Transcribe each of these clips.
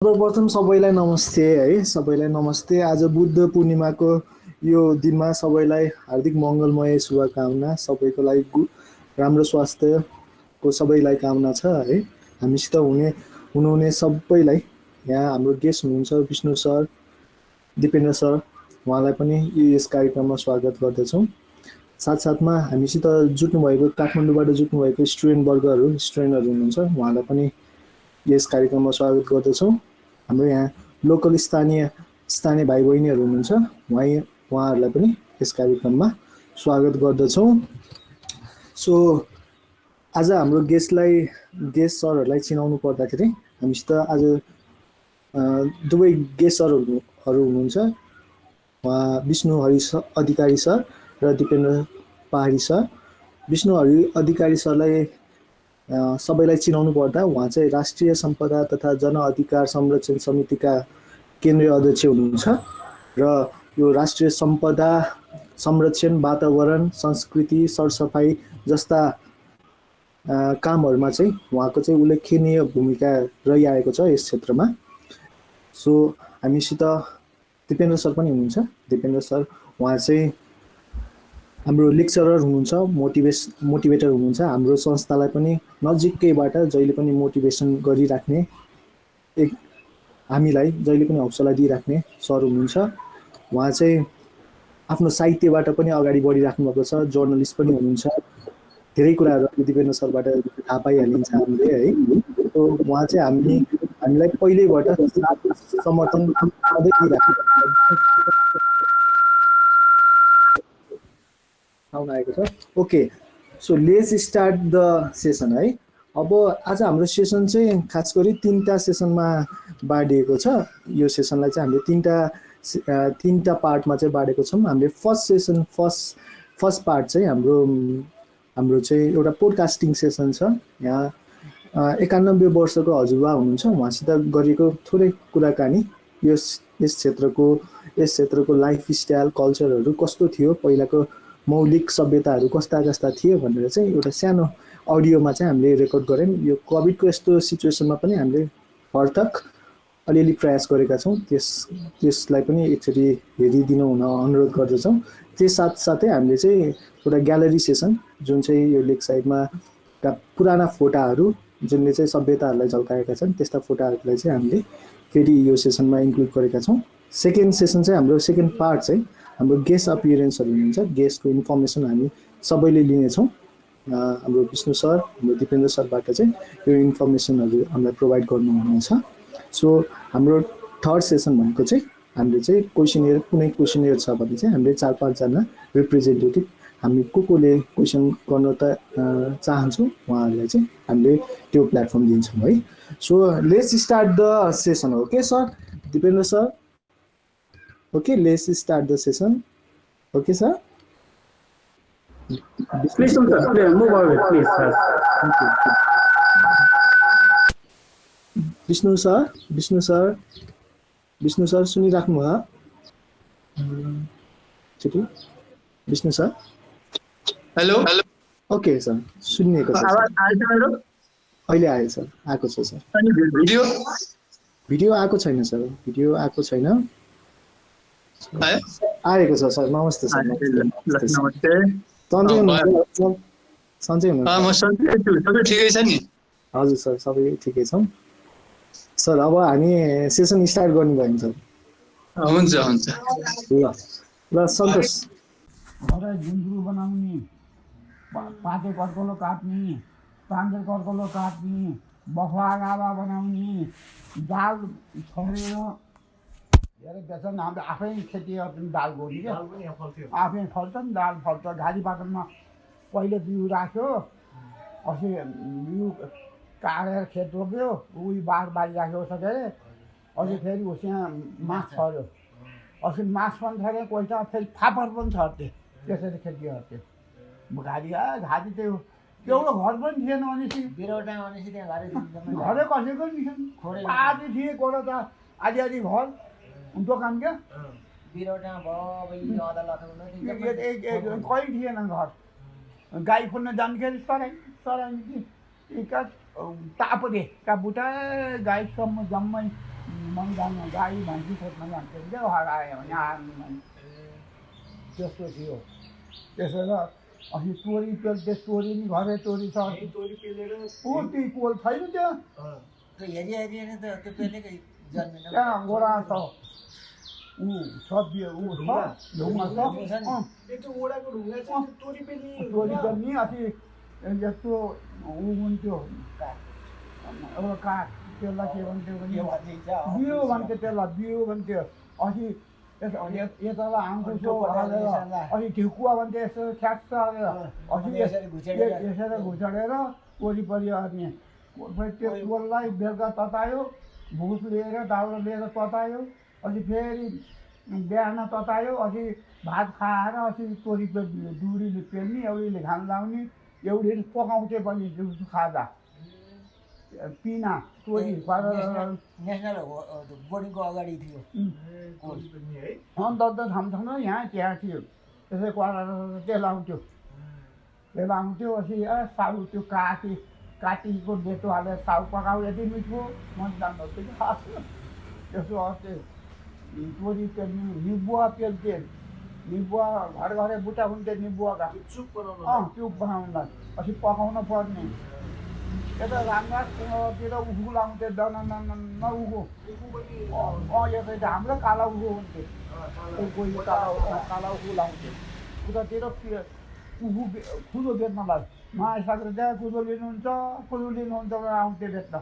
सर्वप्रथम सबैलाई नमस्ते है, सबैलाई नमस्ते। आज बुद्ध पूर्णिमाको यो दिनमा सबैलाई हार्दिक मङ्गलमय शुभकामना। सबैको लागि राम्रो स्वास्थ्यको सबैलाई कामना छ है। हामीसित हुनुहुने सबैलाई, यहाँ हाम्रो गेस्ट हुनुहुन्छ विष्णु सर, दिपेन्द्र सर, उहाँलाई पनि यस कार्यक्रममा स्वागत गर्दछौँ। साथसाथमा हामीसित जुट्नुभएको, काठमाडौँबाट जुट्नुभएको स्टुडेन्टहरू हुनुहुन्छ, उहाँलाई पनि यस कार्यक्रममा स्वागत गर्दछौँ। हाम्रो यहाँ लोकल स्थानीय स्थानीय भाइ बहिनीहरू हुनुहुन्छ, उहाँहरूलाई पनि यस कार्यक्रममा स्वागत गर्दछौँ। सो आज हाम्रो गेस्ट सरहरूलाई चिनाउनु पर्दाखेरि हामीसित आज दुवै गेस्ट सरहरू हुनुहुन्छ। उहाँ विष्णु हरि अधिकारी सर र दिपेन्द्र पहाडी सर। विष्णु हरि अधिकारी सरलाई सबैलाई चिनाउनु पर्दा उहाँ चाहिँ राष्ट्रिय सम्पदा तथा जन अधिकार संरक्षण समितिका केन्द्रीय अध्यक्ष हुनुहुन्छ र यो राष्ट्रिय सम्पदा संरक्षण, वातावरण, संस्कृति, सरसफाइ जस्ता कामहरूमा चाहिँ उहाँको चाहिँ उल्लेखनीय भूमिका रहिआएको छ यस क्षेत्रमा। सो हामीसित दिपेन्द्र सर पनि हुनुहुन्छ। दिपेन्द्र सर उहाँ चाहिँ हाम्रो लेक्चरर हुनुहुन्छ, मोटिभेटर हुनुहुन्छ। हाम्रो संस्थालाई पनि नजिकैबाट जहिले पनि मोटिभेसन गरिराख्ने, एक हामीलाई जहिले पनि हौसला दिइराख्ने सर हुनुहुन्छ। उहाँ चाहिँ आफ्नो साहित्यबाट पनि अगाडि बढिराख्नु भएको छ, जर्नलिस्ट पनि हुनुहुन्छ। धेरै कुराहरू दिपेन्द्र सरबाट थाहा पाइहालिन्छ हामीले है। तो उहाँ चाहिँ हामीलाई पहिल्यैबाट समर्थन सधैँ दिइराख्नु आएको छ। Okay, so let's start the session है। अब आज हाम्रो सेसन चाहिँ खास गरी 3टा सेसनमा बाँडिएको छ। यो सेसनलाई चाहिँ हामीले तीनटा पार्टमा चाहिँ बाँडेको छौँ। हामीले फर्स्ट पार्ट चाहिँ हाम्रो चाहिँ एउटा पोडकास्टिङ सेसन छ। यहाँ 91 वर्षको हजुरबा हुनुहुन्छ, उहाँसित गरेको थोरै कुराकानी यस क्षेत्रको लाइफस्टाइल, कल्चरहरू कस्तो थियो, पहिलाको मौलिक सभ्यताहरू कस्ता थिए भनेर चाहिँ एउटा सानो अडियोमा चाहिँ हामीले रेकर्ड गऱ्यौँ। यो कोभिडको यस्तो सिचुएसनमा पनि हामीले हरतक अलिअलि प्रयास गरेका छौँ। त्यसलाई पनि एकचोटि हेरिदिनु हुन अनुरोध गर्दछौँ। त्यस साथसाथै हामीले चाहिँ एउटा ग्यालरी सेसन, जुन चाहिँ यो लेक साइडमा पुराना फोटाहरू जुनले चाहिँ सभ्यताहरूलाई झल्काएका छन्, त्यस्ता फोटाहरूलाई चाहिँ हामीले फेरि यो सेसनमा इन्क्लुड गरेका छौँ। सेकेन्ड सेसन चाहिँ हाम्रो सेकेन्ड पार्ट चाहिँ हाम्रो गेस्ट अपियरेन्सहरू हुनुहुन्छ। गेस्टको इन्फर्मेसन हामी सबैले लिनेछौँ। हाम्रो विष्णु सर, हाम्रो दिपेन्द्र सरबाट चाहिँ यो इन्फर्मेसनहरू हामीलाई प्रोभाइड गर्नुहुनेछ। सो हाम्रो थर्ड सेसन भनेको चाहिँ हामीले चाहिँ कुनै क्वेसनियर छ भने चाहिँ हामीले 4-5 जना रिप्रेजेन्टेटिभ हामी कोले क्वेसन गर्न त चाहन्छौँ, उहाँहरूलाई चाहिँ हामीले त्यो प्लेटफर्म दिन्छौँ है। So let's start the session. Okay sir, Dipendra sir. Okay, let's start the session. Okay, sir? Please, sir. Move over, please, sir. Thank you. Vishnu sir, सुनिराख्नु भयो? ठिक हो? Vishnu sir? Hello. Okay sir, सुनिएको छ। आवाज आएछ मेरो? अहिले आयो सर, आएको छ सर। अनि भिडियो आएको छैन सर, भिडियो आएको छैन। आएको छ सर। नमस्ते सर। नमस्ते। सन्चै हुनुहुन्छ? सन्चै हुनुहुन्छ? म सन्चै छु। सबै ठिकै छ नि? हजुर सर, सबै ठिकै छौँ। सर अब हामी सेसन स्टार्ट गर्नुभयो नि सर? हुन्छ। ल सन्तोष। घर झुन्झुरु बनाउने, पाते कर्कलो काट्ने, तान्जे कर्कलो काट्ने, बफला गाभा बनाउने, दाल छरेर धेरै बेच्छन्। हाम्रो आफै खेती गर्छौँ दालको नि क्या, आफै फल्छन्, दाल फल्छ। घारी बाटोमा पहिले बिउ राख्यो, अस्ति बिउ काटेर खेत रोप्यो, उही बारी राख्यो सकेर, अस्ति फेरि उसँग माछ छर्यो। अस्ति माछ पनि छर्यो, कोही त फेरि फापर पनि छर्थ्यो। त्यसरी खेती गर्थ्यो। घारी त्यो एउटा घर पनि थिएन भनेपछि, घरै कसैको नि थिएन। आधी थिए कोही त आधी घर दोकान क्या, कोही थिएन घर। गाई खोल्न जान्थ्यो सराई तापदेका बुटा गाईसम्म जम्मै मैदानमा गाई भैँसी खोज्न जान्थ्यो क्या हरायो भने आर्मीमा त्यस्तो थियो। त्यसो र अनि तोरी पेल्थे, तोरी नि घरै तोरी छ तोरी पेलेर ऊ ती कोल छैन त्यो हेरी हेरी नै त त्यो पेलेकै जन्मिन त्यहाँ गोरा छ ऊ छ ऊ छ ढुङ्गा छ त्यो ओडाको ढुङ्गा चाहिँ तोरी पेल्ने तोरी पेल्ने अझै यस्तो ऊ हुन्थ्यो एउटा काठ त्यसलाई के भन्थ्यो भने बिउ भन्थ्यो त्यसलाई बिउ भन्थ्यो। अझै यतालाई आङ्कुसो हालेर अनि ठिकुवा भन्थ्यो यसो ख्याट्छ हालेर अझै यसरी घुचडेर वरिपरि अनि त्यो कोललाई बेलुका ततायो भुस लिएर दाउरा लिएर ततायो अनि फेरि बिहान ततायो अनि भात खाएर अनि तोरी पेल्ने दुरीले पेल्ने एउटीले घाम लाउने एउटीले पकाउँथे पनि दिउँसो खाजा पिना तोरी नेसनल बोर्डिङको अगाडि थियो अन्त ठाउँठाउँ यहाँ त्यहाँ थियो त्यसै क्वारेर तेल आउँथ्यो अनि साउ त्यो काटीको बेतो हालेर साउ पकाउ यति मिठो मन जान्थ्यो त्यसो अर्थे तोरी पेल्ने निबुवा पेल्थे निबुवा घर घरै बुट्टा हुन्थे निबुवाका चुप बनाउनलाई पछि पकाउन पर्ने यता रामघाटतिर उखु लाउँथे दाना नउखु यता त हाम्रो काला उखु हुन्थ्यो कोही काला उखु लाउँथे उतातिर उखु खुदो बेच्नलाई महासागर त्यहाँ कुदो लिनुहुन्छ भनेर आउँथे बेच्न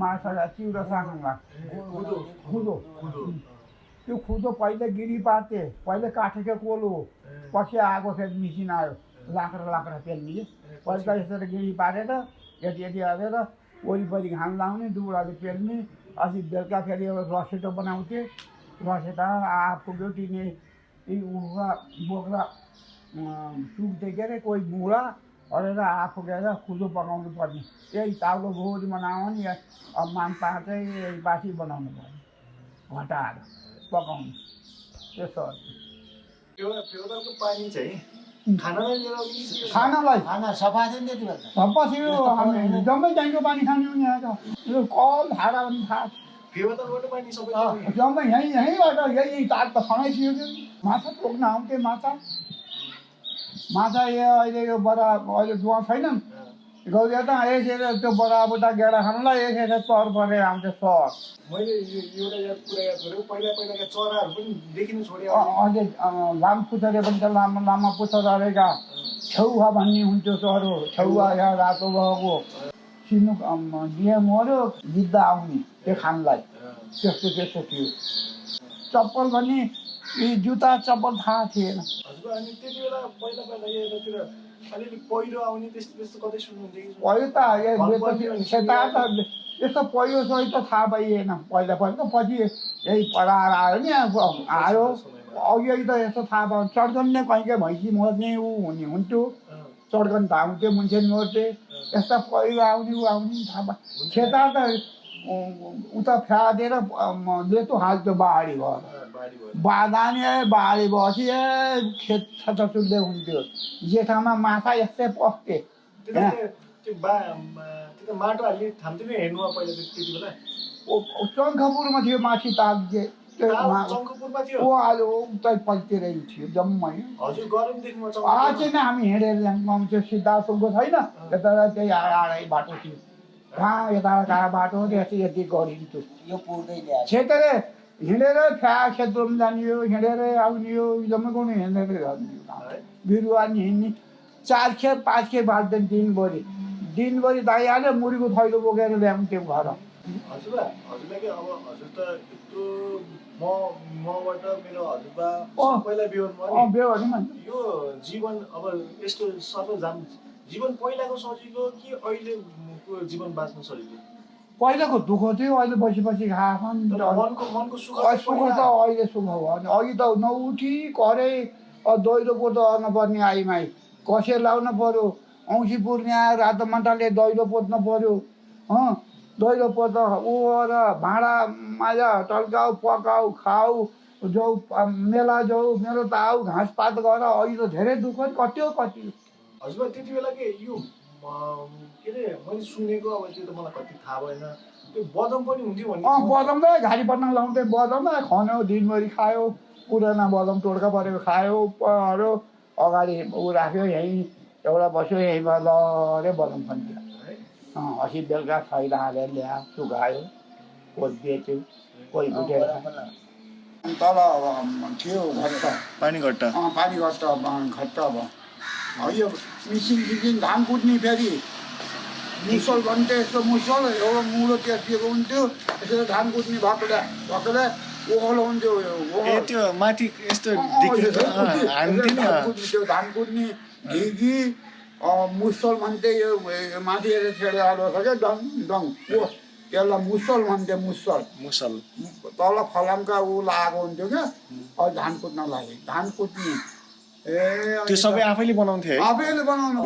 महासागर चिउरा साङमा खुदो त्यो खुदो पहिले गिरी पार्थे पहिले काठेको कोलो हो पछि आएको फेरि मिसिन आयो लाक्रा पेल्ने पहिला त यसरी गिरी पारेर यति यति हालेर वरिपरि घाम लाउने दुराले पेल्ने अनि बेलुका फेरि एउटा रसेटो बनाउँथे रसेटा पुग्यो तिनी उखुवा बोक्रा सुक्थे के अरे कोही मुला अरेर पुगेर खुदो पकाउनु पर्ने यही ताउलो भोरी बनाउनु नि मान चाहिँ बासी बनाउनु पर्ने घटाएर पकाउनु त्यसो पानी चाहिँ खानालाई खाना सफा थियो नि त्यति बेला सफा थियो हामी जम्मै चाहिन्छ पानी खाने हो यहाँ त यो कल धारा पनि थाहा जम्मै यहीँबाट यही तार त खनै थियो कि माछा टोक्न आउँथे माछा अहिले यो बडा अहिले जुवा छैनन् गौरिया त यसरी त्यो बडाबुटा गेडा खानुलाई यसरी चर परेर आउँथ्यो सर मैले एउटा कुरा याद गरेँ पहिलाका चराहरू पनि देखिनु छोड्यो अझै लाम पुछरे पनि त लामा पुछरेका छेउवा भन्ने हुन्थ्यो चरो छेउवा यहाँ रातो भएको सिनु दिए मऱ्यो गिद्ध आउने त्यो खानलाई त्यस्तो थियो चप्पल पनि यी जुत्ता चप्पल थाहा थिएन हजुर। अनि त्यति बेला पहिला यतातिर अलिअलि पहिरो आउने त्यस्तो कतै सुन्नुहुन्थ्यो पहिरो त यस्तो पहिरो सहित त थाहा पाइएन पहिला पछि यही पढाएर आयो नि आयो अघि त यस्तो थाहा पायो चड्कन नै कहीँ भैँसी मर्ने ऊ हुने हुन्थ्यो चड्कन त आउँथ्यो मुन्छे मर्थे यस्ता पहिरो आउने थाहा पायो खेता त उता फ्याँदेर लेतो हाल्थ्यो बाढी भएर बाँधाने बाढी भएपछि खेत छतछुल्ले हुन्थ्यो जेठामा माछा यस्तै पस्थे माटो हाल्ने थाम्थ्यो नि हेर्नुमा पहिला त्यति बेला चङ्खपुरमा थियो माथि ताल चङ्खपुरमा थियो ओ अहिले उतै पल्टिरै थियो जम्मै हजुर गरम देख्नु आज नै हामी हिँडेर जान्थ्यो सिद्धार्थको छैन यता त्यही आडै बाटो थियो कहाँ यता बाटो यति गरिन्थ्यो यो पुर्दै ल्यायो क्षेत्रले हिँडेर क्षेत्रमा जाने हो हिँडेर आउने हो जम्मै गर्नु हिँडेर जाने बिरुवा नि हिँड्ने 4 खेप 5 खेप बाँड्दैन दिनभरि दाइ हाल्यो मुरीको थैलो बोकेर ल्याउँथ्यो घर हजुरलाई अब हजुर त यत्रो मबाट मेरो हजुरबा पहिला बिहोरमा यो जीवन अब यस्तो सरल जीवन पहिलाको सजिलो कि अहिलेको जीवन बाँच्नु सजिलो पहिलाको दुःख थियो अहिले बसी खाएको मनको सुख त अहिले सुख हो अघि त नउठी करे दैलो पोतो अर्न पर्ने आइमाई कसेर लाउन पर्यो औँसी पुर्ने आयो रातो मन्टाले दैलो पोत्न पर्यो दैलो पोत ओर भाँडा माजा टल्काऊ पकाऊ खाऊ जाऊ मेला त आऊ घाँस पात गर अहिले त धेरै दुःख कति हजुर त्यति बेला के यो के अरे मैले सुनेको अब त्यो त मलाई कति थाहा भएन त्यो बदम पनि हुन्थ्यो भन्ने बदम त घारी पट्न लाउँथे बदम खन्यो दिनभरि खायो पुराना बदम टोड्का परेको खायो पऱ्यो अगाडि ऊ राख्यो यहीँ एउटा बस्यो यहीँ लरे बदम खन्थ्यो अस्ति बेलुका थैला हालेर ल्यायो सुकायो कोही बेच्यो कोही भुटेर तल थियो घट्ट पानी घट्टा पानी घट्ट घट्ट अब यो मिसिन धान कुट्ने फेरि मुसल भन्थे यस्तो मुसल एउटा मुलो टेसिएको हुन्थ्यो यसरी धान कुट्ने भएकोले ओहलो हुन्थ्यो त्यो माथि यस्तो त्यो धान कुट्ने घिगी मुसल भन्थे यो माथि छेडेर हाल्छ क्या डङ डङ त्यसलाई मुसल भन्थे मुसल तल फलामका ऊ लगाएको हुन्थ्यो क्या धान कुट्न लागि धान कुट्ने त्यो सबै आफैले बनाउँथे है आफैले बनाउनु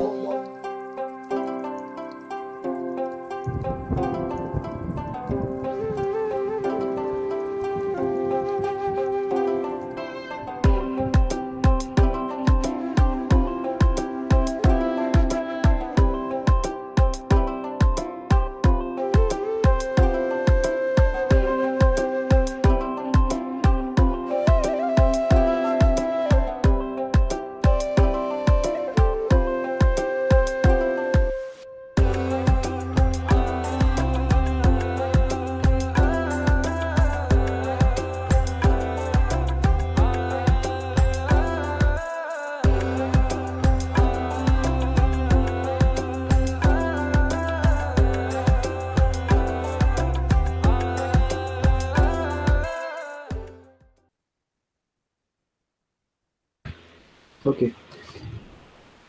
ओके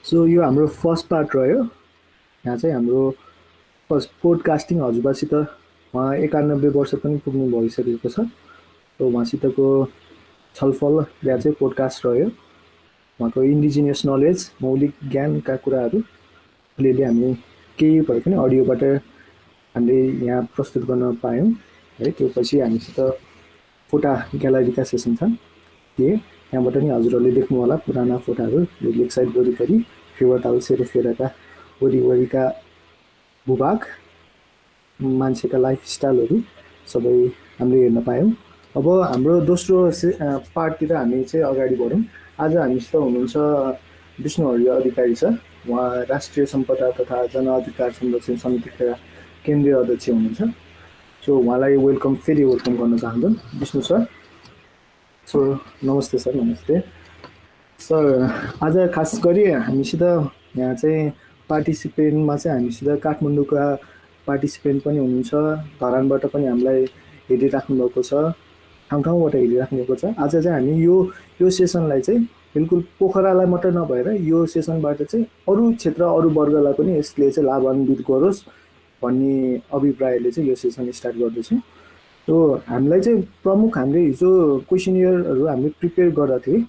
सो यो हाम्रो फर्स्ट पार्ट रह्यो यहाँ चाहिँ हाम्रो फर्स्ट पोडकास्टिङ हजुरबासित उहाँ 91 वर्ष पनि पुग्नु भइसकेको छ र उहाँसितको छलफल या चाहिँ पोडकास्ट रह्यो उहाँको इन्डिजिनियस नलेज मौलिक ज्ञानका कुराहरू अलिअलि हामी केही भए पनि अडियोबाट हामीले यहाँ प्रस्तुत गर्न पायौँ है त्यो पछि हामीसित फोटा ग्यालरीका सेसन छन् त्यहाँबाट नि हजुरहरूले देख्नु होला पुराना फोटाहरू यो लेक साइड वरिपरि फेवाताल सेरोफेराका वरिपरिका भूभाग मान्छेका लाइफस्टाइलहरू सबै हामीले हेर्न पायौँ अब हाम्रो दोस्रो पार्टतिर हामी चाहिँ अगाडि बढौँ आज हामीसित हुनुहुन्छ विष्णु हरिया अधिकारी छ उहाँ राष्ट्रिय सम्पदा तथा जनअधिकार संरक्षण समितिका केन्द्रीय अध्यक्ष हुनुहुन्छ सो उहाँलाई फेरि वेलकम गर्न चाहन्छौँ विष्णु सर सो नमस्ते सर नमस्ते सर आज खास गरी हामीसित यहाँ चाहिँ पार्टिसिपेन्टमा चाहिँ हामीसित काठमाडौँका पार्टिसिपेन्ट पनि हुनुहुन्छ धरानबाट पनि हामीलाई हेरिराख्नु भएको छ ठाउँ हेरिराख्नु भएको छ आज चाहिँ हामी यो सेसनलाई चाहिँ बिल्कुल पोखरालाई मात्रै नभएर यो सेसनबाट चाहिँ अरू क्षेत्र अरू वर्गलाई पनि यसले चाहिँ लाभान्वित गरोस् भन्ने अभिप्रायले चाहिँ यो सेसन स्टार्ट गर्दैछौँ सो हामीलाई चाहिँ प्रमुख हामीले हिजो क्वेसनियरहरू हामीले प्रिपेयर गर्दा थियौँ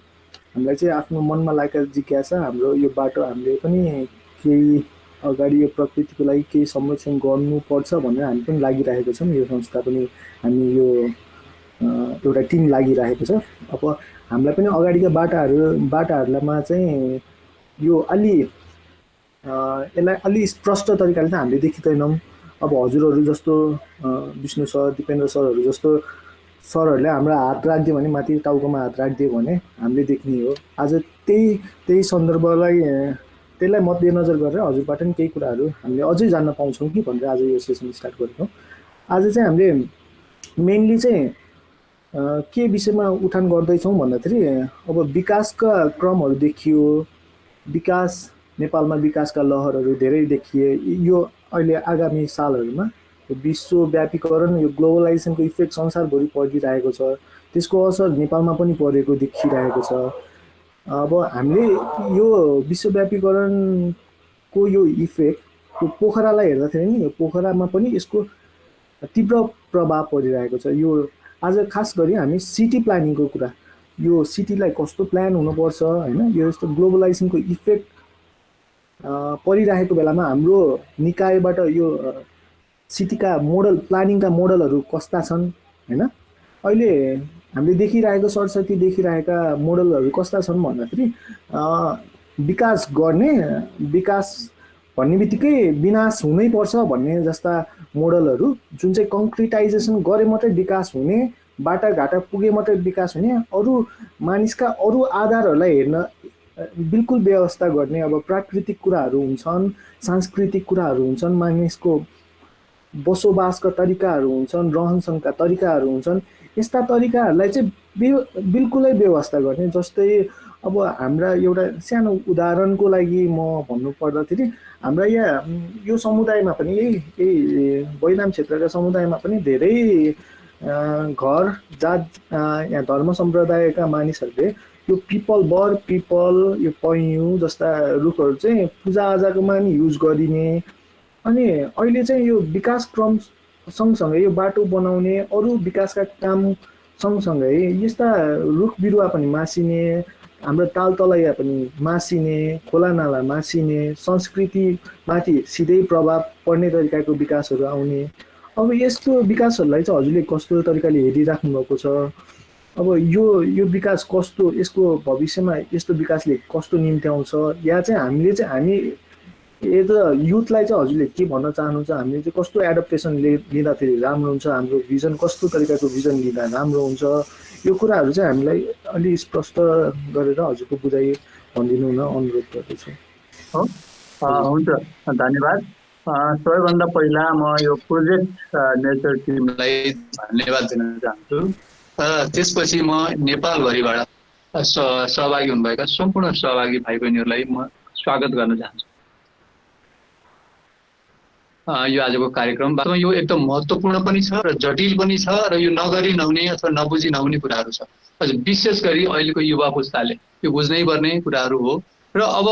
हामीलाई चाहिँ आफ्नो मनमा लागेको जिज्ञासा हाम्रो यो बाटो हामीले पनि केही अगाडि यो प्रकृतिको लागि केही संरक्षण गर्नुपर्छ भनेर हामी पनि लागिरहेको छौँ यो संस्था पनि हामी यो एउटा टिम लागिरहेको छ अब हामीलाई पनि अगाडिका बाटाहरूमा चाहिँ यो यसलाई अलि स्पष्ट तरिकाले चाहिँ हामीले देखिँदैनौँ अब हजुरहरू जस्तो विष्णु सर दिपेन्द्र सरहरू जस्तो सरहरूले हाम्रो हात राखिदियो भने माथि टाउकोमा हात राखिदियो भने हामीले देख्ने हो आज त्यही सन्दर्भलाई त्यसलाई मध्यनजर गरेर हजुरबाट पनि केही कुराहरू हामीले अझै जान्न पाउँछौँ कि भनेर आज यो सेसन स्टार्ट गरेको आज चाहिँ हामीले मेनली चाहिँ के विषयमा उठान गर्दैछौँ भन्दाखेरि अब विकासका क्रमहरू देखियो नेपालमा विकासका लहरहरू धेरै देखिए यो अहिले आगामी सालहरूमा विश्वव्यापीकरण यो ग्लोबलाइजेसनको इफेक्ट संसारभरि परिरहेको छ त्यसको असर नेपालमा पनि परेको देखिरहेको छ अब हामीले यो विश्वव्यापीकरणको यो इफेक्ट पोखरालाई हेर्दाखेरि नि यो पोखरामा पनि यसको तीव्र प्रभाव परिरहेको छ यो आज खास गरी हामी सिटी प्लानिङको कुरा यो सिटीलाई कस्तो प्लान हुनुपर्छ हैन यो यस्तो ग्लोबलाइजेसनको इफेक्ट परिरहेको बेलामा हाम्रो निकायबाट यो सिटीका मोडल प्लानिङका मोडलहरू कस्ता छन् हैन अहिले हामीले देखिरहेको सरस्वती देखिरहेका मोडलहरू कस्ता छन् भन्दाखेरि विकास गर्ने विकास भन्ने बित्तिकै विनाश हुनै पर्छ भन्ने जस्ता मोडलहरू जुन चाहिँ कङ्क्रिटाइजेसन गरे मात्रै विकास हुने, बाटाघाटा पुगे मात्रै विकास हुने, अरू मानिसका अरू आधारहरूलाई हेर्न बिल्कुल व्यवस्था गर्ने अब प्राकृतिक कुराहरू हुन्छन्, सांस्कृतिक कुराहरू हुन्छन्, मानिसको बसोबासका तरिकाहरू हुन्छन्, रहनसहनका तरिकाहरू हुन्छन्। यस्ता तरिकाहरूलाई चाहिँ बिल्कुलै व्यवस्था गर्ने। जस्तै अब हाम्रा एउटा सानो उदाहरणको लागि म भन्नु पर्दाखेरि हाम्रा यहाँ यो समुदायमा पनि यही बैनाम क्षेत्रका समुदायमा पनि धेरै घर जात यहाँ धर्म सम्प्रदायका मानिसहरूले यो पिपल, बर, पिपल, यो पैँयु जस्ता रुखहरू चाहिँ पूजाआजाकोमा नि युज गरिने। अनि अहिले चाहिँ यो विकास क्रम सँगसँगै यो बाटो बनाउने अरू विकासका काम सँगसँगै यस्ता रुख बिरुवा पनि मासिने, हाम्रो तालतलैया पनि मासिने, खोलानाला मासिने, संस्कृतिमाथि सिधै प्रभाव पर्ने तरिकाको विकासहरू आउने। अब यस्तो विकासहरूलाई चाहिँ हजुरले कस्तो तरिकाले हेरिराख्नु भएको छ? अब यो विकास कस्तो, यसको भविष्यमा यस्तो विकासले कस्तो निम्त्याउँछ, या चाहिँ हामी एज अ युथलाई चाहिँ हजुरले के भन्न चाहनुहुन्छ? हामीले चाहिँ कस्तो एडप्टेसन लिँदाखेरि राम्रो हुन्छ, हाम्रो भिजन कस्तो तरिकाको भिजन लिँदा राम्रो हुन्छ, यो कुराहरू चाहिँ हामीलाई अलि स्पष्ट गरेर हजुरको बुझाइ भनिदिनु न अनुरोध गर्दछु। हुन्छ, धन्यवाद। सबैभन्दा पहिला म यो प्रोजेक्ट नेचर टिमलाई धन्यवाद दिन चाहन्छु। त्यसपछि म नेपालभरिबाट सहभागी हुनुभएका सम्पूर्ण सहभागी भाइ बहिनीहरूलाई म स्वागत गर्न चाहन्छु। यो आजको कार्यक्रम वास्तवमा यो एकदम महत्त्वपूर्ण पनि छ र जटिल पनि छ र यो नगरी नहुने अथवा नबुझी नहुने कुराहरू छ। विशेष गरी अहिलेको युवा पुस्ताले यो बुझ्नै पर्ने कुराहरू हो। र अब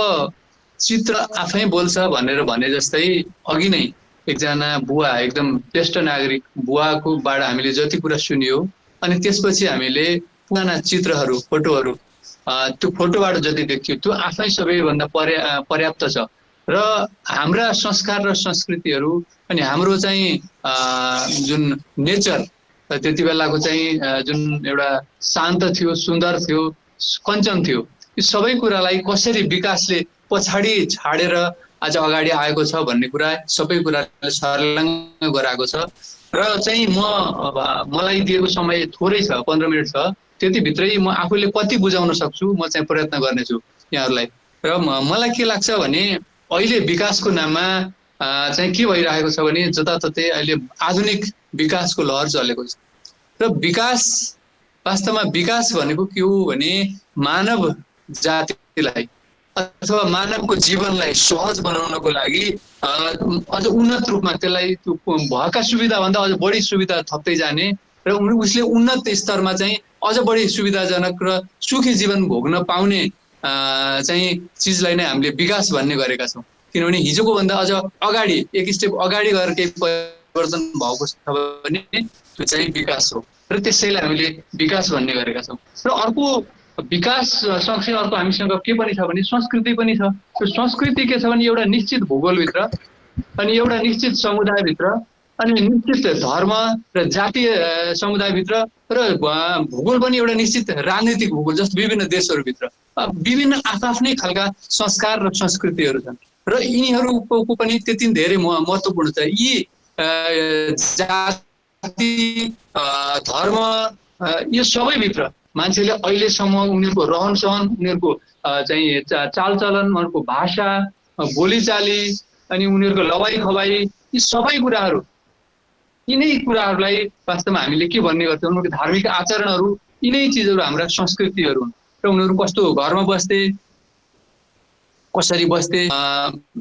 चित्र आफै बोल्छ भनेर भने जस्तै अघि नै एकजना बुवा, एकदम ज्येष्ठ नागरिक बुवाकोबाट हामीले जति कुरा सुनियो, अनि त्यसपछि हामीले पुराना चित्रहरू, फोटोहरू, त्यो फोटोबाट जति देखियो त्यो आफै सबैभन्दा पर्याप्त छ। र हाम्रा संस्कार र संस्कृतिहरू अनि हाम्रो चाहिँ जुन नेचर त्यति बेलाको चाहिँ जुन एउटा शान्त थियो, सुन्दर थियो, कञ्चन थियो, यो सबै कुरालाई कसरी विकासले पछाडि छाडेर आज अगाडि आएको छ भन्ने कुरा सबै कुराले सर्लङ्ग गराएको छ। र चाहिँ मलाई दिएको समय थोरै छ, 15 मिनट छ, त्यतिभित्रै म आफूले कति बुझाउन सक्छु म चाहिँ प्रयत्न गर्नेछु यहाँहरूलाई। र मलाई के लाग्छ भने अहिले विकासको नाममा चाहिँ के भइरहेको छ भने जताततै अहिले आधुनिक विकासको लहर चलेको छ। र विकास वास्तवमा विकास भनेको के हो भने मानव जातिलाई अथवा मानवको जीवनलाई सहज बनाउनको लागि अझ उन्नत रूपमा त्यसलाई त्यो भएका सुविधाभन्दा अझ बढी सुविधा थप्दै जाने र उसले उन्नत स्तरमा चाहिँ अझ बढी सुविधाजनक र सुखी जीवन भोग्न पाउने चाहिँ चिजलाई नै हामीले विकास भन्ने गरेका छौँ। किनभने हिजोको भन्दा अझ अगाडि एक स्टेप अगाडि गएर केही परिवर्तन भएको छ भने त्यो चाहिँ विकास हो र त्यसैलाई हामीले विकास भन्ने गरेका छौँ। र अर्को विकास सँगसँगै अर्को हामीसँग के पनि छ भने संस्कृति पनि छ। त्यो संस्कृति के छ भने एउटा निश्चित भूगोलभित्र अनि एउटा निश्चित समुदायभित्र अनि निश्चित धर्म र जातीय समुदायभित्र र भूगोल पनि एउटा निश्चित राजनीतिक भूगोल जस्तो विभिन्न देशहरूभित्र विभिन्न आफ्नै खालका संस्कार र संस्कृतिहरू छन् र यिनीहरूको पनि त्यति धेरै महत्त्वपूर्ण छ। यी जाति धर्म यो सबैभित्र मान्छेले अहिलेसम्म उनीहरूको रहनसहन, उनीहरूको चाहिँ चालचलन, उनीहरूको भाषा, बोलीचाली अनि उनीहरूको लवाई खवाई, यी सबै कुराहरू, यिनै कुराहरूलाई वास्तवमा हामीले के भन्ने गर्छौँ, उनीहरूको धार्मिक आचरणहरू, यिनै चिजहरू हाम्रा संस्कृतिहरू हुन्। र उनीहरू कस्तो घरमा बस्थे, कसरी बस्थे,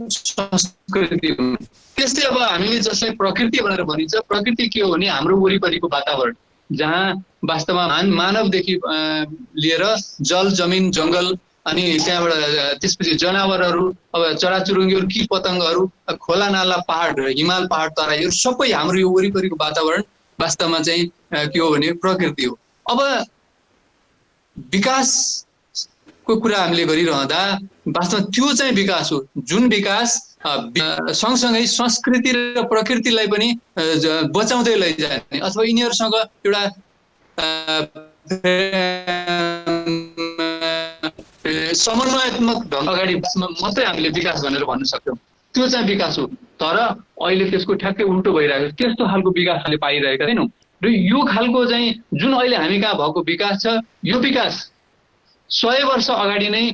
संस्कृति हुन्। त्यस्तै अब हामीले जसलाई प्रकृति भनेर भनिन्छ, प्रकृति के हो भने हाम्रो वरिपरिको वातावरण जहाँ वास्तवमा मानवदेखि लिएर जल, जमिन, जङ्गल अनि त्यहाँबाट त्यसपछि जनावरहरू, अब चराचुरुङ्गीहरू, कीट पतङ्गहरू, खोला नाला, पहाड, हिमाल पहाड, तराईहरू सबै हाम्रो यो वरिपरिको वातावरण वास्तवमा चाहिँ के हो भने प्रकृति हो। अब विकासको कुरा हामीले गरिरहँदा वास्तवमा त्यो चाहिँ विकास हो जुन विकास सँगसँगै संस्कृति र प्रकृतिलाई पनि बचाउँदै लैजाने अथवा यिनीहरूसँग एउटा समन्वयात्मक ढङ्ग अगाडि मात्रै हामीले विकास भनेर भन्न सक्छौँ। त्यो चाहिँ विकास हो। तर अहिले त्यसको ठ्याक्कै उल्टो भइरहेको छ, त्यस्तो खालको विकास हामीले पाइरहेका छैनौँ। र यो खालको चाहिँ जुन अहिले हामी कहाँ भएको विकास छ, यो विकास 100 वर्ष अगाडि नै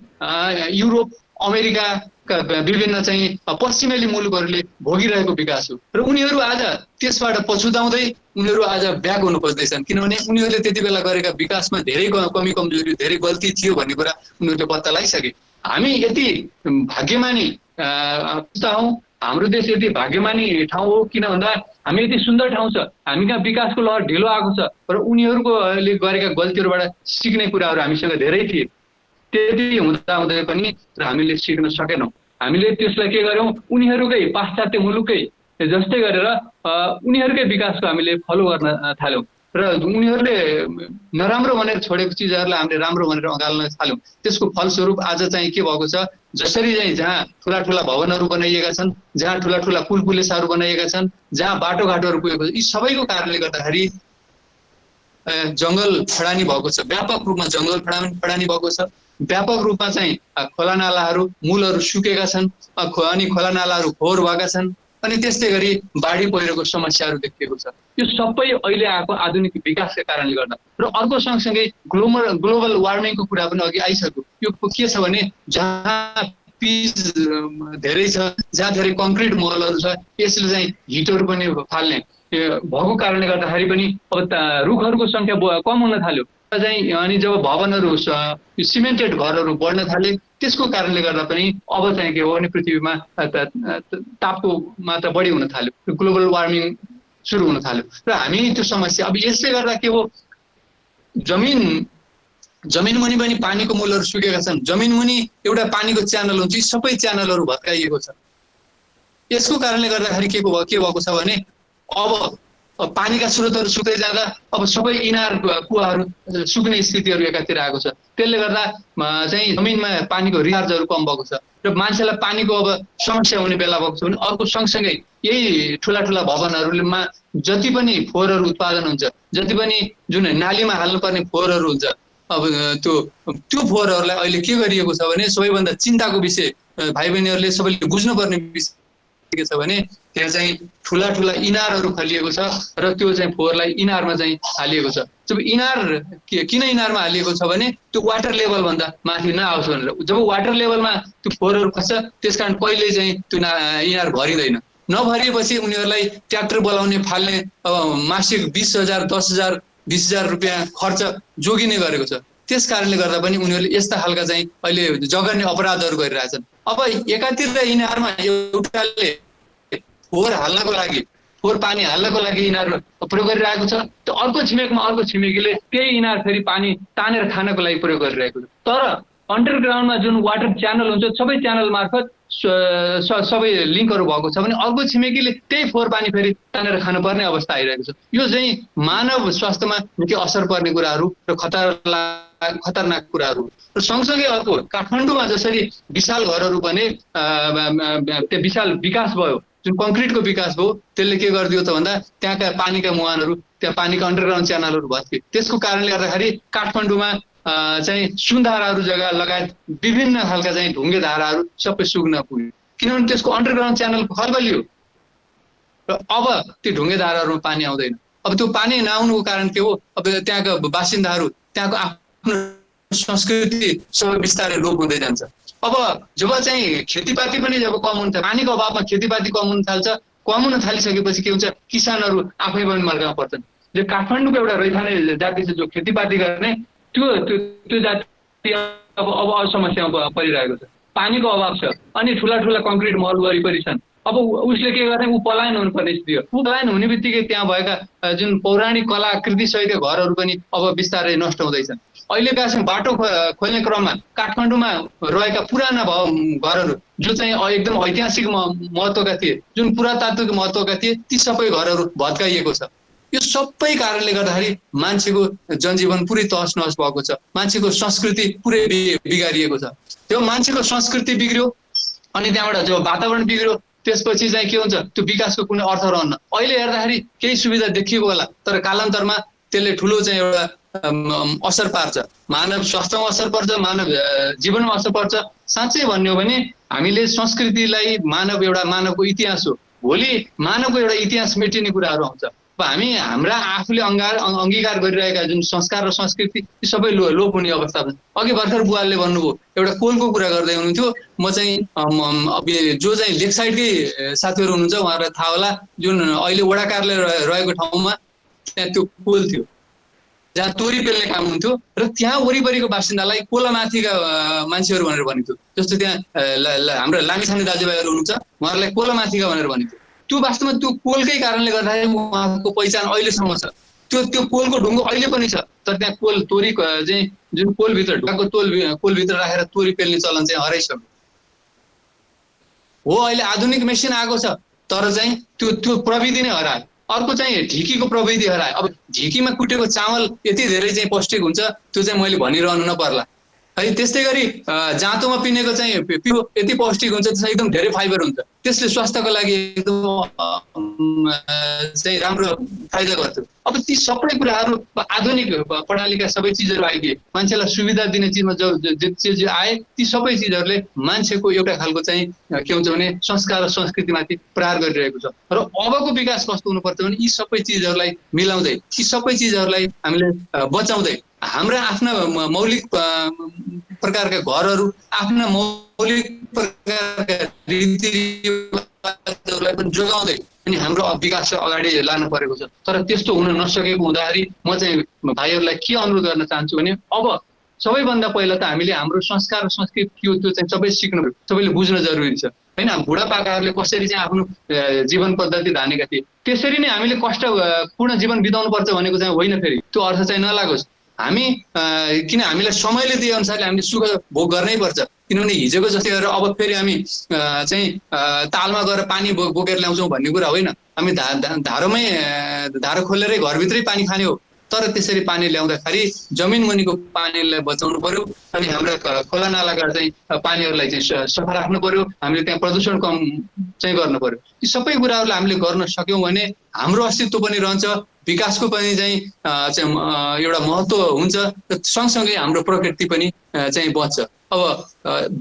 युरोप अमेरिकाका विभिन्न चाहिँ पश्चिमेली मुलुकहरूले भोगिरहेको विकास हो। र उनीहरू आज त्यसबाट पछुताउँदै उनीहरू आज ब्याक हुनु खोज्दैछन्, किनभने उनीहरूले त्यति बेला गरेका विकासमा धेरै कमी कमजोरी, धेरै गल्ती थियो भन्ने कुरा उनीहरूले पत्ता लगाइसके। हामी यति भाग्यमानी हौँ, हाम्रो देश यति भाग्यमानी ठाउँ हो, किन भन्दा हामी यति सुन्दर ठाउँ छ, हामी कहाँ विकासको लहर ढिलो आएको छ र उनीहरूले गरेका गल्तीहरूबाट सिक्ने कुराहरू हामीसँग धेरै थिए। त्यति हुँदाहुँदै पनि हामीले सिक्न सकेनौँ। हामीले त्यसलाई के गर्यौँ, उनीहरूकै पाश्चात्य मुलुकै जस्तै गरेर उनीहरूकै विकासको हामीले फलो गर्न थाल्यौँ र उनीहरूले नराम्रो भनेर छोडेको चिजहरूलाई हामीले राम्रो भनेर अँगाल्न थाल्यौँ। त्यसको फलस्वरूप आज चाहिँ के भएको छ, जसरी चाहिँ जहाँ ठुला ठुला भवनहरू बनाइएका छन्, जहाँ ठुला ठुला पुल पुलेसाहरू बनाइएका छन्, जहाँ बाटोघाटोहरू पुगेको छ, यी सबैको कारणले गर्दाखेरि जङ्गल फडानी भएको छ, व्यापक रूपमा जङ्गल फडानी भएको छ। व्यापक रूपमा चाहिँ खोला नालाहरू मूलहरू सुकेका छन्, अनि खोला नालाहरू फोहोर भएका छन्, अनि त्यस्तै गरी बाढी पहिरोको समस्याहरू देखिएको छ। यो सबै अहिले आएको आधुनिक विकासका कारणले गर्दा। र अर्को सँगसँगै ग्लोबल वार्मिङको कुरा पनि अघि आइसक्यो। यो के छ भने जहाँ पिच धेरै छ, जहाँ धेरै कङ्क्रिट मलहरू छ, यसले चाहिँ हिटहरू पनि फाल्ने भएको कारणले गर्दाखेरि पनि अब रुखहरूको सङ्ख्या कम हुन थाल्यो चाहिँ, अनि जब भवनहरू सिमेन्टेड घरहरू बढ्न थाले, त्यसको कारणले गर्दा पनि अब चाहिँ के हो भने पृथ्वीमा तापको मात्रा बढी हुन थाल्यो, ग्लोबल वार्मिङ सुरु हुन थाल्यो। र हामी त्यो समस्या अब यसले गर्दा के हो, जमिन मुनि पनि पानीको मूलहरू सुकेका छन्, जमिन मुनि एउटा पानीको च्यानल हुन्छ, यी सबै च्यानलहरू भत्काइएको छ। यसको कारणले गर्दाखेरि के भएको छ भने अब पानीका स्रोतहरू सुक्दै जाँदा अब सबै इनार कुवाहरू सुक्ने स्थितिहरू एकातिर आएको छ। त्यसले गर्दा चाहिँ जमिनमा पानीको रिचार्जहरू कम भएको छ र मान्छेलाई पानीको अब समस्या हुने बेला भएको छ भने अर्को सँगसँगै यही ठुला ठुला भवनहरूमा जति पनि फोहोरहरू उत्पादन हुन्छ, जति पनि जुन नालीमा हाल्नुपर्ने फोहोरहरू हुन्छ, अब त्यो फोहोरहरूलाई अहिले के गरिएको छ भने सबैभन्दा चिन्ताको विषय भाइ बहिनीहरूले सबैले बुझ्नुपर्ने विषय के छ भने त्यहाँ चाहिँ ठुला ठुला इनारहरू खलिएको छ र त्यो चाहिँ फोहोरलाई इनारमा चाहिँ हालिएको छ। जब इनार किन इनारमा हालिएको छ भने त्यो वाटर लेभल भन्दा माथि नआओस् भनेर। जब वाटर लेभलमा त्यो फोहोरहरू खस्छ, त्यसकारण कहिले चाहिँ त्यो इनार भरिँदैन। नभरिएपछि उनीहरूलाई ट्र्याक्टर बोलाउने फाल्ने अब मासिक 20,000 10,000 20,000 रुपियाँ खर्च जोगिने गरेको छ। त्यस कारणले गर्दा पनि उनीहरूले यस्ता खालका चाहिँ अहिले जघन्य अपराधहरू गरिरहेछन्। अब एकातिर इनारमा एउटाले फोहोर हाल्नको लागि, फोहोर पानी हाल्नको लागि इनार प्रयोग गरिरहेको छ, त्यो अर्को छिमेकमा अर्को छिमेकीले त्यही इनार फेरि पानी तानेर खानको लागि प्रयोग गरिरहेको छ। तर अन्डरग्राउन्डमा जुन वाटर च्यानल हुन्छ, सबै च्यानल मार्फत सबै लिङ्कहरू भएको छ भने अर्को छिमेकीले त्यही फोहोर पानी फेरि तानेर खानुपर्ने अवस्था आइरहेको छ। यो चाहिँ मानव स्वास्थ्यमा निकै असर पर्ने कुराहरू र खतरनाक कुराहरू। र सँगसँगै अर्को काठमाडौँमा जसरी विशाल घरहरू बने, त्यो विशाल विकास भयो, जुन कङ्क्रिटको विकास भयो, त्यसले के गरिदियो त भन्दा त्यहाँका पानीका मुहानहरू, त्यहाँ पानीका अन्डरग्राउन्ड च्यानलहरू भत्के। त्यसको कारणले गर्दाखेरि काठमाडौँमा चाहिँ सुनधाराहरू जग्गा लगायत विभिन्न खालका चाहिँ ढुङ्गे धाराहरू सबै सुक्न पुग्यो, किनभने त्यसको अन्डरग्राउन्ड च्यानलको खलबलियो र अब त्यो ढुङ्गे धाराहरूमा पानी आउँदैन। अब त्यो पानी नआउनुको कारण के हो, अब त्यहाँका बासिन्दाहरू, त्यहाँको आफ्नो संस्कृति सबै बिस्तारै लोप हुँदै जान्छ। अब जब चाहिँ खेतीपाती पनि जब कम हुन्छ, पानीको अभावमा खेतीपाती कम हुन थालिसकेपछि के हुन्छ, किसानहरू आफै पनि मर्कामा पर्छन्। जो काठमाडौँको एउटा रैथाने जाति छ जो खेतीपाती गर्ने, त्यो जाति अब समस्यामा परिरहेको छ। पानीको अभाव छ, अनि ठुला ठुला कङ्क्रिट महल वरिपरि छन्। अब उसले के गर्ने, ऊ पलायन हुनुपर्ने स्थिति हो। ऊ पलायन हुने बित्तिकै त्यहाँ भएका जुन पौराणिक कलाकृति सहितका घरहरू पनि अब बिस्तारै नष्ट हुँदैछन्। अहिलेका चाहिँ बाटो खोल्ने क्रममा काठमाडौँमा रहेका पुराना घरहरू जो चाहिँ एकदम ऐतिहासिक महत्त्वका थिए, जुन पुरातात्विक महत्त्वका थिए, ती सबै घरहरू भत्काइएको छ। यो सबै कारणले गर्दाखेरि मान्छेको जनजीवन पुरै तहस नहस भएको छ, मान्छेको संस्कृति पुरै बिगारिएको छ। त्यो मान्छेको संस्कृति बिग्रियो, अनि त्यहाँबाट जब वातावरण बिग्रियो, त्यसपछि चाहिँ के हुन्छ, त्यो विकासको कुनै अर्थ रहन्न। अहिले हेर्दाखेरि केही सुविधा देखिएको होला, तर कालान्तरमा त्यसले ठुलो चाहिँ एउटा असर पार्छ, मानव स्वास्थ्यमा असर पर्छ, मानव जीवनमा असर पर्छ। साँच्चै भन्ने हो भने हामीले संस्कृतिलाई मानवको इतिहास हो, भोलि मानवको एउटा इतिहास मेटिने कुराहरू आउँछ। अब हामी हाम्रा आफूले अङ्गीकार गरिरहेका जुन संस्कार र संस्कृति ती सबै लोप हुने अवस्था छ। अघि भर्खर बुवाले भन्नुभयो, एउटा कोलको कुरा गर्दै हुनुहुन्थ्यो। म चाहिँ जो चाहिँ लेक साइडकै साथीहरू हुनुहुन्छ उहाँहरूलाई थाहा होला, जुन अहिले वडा कार्यालय रहेको ठाउँमा त्यहाँ त्यो कोल थियो जहाँ तोरी पेल्ने काम हुन्थ्यो र त्यहाँ वरिपरिको बासिन्दालाई कोलामाथिका मान्छेहरू भनेर भनिन्थ्यो। जस्तो त्यहाँ हाम्रो लामिछाने दाजुभाइहरू हुनुहुन्छ, उहाँहरूलाई कोलामाथिका भनेर भनिन्थ्यो। त्यो वास्तवमा त्यो कोलकै कारणले गर्दाखेरि उहाँको पहिचान अहिलेसम्म छ। त्यो कोलको ढुङ्गो अहिले पनि छ, तर त्यहाँ तोरी चाहिँ जुन कोलभित्र ढुङ्गाको कोलभित्र राखेर तोरी पेल्ने चलन चाहिँ हराइसक्यो हो। अहिले आधुनिक मेसिन आएको छ, तर चाहिँ त्यो प्रविधि नै हरायो। अर्को चाहिँ ढिकीको प्रविधि हरायो। अब ढिकीमा कुटेको चामल यति धेरै चाहिँ पौष्टिक हुन्छ, त्यो चाहिँ मैले भनिरहनु नपर्ला है। त्यस्तै गरी जाँतोमा पिनेको चाहिँ पिरो यति पौष्टिक हुन्छ, त्यसमा एकदम धेरै फाइबर हुन्छ, त्यसले स्वास्थ्यको लागि एकदम चाहिँ राम्रो फाइदा गर्छ। अब ती सबै कुराहरू आधुनिक प्रणालीका सबै चिजहरू आइदिए, मान्छेलाई सुविधा दिने चिजमा जे चिज आए, ती सबै चिजहरूले मान्छेको एउटा खालको चाहिँ के हुन्छ भने संस्कार र संस्कृतिमाथि प्रहार गरिरहेको छ। र अबको विकास कस्तो हुनुपर्छ भने यी सबै चिजहरूलाई मिलाउँदै, यी सबै चिजहरूलाई हामीले बचाउँदै हाम्रा आफ्ना मौलिक प्रकारका घरहरू, आफ्ना मौलिक प्रकारका रीतिरिवाजहरूलाई पनि जोगाउँदै अनि हाम्रो विकास अगाडि लानु परेको छ। तर त्यस्तो हुन नसकेको हुँदाखेरि म चाहिँ भाइहरूलाई के अनुरोध गर्न चाहन्छु भने अब सबैभन्दा पहिला त हामीले हाम्रो संस्कार र संस्कृति के हो त्यो चाहिँ सबै सिक्नु, सबैले बुझ्न जरुरी छ हैन। बुढापाकाहरूले कसरी चाहिँ आफ्नो जीवन पद्धति धानेका थिए, त्यसरी नै हामीले कष्टपूर्ण जीवन बिताउनु पर्छ भनेको चाहिँ होइन। फेरि त्यो अर्थ चाहिँ नलागोस्। हामी किन हामीलाई समयले दिए अनुसारले हामीले सुख भोग गर्नै पर्छ, किनभने हिजोको जस्तै गरेर अब फेरि हामी चाहिँ तालमा गएर पानी बोकेर ल्याउँछौँ भन्ने कुरा होइन। हामी धारो खोलेरै घरभित्रै पानी खाने हो, तर त्यसरी पानी ल्याउँदाखेरि जमिन मुनिको पानीलाई बचाउनु पर्यो अनि हाम्रा खोला नालाका चाहिँ पानीहरूलाई चाहिँ सफा राख्नु पर्यो। हामीले त्यहाँ प्रदूषण कम चाहिँ गर्नु पर्यो। यी सबै कुराहरूलाई हामीले गर्न सक्यौँ भने हाम्रो अस्तित्व पनि रहन्छ, विकासको पनि चाहिँ एउटा महत्त्व हुन्छ र सँगसँगै हाम्रो प्रकृति पनि चाहिँ बच्छ। अब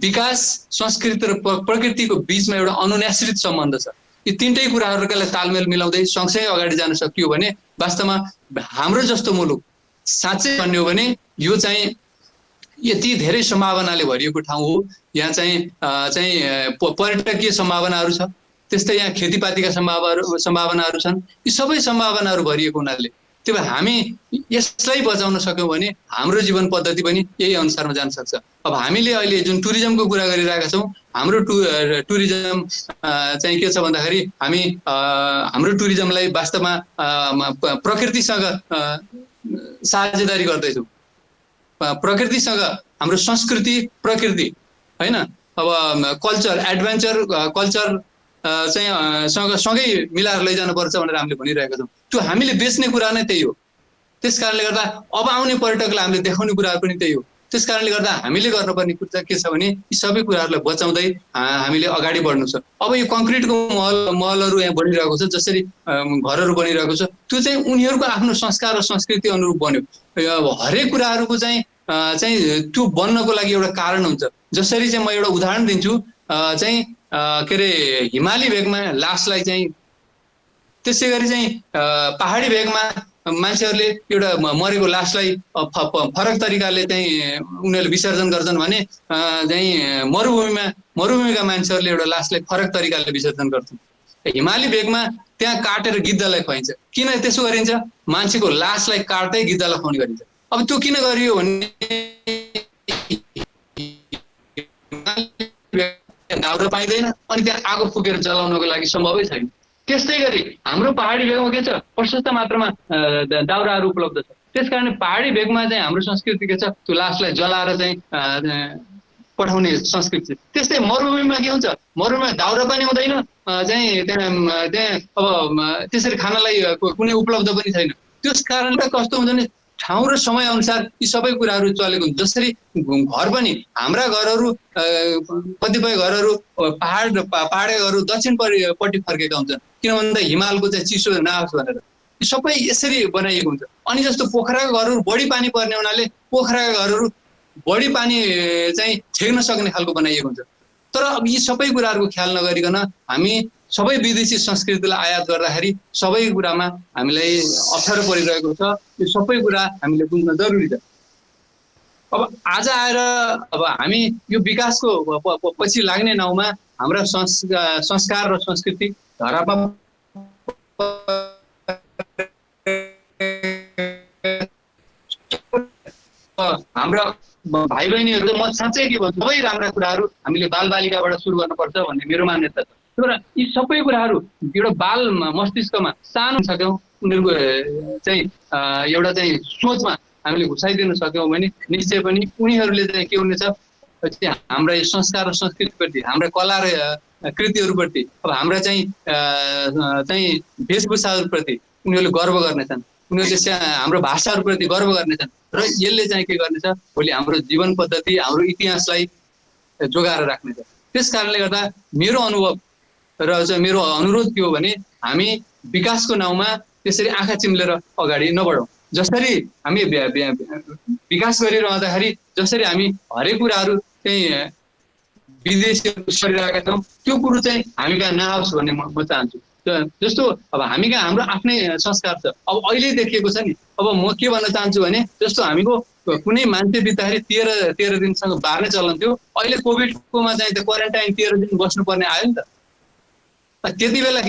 विकास, संस्कृति र प्रकृतिको बीचमा एउटा अनुन्याश्रित सम्बन्ध छ। यी तीनटै कुराहरूलाई तालमेल मिलाउँदै सँगसँगै अगाडि जान सकियो भने वास्तवमा हाम्रो जस्तो मुलुक साँच्चै भन्ने हो भने यो चाहिँ यति धेरै सम्भावनाले भरिएको ठाउँ हो। यहाँ चाहिँ पर्यटकीय सम्भावनाहरू छ, त्यस्तै यहाँ खेतीपातीका सम्भावनाहरू छन्। यी सबै सम्भावनाहरू भरिएको हुनाले त्यो भए हामी यसलाई बचाउन सक्यौँ भने हाम्रो जीवन पद्धति पनि यही अनुसारमा जान सक्छ। अब हामीले अहिले जुन टुरिज्मको कुरा गरिरहेका छौँ, हाम्रो टुरिज्म चाहिँ के छ भन्दाखेरि हामी हाम्रो टुरिज्मलाई वास्तवमा प्रकृतिसँग साझेदारी गर्दैछौँ। प्रकृतिसँग हाम्रो संस्कृति, प्रकृति होइन, अब कल्चर, एडभेन्चर कल्चर चाहिँ सँगै मिलाएर लैजानुपर्छ भनेर हामीले भनिरहेका छौँ। त्यो हामीले बेच्ने कुरा नै त्यही हो। त्यस कारणले गर्दा अब आउने पर्यटकलाई हामीले देखाउने कुराहरू पनि त्यही हो। त्यस कारणले गर्दा हामीले गर्नुपर्ने कुरा के छ भने यी सबै कुराहरूलाई बचाउँदै हामीले अगाडि बढ्नु छ। अब यो कङ्क्रिटको महलहरू यहाँ बनिरहेको छ, जसरी घरहरू बनिरहेको छ, त्यो चाहिँ उनीहरूको आफ्नो संस्कार र संस्कृति अनुरूप बन्यो। हरेक कुराहरूको चाहिँ त्यो बन्नको लागि एउटा कारण हुन्छ। जसरी चाहिँ म एउटा उदाहरण दिन्छु, चाहिँ के अरे हिमाली भेगमा लासलाई चाहिँ, त्यसै गरी चाहिँ पहाडी भेगमा मान्छेहरूले एउटा मरेको लासलाई फरक तरिकाले चाहिँ उनीहरूले विसर्जन गर्छन् भने चाहिँ मरुभूमिका मान्छेहरूले एउटा लासलाई फरक तरिकाले विसर्जन गर्छन्। हिमाली भेगमा त्यहाँ काटेर गिद्धलाई खुवाइन्छ। किन त्यसो गरिन्छ? मान्छेको लासलाई काट्दै गिद्धलाई खुवाउने गरिन्छ। अब त्यो किन गरियो भने दाउरा पाइँदैन अनि त्यहाँ आगो फुकेर जलाउनको लागि सम्भवै छैन। त्यस्तै गरी हाम्रो पहाडी भेगमा के छ, प्रशस्त मात्रामा दाउराहरू उपलब्ध छ। त्यसकारण पहाडी भेगमा चाहिँ हाम्रो संस्कृति के छ, त्यो लासलाई जलाएर चाहिँ पठाउने संस्कृति। त्यस्तै मरुभूमिमा के हुन्छ, मरुभूमिमा दाउरा पनि हुँदैन, चाहिँ त्यहाँ अब त्यसरी खानालाई कुनै उपलब्ध पनि छैन। त्यस कारणले कस्तो हुन्छ भने ठाउँ र समय अनुसार यी सबै कुराहरू चलेको हुन्छ। जसरी घर पनि हाम्रा घरहरू कतिपय घरहरू पहाडका घरहरू दक्षिणपट्टि फर्केका हुन्छन्, किन भन्दा हिमालको चाहिँ चिसो नआओस् भनेर। सबै यसरी बनाइएको हुन्छ। अनि जस्तो पोखराका घरहरू बढी पानी पर्ने हुनाले पोखराका घरहरू बढी पानी चाहिँ छेक्न सक्ने खालको बनाइएको हुन्छ। तर अब यी सबै कुराहरूको ख्याल नगरिकन हामी सबै विदेशी संस्कृतिलाई आयात गर्दाखेरि सबै कुरामा हामीलाई अप्ठ्यारो परिरहेको छ। यो सबै कुरा हामीले बुझ्न जरुरी छ। अब आज आएर अब हामी यो विकासको पछि लाग्ने नाउँमा हाम्रा संस्कार र संस्कृति धरापा हाम्रा भाइ बहिनीहरू म साँच्चै के भन्छु सबै राम्रा कुराहरू हामीले बालबालिकाबाट सुरु गर्नुपर्छ भन्ने मेरो मान्यता छ। तर यी सबै कुराहरू एउटा बाल मस्तिष्कमा सानो सक्यौँ उनीहरूको चाहिँ एउटा चाहिँ सोचमा हामीले घुसाइदिन सक्यौँ भने निश्चय पनि उनीहरूले चाहिँ के हुनेछ हाम्रा यो संस्कार र संस्कृतिप्रति हाम्रा कला र कृतिहरूप्रति अब हाम्रा चाहिँ वेशभूषाहरूप्रति उनीहरूले गर्व गर्नेछन्। उनीहरूले हाम्रो भाषाहरूप्रति गर्व गर्नेछन् र यसले चाहिँ के गर्नेछ भोलि हाम्रो जीवन पद्धति हाम्रो इतिहासलाई जोगाएर राख्नेछ। त्यस कारणले गर्दा मेरो अनुभव र चाहिँ मेरो अनुरोध के हो भने हामी विकासको नाउँमा त्यसरी आँखा चिम्लेर अगाडि नबढौँ। जसरी हामी विकास गरिरहँदाखेरि जसरी हामी हरेक कुराहरू चाहिँ विदेशी गरिरहेका छौँ त्यो कुरो चाहिँ हामी कहाँ नआओस् भन्ने म चाहन्छु। जस्तो अब हामी कहाँ हाम्रो आफ्नै संस्कार छ। अब अहिले देखिएको छ नि अब म के भन्न चाहन्छु भने जस्तो हामीको कुनै मान्छे बित्दाखेरि 13 दिनसँग बार्ने चलन थियो। अहिले कोभिडकोमा चाहिँ त क्वारेन्टाइन 13 दिन बस्नुपर्ने आयो नि त। त्यति बेला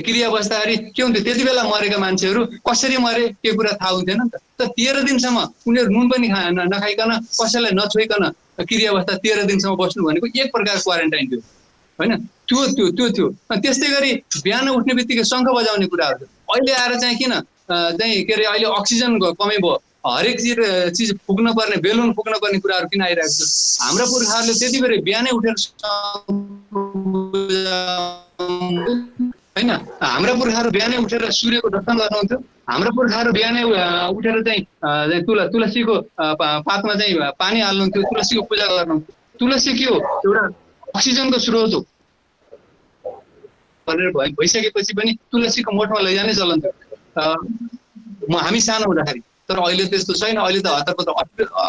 क्रिया बस्दाखेरि के हुन्थ्यो त्यति बेला मरेका मान्छेहरू कसरी मरे के कुरा थाहा हुन्थेन नि त। 13 दिनसम्म उनीहरू नुन पनि नखाइकन कसैलाई नछोइकन क्रिया बस्दा 13 दिनसम्म बस्नु भनेको एक प्रकारको क्वारेन्टाइन थियो होइन। त्यो थियो। त्यस्तै गरी बिहान उठ्ने बित्तिकै शङ्ख बजाउने कुराहरू अहिले आएर चाहिँ किन चाहिँ के अरे अहिले अक्सिजनको कमी भयो हरेक चिज फुक्न पर्ने बेलुन फुक्न पर्ने कुराहरू किन आइरहेको छ। हाम्रा पुर्खाहरूले त्यति बेला बिहानै उठेर होइन हाम्रा पुर्खाहरू बिहानै उठेर सूर्यको दर्शन गर्नुहुन्थ्यो। हाम्रा पुर्खाहरू बिहानै उठेर चाहिँ तुलसीको पातमा चाहिँ पानी हाल्नुहुन्थ्यो तुलसीको पूजा गर्नुहुन्थ्यो। तुलसी के हो एउटा अक्सिजनको स्रोत हो भनेर भइसकेपछि पनि तुलसीको मोठमा लैजाने चलन थियो हामी सानो हुँदाखेरि। तर अहिले त्यस्तो छैन। अहिले त हतार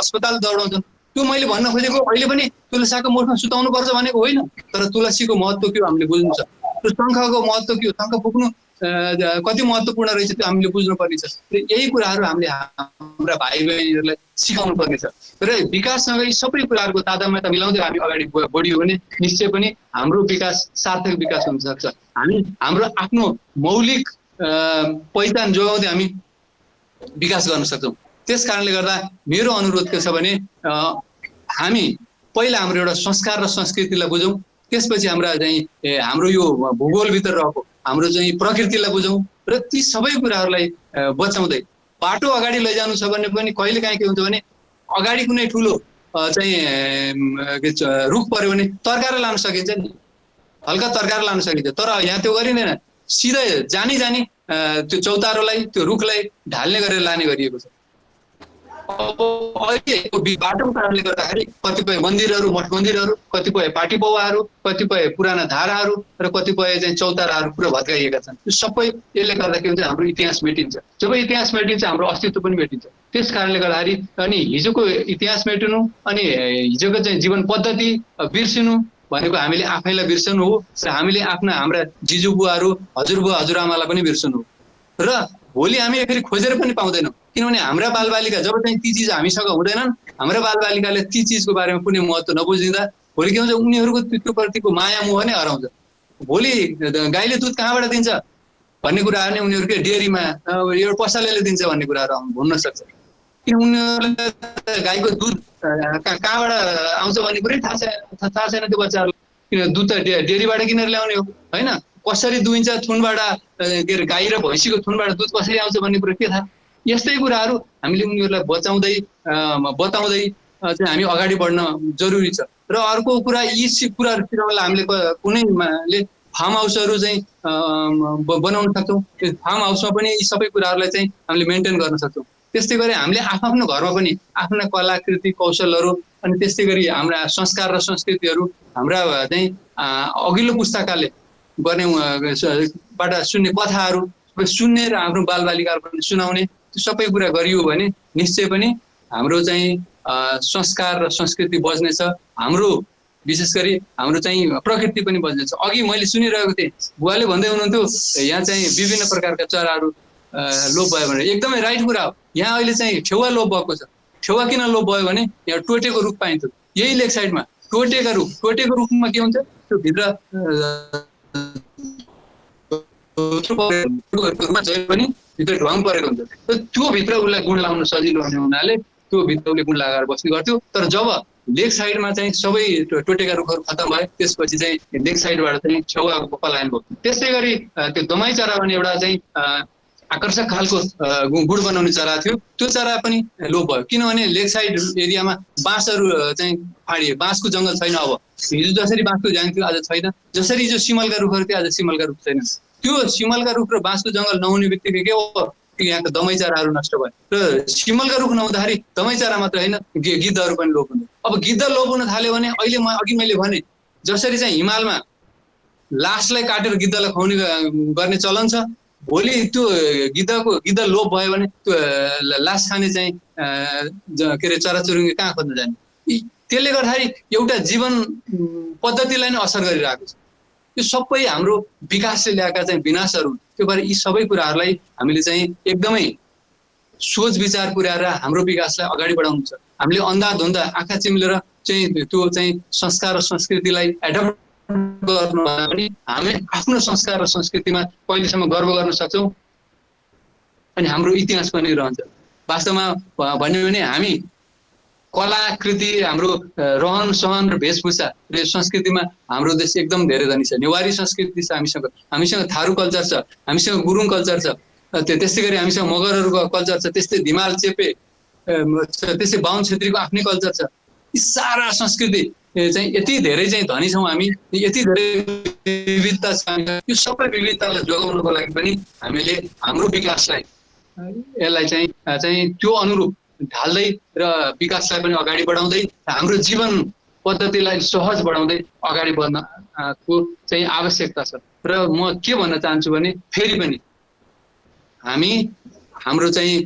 अस्पताल दौडाउँछन्। त्यो मैले भन्न खोजेको अहिले पनि तुलसीको मोठमा सुताउनु पर्छ भनेको होइन। तर तुलसीको महत्त्व के हो हामीले बुझ्नु छ। त्यो शङ्खको महत्त्व के हो शङ्ख फुक्नु कति महत्त्वपूर्ण रहेछ त्यो हामीले बुझ्नुपर्ने छ। यही कुराहरू हामीले हाम्रा भाइ बहिनीहरूलाई सिकाउनु पर्नेछ। र विकाससँग यी सबै कुराहरूको तादात्म्यता मिलाउँदै हामी अगाडि बढ्यो भने निश्चय पनि हाम्रो विकास सार्थक विकास हुन सक्छ। हामी हाम्रो आफ्नो मौलिक पहिचान जोगाउँदै हामी विकास गर्न सक्छौँ। त्यस कारणले गर्दा मेरो अनुरोध के छ भने हामी पहिला हाम्रो एउटा संस्कार र संस्कृतिलाई बुझौँ। त्यसपछि हाम्रा चाहिँ हाम्रो यो भूगोलभित्र रहेको हाम्रो चाहिँ प्रकृतिलाई बुझौँ र ती सबै कुराहरूलाई बचाउँदै बाटो अगाडि लैजानु छ भने पनि कहिले काहीँ के हुन्छ भने अगाडि कुनै ठुलो चाहिँ रुख पर्यो भने तरकारी लान सकिन्छ नि हल्का तरकारी लान सकिन्छ। तर यहाँ त्यो गरिँदैन। सिधै जानी त्यो चौतारोलाई त्यो रुखलाई ढाल्ने गरेर लाने गरिएको छ। अब अहिले बाटोको कारणले गर्दाखेरि कतिपय मन्दिरहरू मठ मन्दिरहरू कतिपय पार्टी पौवाहरू कतिपय पुराना धाराहरू र कतिपय चाहिँ चौताराहरू पुरा भत्काइएका छन्। यो सबै यसले गर्दा के हुन्छ हाम्रो इतिहास मेटिन्छ। जब इतिहास मेटिन्छ हाम्रो अस्तित्व पनि मेटिन्छ। त्यस कारणले गर्दाखेरि अनि हिजोको इतिहास मेटिनु अनि हिजोको चाहिँ जीवन पद्धति बिर्सिनु भनेको हामीले आफैलाई बिर्सनु हो र हामीले हाम्रा जिजुबुवाहरू हजुरबुवा हजुरआमालाई पनि बिर्सनु हो। र भोलि हामी फेरि खोजेर पनि पाउँदैनौँ किनभने हाम्रा बालबालिका जब चाहिँ ती चिज हामीसँग हुँदैनन् हाम्रा बालबालिकाले ती चिजको बारेमा कुनै महत्त्व नबुझिँदा भोलि के हुन्छ उनीहरूको त्यो प्रतिको माया मोह नै हराउँछ। भोलि गाईले दुध कहाँबाट दिन्छ भन्ने कुराहरू नै उनीहरूकै डेरीमा एउटा पसलेले दिन्छ भन्ने कुराहरू हुन सक्छ। किन उनीहरूलाई गाईको दुध कहाँबाट आउँछ भन्ने कुरै थाहा छैन त्यो बच्चाहरूलाई। किन दुध त डेरीबाट किनेर ल्याउने हो होइन। कसरी दुहिन्छ थुनबाट के अरे गाई र भैँसीको थुनबाट दुध कसरी आउँछ भन्ने कुरा के थाहा। यस्तै कुराहरू हामीले उनीहरूलाई बताउँदै चाहिँ हामी अगाडि बढ्न जरुरी छ। र अर्को कुरा यी कुराहरू सिकाउनलाई हामीले कुनैले फार्म हाउसहरू चाहिँ बनाउन सक्छौँ। त्यो फार्म हाउसमा पनि यी सबै कुराहरूलाई चाहिँ हामीले मेन्टेन गर्न सक्छौँ। त्यस्तै गरी हामीले आफ्नो घरमा पनि आफ्ना कलाकृति कौशलहरू अनि त्यस्तै गरी हाम्रा संस्कार र संस्कृतिहरू हाम्रा चाहिँ अघिल्लो पुस्ताकाले गर्नेबाट सुन्ने कथाहरू सुन्ने र आफ्नो बालबालिकाहरू पनि सुनाउने त्यो सबै कुरा गरियो भने निश्चय पनि हाम्रो चाहिँ संस्कार र संस्कृति बज्नेछ। हाम्रो विशेष गरी हाम्रो चाहिँ प्रकृति पनि बज्नेछ। अघि मैले सुनिरहेको थिएँ, बुवाले भन्दै हुनुहुन्थ्यो यहाँ चाहिँ विभिन्न प्रकारका चराहरू लोप भयो भने, एकदमै राइट कुरा हो। यहाँ अहिले चाहिँ ठेउवा लोप भएको छ। ठेउवा किन लोप भयो भने यहाँ टोटेको रुख पाइन्थ्यो, यही लेक साइडमा टोटेको रुखमा के हुन्छ, त्यो भित्र पनि भित्र ढुवाङ परेको हुन्छ। त्यो भित्र उसलाई गुण लगाउन सजिलो हुने हुनाले त्यो भित्र उसले गुण लगाएर बस्ने गर्थ्यो। तर जब लेक साइडमा चाहिँ सबै टोटेका रुखहरू खतम भयो, त्यसपछि चाहिँ लेक साइडबाट चाहिँ छेउको पलायन भयो। त्यस्तै गरी त्यो दमाई चरा भन्ने एउटा चाहिँ आकर्षक खालको गुड बनाउने चरा थियो, त्यो चरा पनि लोप भयो। किनभने लेक साइड एरियामा बाँसहरू चाहिँ फाडियो, बाँसको जङ्गल छैन। अब हिजो जसरी बाँसको ज्याङ थियो आज छैन, जसरी हिजो सिमलका रुखहरू थियो आज सिमलका रुख छैन। त्यो सिमलका रुख र बाँसको जङ्गल नहुने बित्तिकै के हो, यहाँको दमाई चराहरू नष्ट भयो। र सिमलका रुख नहुँदाखेरि दमाई चरा मात्र होइन, गिद्धहरू पनि लोप हुँदै। अब गिद्ध लोप हुन थाल्यो भने अहिले अघि मैले भने जसरी चाहिँ हिमालमा लासलाई काटेर गिद्धलाई खुवाउने गर्ने चलन छ, भोलि त्यो गिद्ध लोप भयो भने त्यो लास खाने चाहिँ के अरे चराचुरुङ्गी कहाँ खोज्न जाने। त्यसले गर्दाखेरि एउटा जीवन पद्धतिलाई नै असर गरिरहेको छ। यो सबै हाम्रो विकासले ल्याएका चाहिँ विनाशहरू। त्यो भएर यी सबै कुराहरूलाई हामीले चाहिँ एकदमै सोच विचार पुर्याएर हाम्रो विकासलाई अगाडि बढाउनु छ। हामीले अन्धाधुन्दा आँखा चिम्लेर चाहिँ त्यो चाहिँ संस्कार र संस्कृतिलाई एडप्ट गर्नु भने हामी आफ्नो संस्कार र संस्कृतिमा कहिलेसम्म गर्व गर्न सक्छौँ अनि हाम्रो इतिहास पनि रहन्छ। वास्तवमा भन्यो भने हामी कलाकृति, हाम्रो रहन सहन र वेशभूषा र संस्कृतिमा हाम्रो देश एकदम धेरै धनी छ। नेवारी संस्कृति छ हामीसँग थारू कल्चर छ, हामीसँग गुरुङ कल्चर छ, त्यस्तै गरी हामीसँग मगरहरूको कल्चर छ, त्यस्तै धिमाल चेपे, त्यस्तै बाहुन छेत्रीको आफ्नै कल्चर छ। यी सारा संस्कृति चाहिँ यति धेरै चाहिँ धनी छौँ हामी, यति धेरै विविधता छ। यो सबै विविधतालाई जोगाउनको लागि पनि हामीले हाम्रो विकासलाई यसलाई चाहिँ त्यो अनुरूप ढाल्दै र विकासलाई पनि अगाडि बढाउँदै हाम्रो जीवन पद्धतिलाई सहज बढाउँदै अगाडि बढ्नको चाहिँ आवश्यकता छ। र म के भन्न चाहन्छु भने फेरि पनि हामी हाम्रो चाहिँ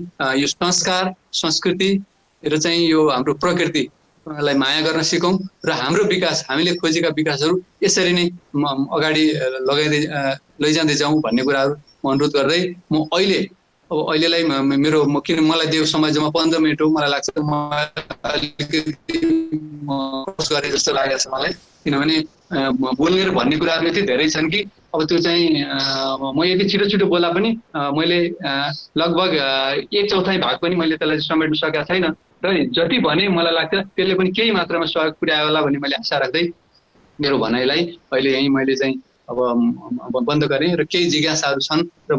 यो संस्कार संस्कृति र चाहिँ यो हाम्रो प्रकृतिलाई माया गर्न सिकौँ र हाम्रो विकास, हामीले खोजेका विकासहरू यसरी नै अगाडि लैजाँदै जाउँ भन्ने कुराहरू म अनुरोध गर्दै म अहिलेलाई किन मलाई दिएको समय जम्मा 15 मिनट हो, मलाई लाग्छ गरे जस्तो लागेको छ मलाई। किनभने बोल्ने र भन्ने कुराहरू यति धेरै छन् कि अब त्यो चाहिँ म यति छिटो बोला पनि मैले लगभग 1/4 भाग पनि मैले त्यसलाई समेट्न सकेको छैन। र जति भने मलाई लाग्छ त्यसले पनि केही मात्रामा सहयोग पुर्यायो होला भन्ने मैले आशा राख्दै मेरो भनाइलाई अहिले यहीँ मैले चाहिँ अब बन्द गरेँ। र केही जिज्ञासाहरू छन् र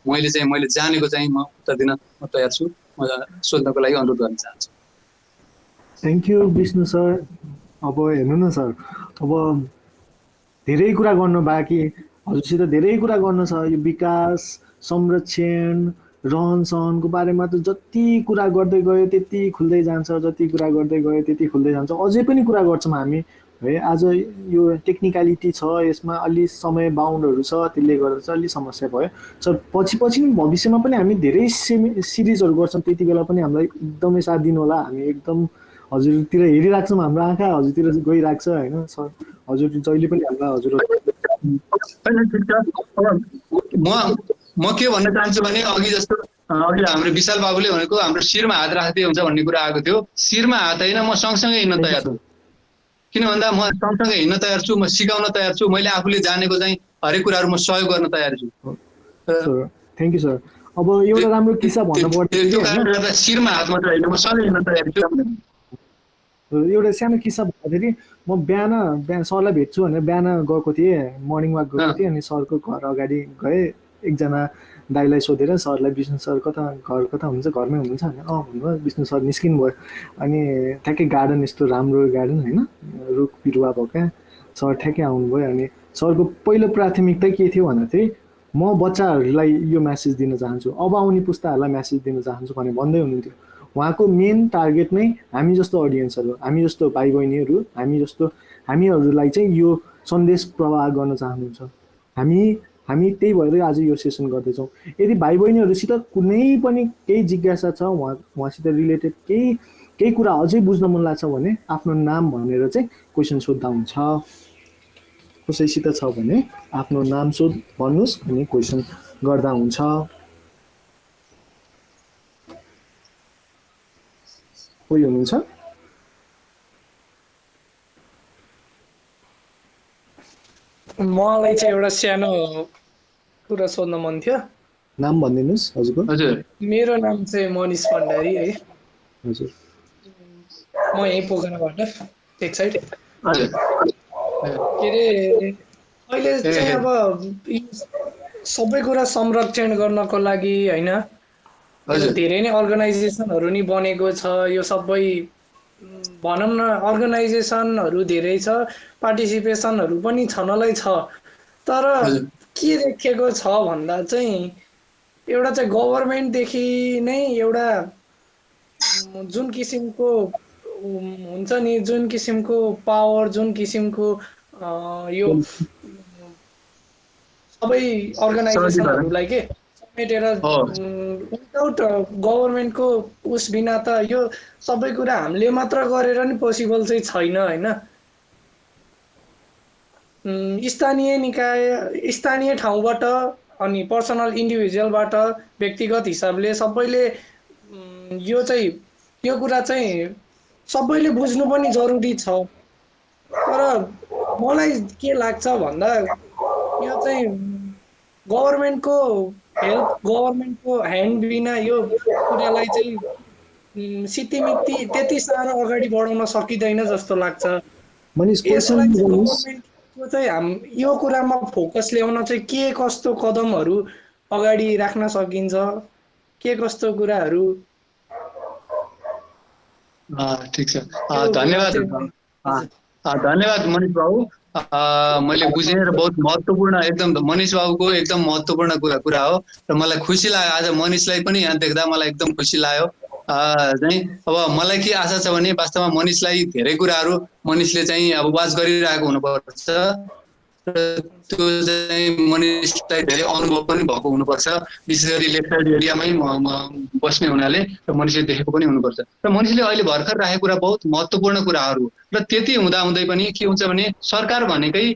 मैले जानेको चाहिँ म उत्तर दिन म तयार छु। म सोध्नको लागि अनुरोध गर्न चाहन्छु। Thank you Vishnu sir. अब हेर्नु न सर, अब धेरै कुरा गर्न बाँकी, हजुरसित धेरै कुरा गर्न छ। यो विकास, संरक्षण, रहन सहनको बारेमा त जति कुरा गर्दै गयो त्यति खुल्दै जान्छ, जति कुरा गर्दै गयो त्यति खुल्दै जान्छ। अझै पनि कुरा गर्छौँ हामी है। आज यो टेक्निकलिटी छ, यसमा अलि समय बााउन्डहरू छ, त्यसले गर्दा चाहिँ अलि समस्या भयो सर। पछि भविष्यमा पनि हामी धेरै सिरिजहरू गर्छौँ, त्यति बेला पनि हामीलाई एकदमै साथ दिनु होला। हामी एकदम हजुरतिर हेरिरहेको छौँ, हाम्रो आँखा हजुरतिर गइरहेको छ होइन सर। हजुर जहिले पनि हामीलाई हजुर म के भन्न चाहन्छु भने अघि हाम्रो विशाल बाबुले भनेको हाम्रो शिरमा हात राख्दै हुन्छ भन्ने कुरा आएको थियो। शिरमा हात होइन, म सँगसँगै हिँड्न तयार छु। किन भन्दा म सँगसँगै हिँड्न तयार छु, म सिकाउन तयार छु, मैले आफूले जानेको चाहिँ हरेक कुराहरू म सहयोग गर्न तयार छु। Thank you sir. अब एउटा राम्रो किस्सा भन्नुपर्दा शिरमा हात मात्र होइन, म सँगै हिँड्न तयार छु। एउटा सानो किस्सा भन्दाखेरि म बिहान सरलाई भेट्छु भनेर बिहान गएको थिएँ, मर्निङ वाक गएको थिएँ। अनि सरको घर अगाडि गएँ, एकजना दाइलाई सोधेर सरलाई विष्णु सर घर कता हुनुहुन्छ, घरमै हुनुहुन्छ भने भन्नुभयो। विष्णु सर निस्किनु भयो। अनि ठ्याक्कै गार्डन, यस्तो राम्रो गार्डन होइन, रुख बिरुवा भएका, सर ठ्याक्कै आउनुभयो। अनि सरको पहिलो प्राथमिकता के थियो भन्दाखेरि म बच्चाहरूलाई यो मेसेज दिन चाहन्छु, अब आउने पुस्ताहरूलाई मेसेज दिन चाहन्छु भनेर भन्दै हुनुहुन्थ्यो। उहाँको मेन टार्गेट नै हामी जस्तो अडियन्सहरू, हामी जस्तो भाइ बहिनीहरू, हामीहरूलाई चाहिँ यो सन्देश प्रवाह गर्न चाहनुहुन्छ। हामी हामी त्यही भएर आज यो सेसन गर्दैछौँ। यदि भाइ बहिनीहरूसित कुनै पनि केही जिज्ञासा छ, उहाँसित रिलेटेड केही कुरा अझै बुझ्न मन लाग्छ भने आफ्नो नाम भनेर चाहिँ क्वेसन सोद्धा हुन्छ। कसैसित छ भने आफ्नो नाम भन्नुहोस् अनि क्वेसन गर्दा हुन्छ। कोही हुनुहुन्छ? मलाई चाहिँ एउटा सानो कुरा सोध्न मन थियो। नाम भनिदिनुहोस् हजुरको। हजुर मेरो नाम चाहिँ मनिष भण्डारी है। हजुर म यहीँ पोखराबाट एक साइड। हजुर के अरे अहिले चाहिँ अब यी सबै कुरा संरक्षण गर्नको लागि होइन, धेरै नै अर्गनाइजेसनहरू नि बनेको छ। यो सबै भनौँ न अर्गनाइजेसनहरू धेरै छ, पार्टिसिपेसनहरू पनि छनलाई छ। तर के देखेको छ भन्दा चाहिँ एउटा चाहिँ गभर्मेन्टदेखि नै एउटा जुन किसिमको हुन्छ नि, जुन किसिमको पावर, जुन किसिमको यो सबै अर्गनाइजेसनहरूलाई के समेटेर विदाउट गभर्मेन्टको उस बिना त यो सबै कुरा हामीले मात्र गरेर नि पोसिबल चाहिँ छैन होइन। स्थानीय निकाय, स्थानीय ठाउँबाट अनि पर्सनल इन्डिभिजुअलबाट व्यक्तिगत हिसाबले सबैले यो कुरा चाहिँ सबैले बुझ्नु पनि जरुरी छ। तर मलाई के लाग्छ भन्दा यो चाहिँ गभर्मेन्टको हेल्प, गभर्मेन्टको ह्यान्ड बिना यो कुरालाई चाहिँ सितिमिति त्यति साह्रो अगाडि बढाउन सकिँदैन जस्तो लाग्छ। यसलाई गभर्मेन्टको चाहिँ यो कुरामा फोकस ल्याउन चाहिँ के कस्तो कदमहरू अगाडि राख्न सकिन्छ, के कस्तो कुराहरू? ठिक छ, धन्यवाद धन्यवाद मनिष बाबु। मैले बुझेँ र बहुत महत्त्वपूर्ण एकदम मनिष बाबुको एकदम महत्त्वपूर्ण कुरा हो र मलाई खुसी लाग्यो। आज मनिषलाई पनि यहाँ देख्दा मलाई एकदम खुसी लाग्यो। चाहिँ अब मलाई के आशा छ भने वास्तवमा मनिषलाई धेरै कुराहरू मनिषले चाहिँ अब वाच गरिरहेको हुनुपर्छ र त्यो चाहिँ मनिषलाई धेरै अनुभव पनि भएको हुनुपर्छ। विशेष गरी लेफ्ट एरियामै बस्ने हुनाले र मनिषले देखेको पनि हुनुपर्छ। र मनिषले अहिले भर्खर राखेको कुरा बहुत महत्त्वपूर्ण कुराहरू र त्यति हुँदाहुँदै पनि के हुन्छ भने सरकार भनेकै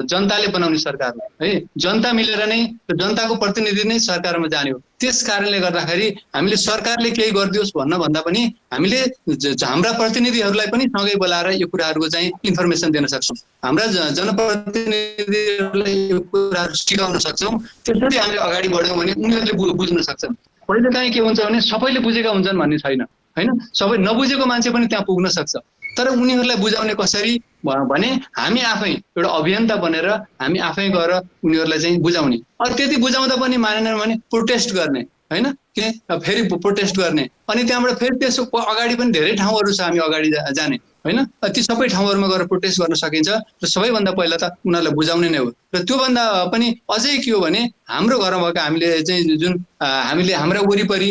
जनताले बनाउने सरकार हो है। जनता मिलेर नै, जनताको प्रतिनिधि नै सरकारमा जाने हो। त्यस कारणले गर्दाखेरि हामीले सरकारले केही गरिदियोस् भन्न भन्दा पनि हामीले हाम्रा प्रतिनिधिहरूलाई पनि सँगै बोलाएर यो कुराहरूको चाहिँ इन्फर्मेसन दिन सक्छौँ। हाम्रा जनप्रतिनिधिहरूलाई यो कुराहरू सिकाउन सक्छौँ। त्यसरी हामीले अगाडि बढ्यौँ भने उनीहरूले बुझ्न सक्छन्। कहिलेकाहीँ के हुन्छ भने सबैले बुझेका हुन्छन् भन्ने छैन होइन, सबै नबुझेको मान्छे पनि त्यहाँ पुग्न सक्छ। तर उनीहरूलाई बुझाउने कसरी भने हामी आफै एउटा अभियन्ता बनेर हामी आफै गएर उनीहरूलाई चाहिँ बुझाउने। त्यति बुझाउँदा पनि मानेनन् भने प्रोटेस्ट गर्ने होइन, के फेरि प्रोटेस्ट गर्ने अनि त्यहाँबाट फेरि त्यसको अगाडि पनि धेरै ठाउँहरू छ हामी अगाडि जाने होइन। ती सबै ठाउँहरूमा गएर प्रोटेस्ट गर्न सकिन्छ र सबैभन्दा पहिला त उनीहरूलाई बुझाउने नै हो। र त्योभन्दा पनि अझै के हो भने हाम्रो घरमा भएका हामीले चाहिँ जुन हामीले हाम्रा वरिपरि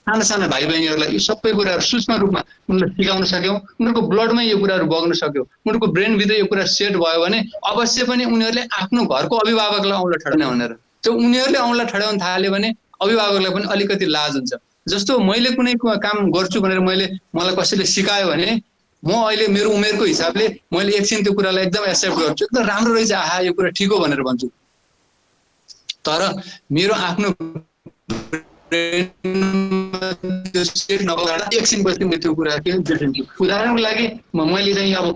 साना साना भाइ बहिनीहरूलाई यो सबै कुराहरू सूक्ष्म रूपमा उनीहरूलाई सिकाउन सक्यौँ, उनीहरूको ब्लडमै यो कुराहरू बग्न सक्यो, उनीहरूको ब्रेनभित्र यो कुरा सेट भयो भने अवश्य पनि उनीहरूले आफ्नो घरको अभिभावकलाई औँला ठड्याउने भनेर त्यो उनीहरूले औँला ठड्याउन थाल्यो भने अभिभावकलाई पनि अलिकति लाज हुन्छ। जस्तो मैले कुनै काम गर्छु भनेर मलाई कसैले सिकायो भने म अहिले मेरो उमेरको हिसाबले मैले एकछिन त्यो कुरालाई एकदम एक्सेप्ट गर्छु, एकदम राम्रो रहेछ, आहा यो कुरा ठिक हो भनेर भन्छु। तर मेरो आफ्नो सेट नभएर एकछिनपछि म त्यो कुरा के बिर्सिन्छु। उदाहरणको लागि मैले चाहिँ अब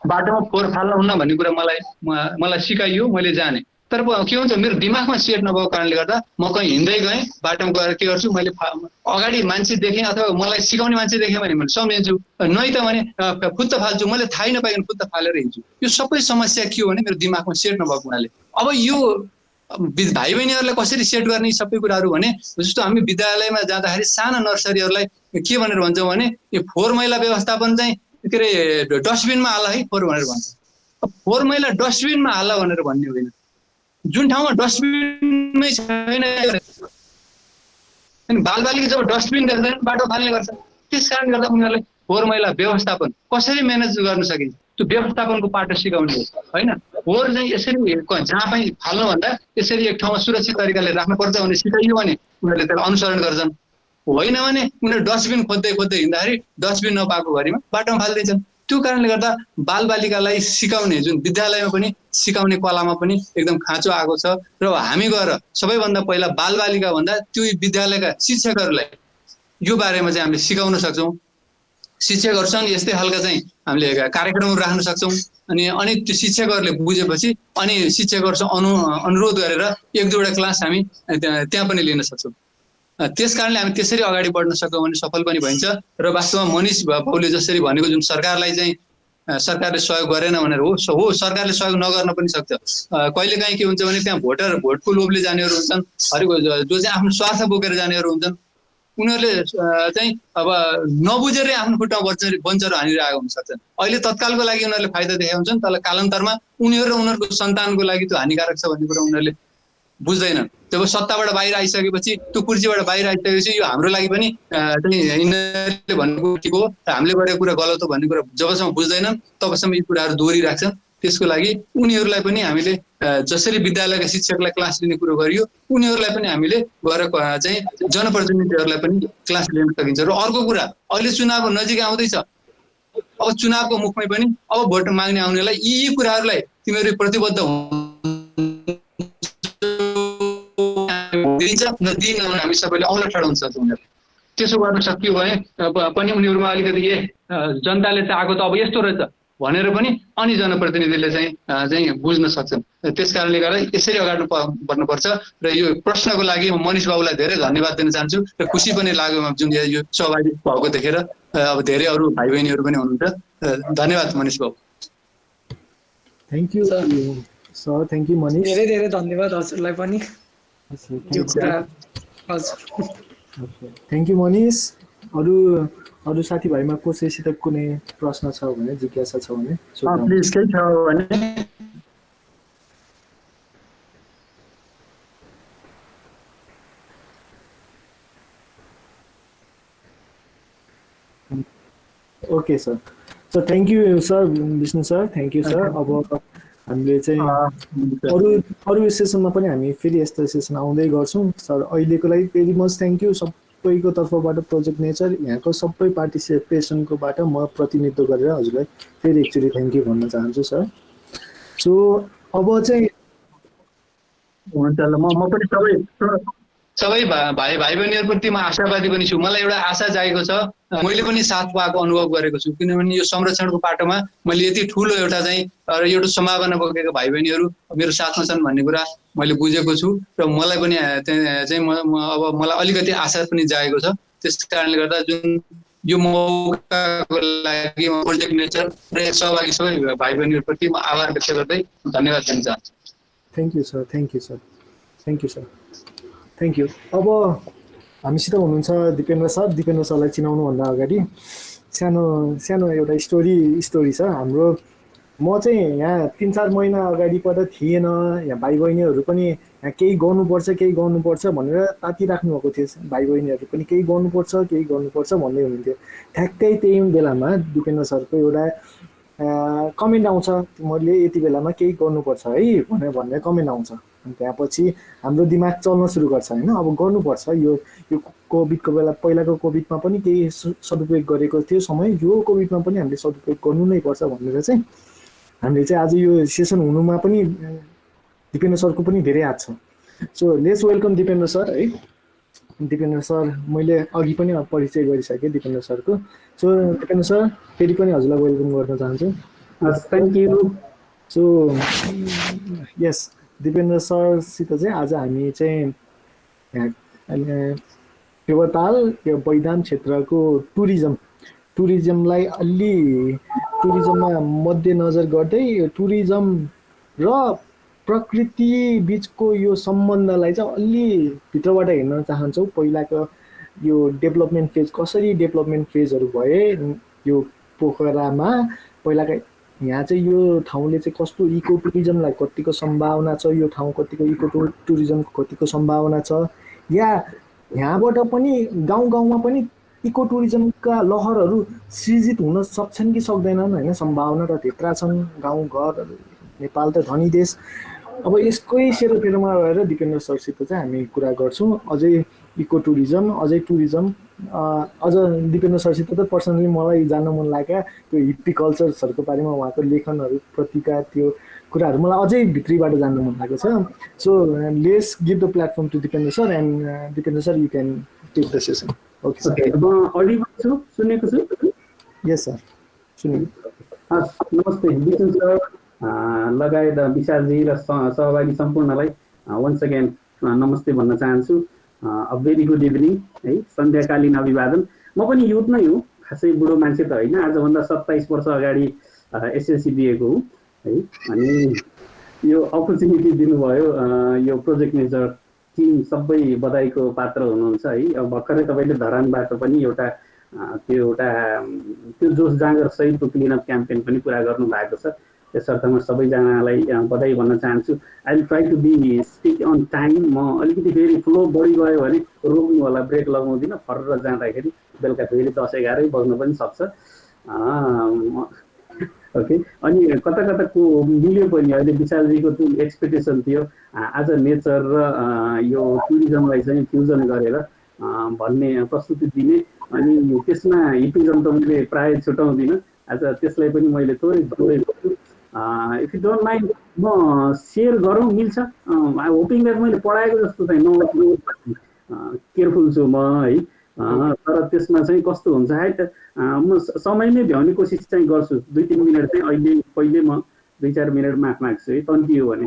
बाटोमा फोहोर फाल्न हुन्न भन्ने कुरा मलाई सिकाइयो, मैले जाने। तर के हुन्छ मेरो दिमागमा सेट नभएको कारणले गर्दा म कहीँ हिँड्दै गएँ, बाटोमा गएर के गर्छु मैले अगाडि मान्छे देखेँ अथवा मलाई सिकाउने मान्छे देखेँ भने मैले सम्झिन्छु, नै त भने फुत्त फाल्छु, मैले थाहै नपाइकन फुत्त फालेर हिँड्छु। यो सबै समस्या के हो भने मेरो दिमागमा सेट नभएको हुनाले। अब यो भाइ बहिनीहरूलाई कसरी सेट गर्ने यी सबै कुराहरू भने जस्तो हामी विद्यालयमा जाँदाखेरि साना नर्सरीहरूलाई के भनेर भन्छौँ भने यो फोहोर मैला व्यवस्थापन चाहिँ के अरे डस्टबिनमा हाल है फोहोर भनेर भन्छ। फोहोर मैला डस्टबिनमा हाल भनेर भन्ने होइन, जुन ठाउँमा डस्टबिनमै छैन अनि बालबालिका जब डस्टबिन देख्दैन बाटो फाल्ने गर्छ। त्यस कारणले गर्दा उनीहरूलाई फोहोर मैला व्यवस्थापन कसरी म्यानेज गर्न सकिन्छ त्यो व्यवस्थापनको पाटो सिकाउने हो होइन। फोहोर चाहिँ यसरी जहाँ पनि फाल्नुभन्दा यसरी एक ठाउँमा सुरक्षित तरिकाले राख्नुपर्छ भने सिकाइयो भने उनीहरूले त्यसलाई अनुसरण गर्छन्। होइन भने उनीहरू डस्टबिन खोज्दै खोज्दै हिँड्दाखेरि डस्टबिन नपाएको घरिमा बाटोमा फालिदिन्छन्। त्यो कारणले गर्दा बालबालिकालाई सिकाउने जुन विद्यालयमा पनि सिकाउने कलामा पनि एकदम खाँचो आएको छ र हामी गएर सबैभन्दा पहिला बालबालिका भन्दा त्यो विद्यालयका शिक्षकहरूलाई यो बारेमा चाहिँ हामीले सिकाउन सक्छौँ। शिक्षकहरूसँग यस्तै खालका चाहिँ हामीले कार्यक्रमहरू राख्न सक्छौँ। अनि त्यो शिक्षकहरूले बुझेपछि अनि शिक्षकहरूसँग अनुरोध गरेर एक दुईवटा क्लास हामी त्यहाँ पनि लिन सक्छौँ। त्यस कारणले हामी त्यसरी अगाडि बढ्न सक्यौँ भने सफल पनि भइन्छ। र वास्तवमा मनिष बाबुले जसरी भनेको जुन सरकारलाई चाहिँ सरकारले सहयोग गरेन भनेर हो सरकारले सहयोग नगर्न पनि सक्छ। कहिलेकाहीँ के हुन्छ भने त्यहाँ भोटको लोभले जानेहरू हुन्छन्, जो चाहिँ आफ्नो स्वार्थ बोकेर जानेहरू हुन्छन्। उनीहरूले चाहिँ अब नबुझेरै आफ्नो खुट्टामा बन्चर हानिरहेको हुनसक्छन्। अहिले तत्कालको लागि उनीहरूले फाइदा देखाउँछन्, तर कालान्तरमा उनीहरू र उनीहरूको सन्तानको लागि त्यो हानिकारक छ भन्ने कुरा उनीहरूले बुझ्दैनन्। जब सत्ताबाट बाहिर आइसकेपछि त्यो कुर्सीबाट बाहिर आइसकेपछि यो हाम्रो लागि पनि चाहिँ यिनीहरूले भनेको ठिक हो र हामीले गरेको कुरा गलत हो भन्ने कुरा जबसम्म बुझ्दैनन् तबसम्म यी कुराहरू दोहोरिराख्छन्। त्यसको लागि उनीहरूलाई पनि हामीले जसरी विद्यालयका शिक्षकलाई क्लास लिने कुरो गरियो उनीहरूलाई पनि हामीले गएर चाहिँ जनप्रतिनिधिहरूलाई पनि क्लास लिन सकिन्छ। र अर्को कुरा अहिले चुनावको नजिक आउँदैछ, अब चुनावको मुखमै पनि अब भोट माग्ने आउनेलाई यी कुराहरूलाई तिमीहरू प्रतिबद्ध दिन्छ नदिन हामी सबैले औँला ठडाउँछ उनीहरू। त्यसो गर्न सकियो भने पनि उनीहरूमा अलिकति जनताले चाहेको त अब यस्तो रहेछ भनेर पनि अनि जनप्रतिनिधिले चाहिँ बुझ्न सक्छन्। त्यस कारणले गर्दा यसरी अगाडि बढ्नुपर्छ। र यो प्रश्नको लागि म मनिष बाबुलाई धेरै धन्यवाद दिन चाहन्छु र खुसी पनि लाग्यो जुन यो सहभागी भएको देखेर। अब धेरै अरू भाइ बहिनीहरू पनि हुनुहुन्छ। धन्यवाद मनिष बाबु। Thank you sir, thank you Manish. धेरै धेरै धन्यवाद हजुरलाई पनि। Thank you Manish. अरू साथीभाइमा कसैसित कुनै प्रश्न छ भने जिज्ञासा छ भने प्लिज केही छ भने okay sir. So thank you sir Vishnu sir, thank you sir. अब हामीले चाहिँ अरू सेसनमा पनि हामी फेरि यस्तो सेसन आउँदै गर्छौँ सर। अहिलेको लागि भेरी मच थ्याङ्क यू सबैको तर्फबाट, प्रोजेक्ट नेचर यहाँको सबै पार्टिसिपेसनकोबाट म प्रतिनिधित्व गरेर हजुरलाई फेरि एकचोटि थ्याङ्क यू भन्न चाहन्छु सर। सो अब चाहिँ हुन्छ ल म पनि सबै भाइ बहिनीहरूप्रति म आशावादी पनि छु। मलाई एउटा आशा जागेको छ, मैले पनि साथ पाएको अनुभव गरेको छु। किनभने यो संरक्षणको पाटोमा मैले यति ठुलो एउटा चाहिँ एउटा सम्भावना बोकेको भाइ बहिनीहरू मेरो साथमा छन् भन्ने कुरा मैले बुझेको छु। र मलाई पनि चाहिँ अब मलाई अलिकति आशा पनि जागेको छ। त्यस कारणले गर्दा जुन यो मौकाको लागि प्रोजेक्ट नेचर र सहभागी सबै भाइ बहिनीहरूप्रति म आभार व्यक्त गर्दै धन्यवाद दिन चाहन्छु। Thank you sir, thank you sir, thank you sir, thank you. अब हामीसित हुनुहुन्छ दिपेन्द्र सर। दिपेन्द्र सरलाई चिनाउनुभन्दा अगाडि सानो एउटा स्टोरी छ हाम्रो। म चाहिँ यहाँ 3-4 महिना अगाडिबाट थिएन, यहाँ भाइ बहिनीहरू पनि यहाँ केही गर्नुपर्छ भनेर तातिराख्नु भएको थियो। भाइ बहिनीहरू पनि केही गर्नुपर्छ भन्दै हुनुहुन्थ्यो। ठ्याक्कै त्यही बेलामा दिपेन्द्र सरको एउटा कमेन्ट आउँछ, मैले यति बेलामा केही गर्नुपर्छ है भन्ने कमेन्ट आउँछ। अनि त्यसपछि हाम्रो दिमाग चल्न सुरु गर्छ होइन, अब गर्नुपर्छ। यो कोभिडको बेला, पहिलाको कोभिडमा पनि केही सदुपयोग गरेको थियो समय, यो कोभिडमा पनि हामीले सदुपयोग गर्नु नै पर्छ भनेर चाहिँ हामीले चाहिँ आज यो सेसन हुनुमा पनि दिपेन्द्र सरको पनि धेरै हात छ। So let's welcome Dipendra sir है। दिपेन्द्र सर मैले अघि पनि परिचय गरिसकेँ दिपेन्द्र सरको। सो दिपेन्द्र सर फेरि पनि हजुरलाई वेलकम गर्न चाहन्छु। Thank you. So yes, Dipendra सरसित चाहिँ आज हामी चाहिँ फेवाताल यो बैदाम क्षेत्रको टुरिज्मलाई टुरिज्ममा मध्यनजर गर्दै टुरिज्म र प्रकृति बिचको यो सम्बन्धलाई चाहिँ अलि भित्रबाट हेर्न चाहन्छौँ। पहिलाको यो डेभलपमेन्ट फेज, कसरी डेभलपमेन्ट फेजहरू भए यो पोखरामा पहिलाका, यहाँ चाहिँ यो ठाउँले चाहिँ कस्तो इको टुरिज्मलाई कतिको सम्भावना छ, यो ठाउँ कतिको इको टुरिज्मको कतिको सम्भावना छ, या यहाँबाट पनि गाउँमा पनि इको टुरिज्मका लहरहरू सृजित हुन सक्छन् कि सक्दैनन् होइन, सम्भावना त त्यत्रा छन्। गाउँघर नेपाल त धनी देश। अब यसकै सेरोफेरोमा रहेर दिपेन्द्र सरसित चाहिँ हामी कुरा गर्छौँ अझै इको टुरिज्म, अझै टुरिज्म। अझ दिपेन्द्र सरसित त पर्सनली मलाई जान्न मन लागेका त्यो हिप्पी कल्चर्सहरूको बारेमा उहाँको लेखनहरू प्रतिका त्यो कुराहरू मलाई अझै भित्रीबाट जान्न मन लागेको छ। So let's give the platform to Dipendra sir, and Dipendra sir you can take the session. Okay sir. Okay, म अडिबल छु, सुनेको छु। यस सर, सुनियो। नमस्ते विष्णु सर लगायत विशालजी र सहभागी सम्पूर्णलाई वन्स अगेन नमस्ते भन्न चाहन्छु। अ भेरी गुड इभिनिङ है, सन्ध्याकालीन अभिवादन। म पनि युथ नै हो, खासै बुढो मान्छे त होइन। आजभन्दा 27 वर्ष अगाडि एसएलसी दिएको हो है। अनि यो अपर्च्युनिटी दिनुभयो यो प्रोजेक्ट मेजर टिम सबै बधाईको पात्र हुनुहुन्छ है। अब भर्खरै तपाईँले धरानबाट पनि एउटा त्यो जोस जाँगर सहितको क्लिनअप क्याम्पेन पनि पुरा गर्नु भएको छ। त्यसर्थ म सबैजनालाई बधाई भन्न चाहन्छु। I will try to be stick on time. म अलिकति फेरि फ्लो बढी गयो भने रोक्नु होला, ब्रेक लगाउँदिनँ। फर्र जाँदाखेरि बेलुका फेरि 10-11 बज्नु पनि सक्छ। ओके, अनि कता कताको मिल्यो पनि। अहिले विशालजीको त्यो एक्सपेक्टेसन थियो आज नेचर र यो टुरिज्मलाई चाहिँ फ्युजन गरेर भन्ने प्रस्तुति दिने। अनि त्यसमा हिपिजम त मैले प्रायः छुटाउँदिनँ, आज त्यसलाई पनि मैले थोरै जोडेको छु। इफ यु डोन्ट माइन्ड म सेयर गरौँ, मिल्छ? होपिङ द्याट मैले पढाएको जस्तो चाहिँ केयरफुल छु म है। तर त्यसमा चाहिँ कस्तो हुन्छ है त, म समयमै भ्याउने कोसिस चाहिँ गर्छु। 2-3 मिनट चाहिँ पहिले म 2-4 मिनट माग्छु है, तन्कियो भने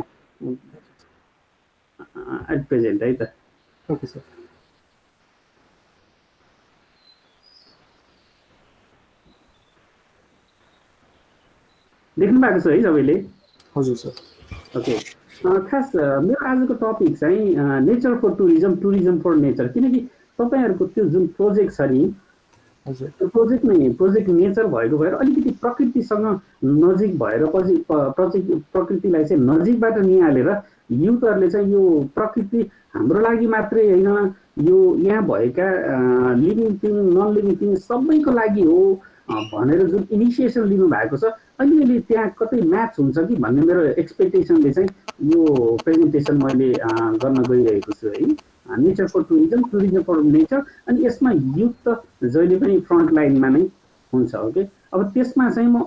एट प्रेजेन्ट है त। Okay sir. देख्नु भएको छ है सबैले? हजुर सर। ओके, खास मेरो आजको टपिक चाहिँ nature for tourism, tourism for nature. किनकि तपाईँहरूको त्यो जुन प्रोजेक्ट छ नि, त्यो प्रोजेक्ट नेचर भएको भएर अलिकति प्रकृतिसँग नजिक भएर पछि प्रकृतिलाई चाहिँ नजिकबाट निहालेर युथहरूले चाहिँ यो प्रकृति हाम्रो लागि मात्रै होइन, यो यहाँ भएका living thing non living thing सबैको लागि हो भनेर जुन इनिसिएसन लिनु भएको छ, अलिअलि त्यहाँ कतै म्याच हुन्छ कि भन्ने मेरो एक्सपेक्टेसनले चाहिँ यो प्रेजेन्टेसन मैले गर्न गइरहेको छु है। Nature for tourism, tourism for nature. अनि यसमा युथ त जहिले पनि फ्रन्ट लाइनमा नै हुन्छ। ओके, अब त्यसमा चाहिँ म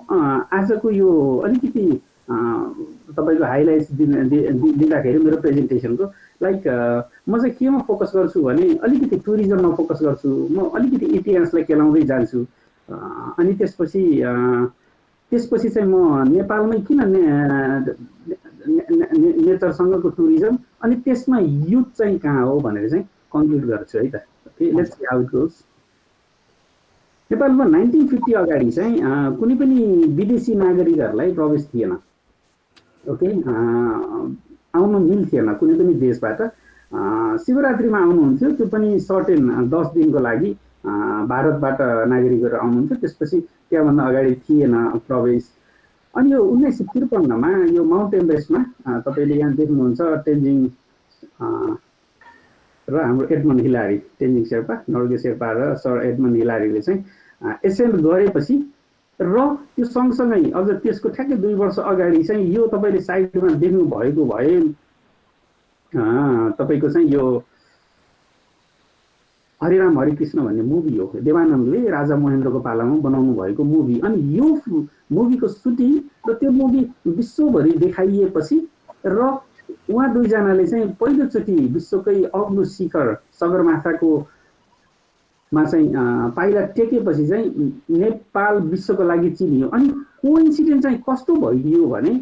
आजको यो अलिकति तपाईँको हाइलाइट्स दिँदाखेरि मेरो प्रेजेन्टेसनको लाइक म चाहिँ केमा फोकस गर्छु भने अलिकति टुरिज्ममा फोकस गर्छु। म अलिकति इतिहासलाई केलाउँदै जान्छु। अनि त्यसपछि चाहिँ म नेपालमै किन नेचरसँगको टुरिज्म अनि त्यसमा युथ चाहिँ कहाँ हो भनेर चाहिँ कन्क्लुड गर्छु है त। Okay, let's see how it goes. नेपालमा 1950 अगाडि चाहिँ कुनै पनि विदेशी नागरिकहरूलाई प्रवेश थिएन। ओके, आउन मिल्थेन कुनै पनि देशबाट। शिवरात्रिमा आउनुहुन्थ्यो, त्यो पनि सर्टेन 10 दिनको लागि भारतबाट नागरिकहरू आउनुहुन्थ्यो। त्यसपछि त्यहाँभन्दा अगाडि थिएन प्रवेश। अनि यो 1953मा यो माउन्ट एभरेस्टमा तपाईँले यहाँ देख्नुहुन्छ तेन्जिङ र हाम्रो एडमन्ड हिलारी, तेन्जिङ शेर्पा, नर्गे शेर्पा र सर एडमन्ड हिलारीले चाहिँ एसेन्ड गरेपछि र त्यो सँगसँगै अझ त्यसको ठ्याक्कै 2 वर्ष अगाडि चाहिँ यो तपाईँले साइडमा देख्नु भएको भए तपाईँको चाहिँ यो हरिराम हरिकृष्ण भन्ने मुभी हो। देवानन्दले राजा महेन्द्रको पालामा बनाउनु भएको मुभी। अनि यो मुभीको सुटिङ र त्यो मुभी विश्वभरि देखाइएपछि र उहाँ दुईजनाले चाहिँ पहिलोचोटि विश्वकै अग्लो शिखर सगरमाथाको मा चाहिँ पाइला टेकेपछि चाहिँ नेपाल विश्वको लागि चिनियो। अनि कोइन्सिडेन्स चाहिँ कस्तो भइदियो भने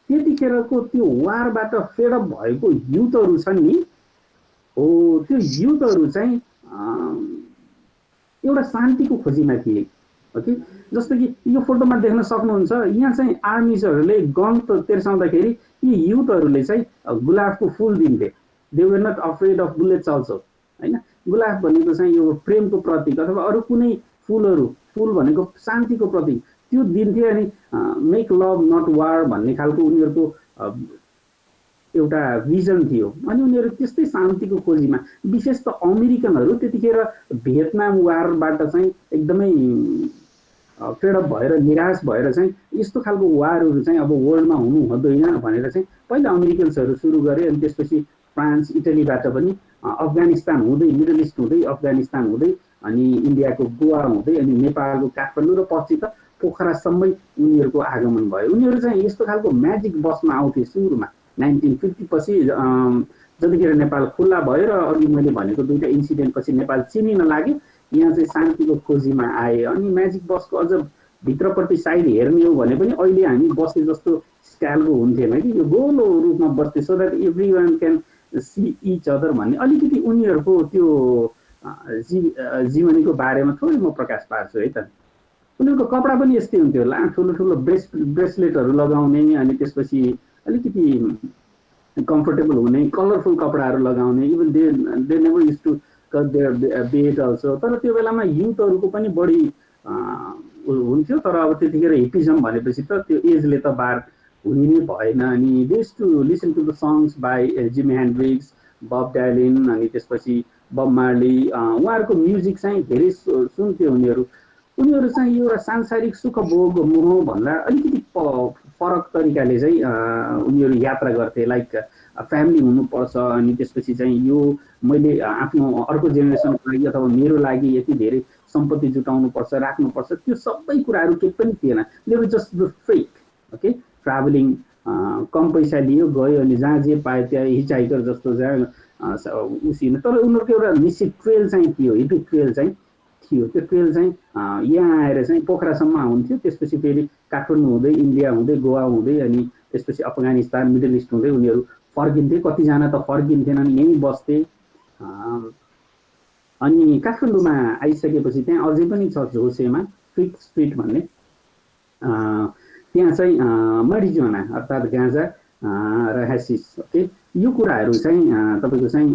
त्यतिखेरको त्यो वारबाट फेडअप भएको युथहरू छन् नि, हो त्यो युथहरू चाहिँ एउटा शान्तिको खोजीमा थिए। ओके, जस्तो कि यो फोटोमा देख्न सक्नुहुन्छ, यहाँ चाहिँ आर्मिजहरूले गन तेर्साउँदाखेरि यी युथहरूले चाहिँ गुलाबको फुल दिन्थे। They were not afraid of bullets also हैन। गुलाब भनेको चाहिँ यो प्रेमको प्रतीक अथवा अरू कुनै फुल भनेको शान्तिको प्रतीक, त्यो दिन्थे। अनि मेक लभ नट वार भन्ने खालको उनीहरूको एउटा भिजन थियो। अनि उनीहरू त्यस्तै शान्तिको खोजीमा, विशेष त अमेरिकनहरू त्यतिखेर भियतनाम वारबाट चाहिँ एकदमै फेड अप भएर निराश भएर चाहिँ यस्तो खालको वारहरू चाहिँ अब वर्ल्डमा हुनु हुँदैन भनेर चाहिँ पहिला अमेरिकन्सहरू सुरु गरे। अनि त्यसपछि फ्रान्स, इटलीबाट पनि अफगानिस्तान हुँदै, मिडल इस्ट हुँदै, अफगानिस्तान हुँदै, अनि इन्डियाको गोवा हुँदै, अनि नेपालको काठमाडौँ र पछि त पोखरासम्मै उनीहरूको आगमन भयो। उनीहरू चाहिँ यस्तो खालको म्याजिक बसमा आउँथे सुरुमा 1950 पछि, जतिखेर नेपाल खुल्ला भयो र अघि मैले भनेको दुईटा इन्सिडेन्ट पछि नेपाल चिनिन लाग्यो, यहाँ चाहिँ शान्तिको खोजीमा आए। अनि म्याजिक बसको अझ भित्रपट्टि साइड हेर्ने हो भने पनि अहिले हामी बसे जस्तो स्टाइलको हुन्थेन कि, यो गोलो रूपमा बस्थे, so that every one can see each other भन्ने अलिकति उनीहरूको त्यो जीवनीको बारेमा थोरै म प्रकाश पार्छु है त। उनीहरूको कपडा पनि यस्तै हुन्थ्यो, ठुलो ठुलो ब्रेसलेटहरू लगाउने, अनि त्यसपछि अलिकति कम्फर्टेबल हुने कलरफुल कपडाहरू लगाउने। Even they never use to cut their beard also. तर त्यो बेलामा युथहरूको पनि बढी हुन्थ्यो। तर अब त्यतिखेर हिपिजम भनेपछि त त्यो एजले त बार हुने नै भएन। अनि they used to listen to the songs by Jimi Hendrix, Bob Dylan, अनि त्यसपछि बब मार्ली, उहाँहरूको म्युजिक चाहिँ धेरै सुन्थ्यो उनीहरू। उनीहरू चाहिँ एउटा सांसारिक सुख भोग मोह भन्दा अलिकति फरक तरिकाले चाहिँ उनीहरू यात्रा गर्थे। लाइक फ्यामिली हुनुपर्छ, अनि त्यसपछि चाहिँ यो मैले आफ्नो अर्को जेनेरेसनको लागि अथवा मेरो लागि यति धेरै सम्पत्ति जुटाउनुपर्छ, राख्नुपर्छ, त्यो सबै कुराहरू केही पनि थिएन। They were just the fake. Okay, travelling, कम पैसा लियो गयो, अनि जहाँ जे पायो त्यहाँ हिचहाइकर जस्तो जहाँ उसिन। तर उनीहरूको एउटा निश्चित ट्रेल चाहिँ थियो, हिपी ट्रेल चाहिँ थियो। त्यो ट्रेल चाहिँ यहाँ आएर चाहिँ पोखरासम्म आउँथ्यो, त्यसपछि फेरि काठमाडौँ हुँदै, इन्डिया हुँदै, गोवा हुँदै, अनि त्यसपछि अफगानिस्तान, मिडल इस्ट हुँदै उनीहरू फर्किन्थे। कतिजना त फर्किन्थेनन्, यहीँ बस्थे। अनि काठमाडौँमा आइसकेपछि त्यहाँ अझै पनि छ झोसेमा फिक स्ट्रिट भन्ने, त्यहाँ चाहिँ मरिजुआना अर्थात् गाँजा र ह्यासिस, ओके, यो कुराहरू चाहिँ तपाईँको चाहिँ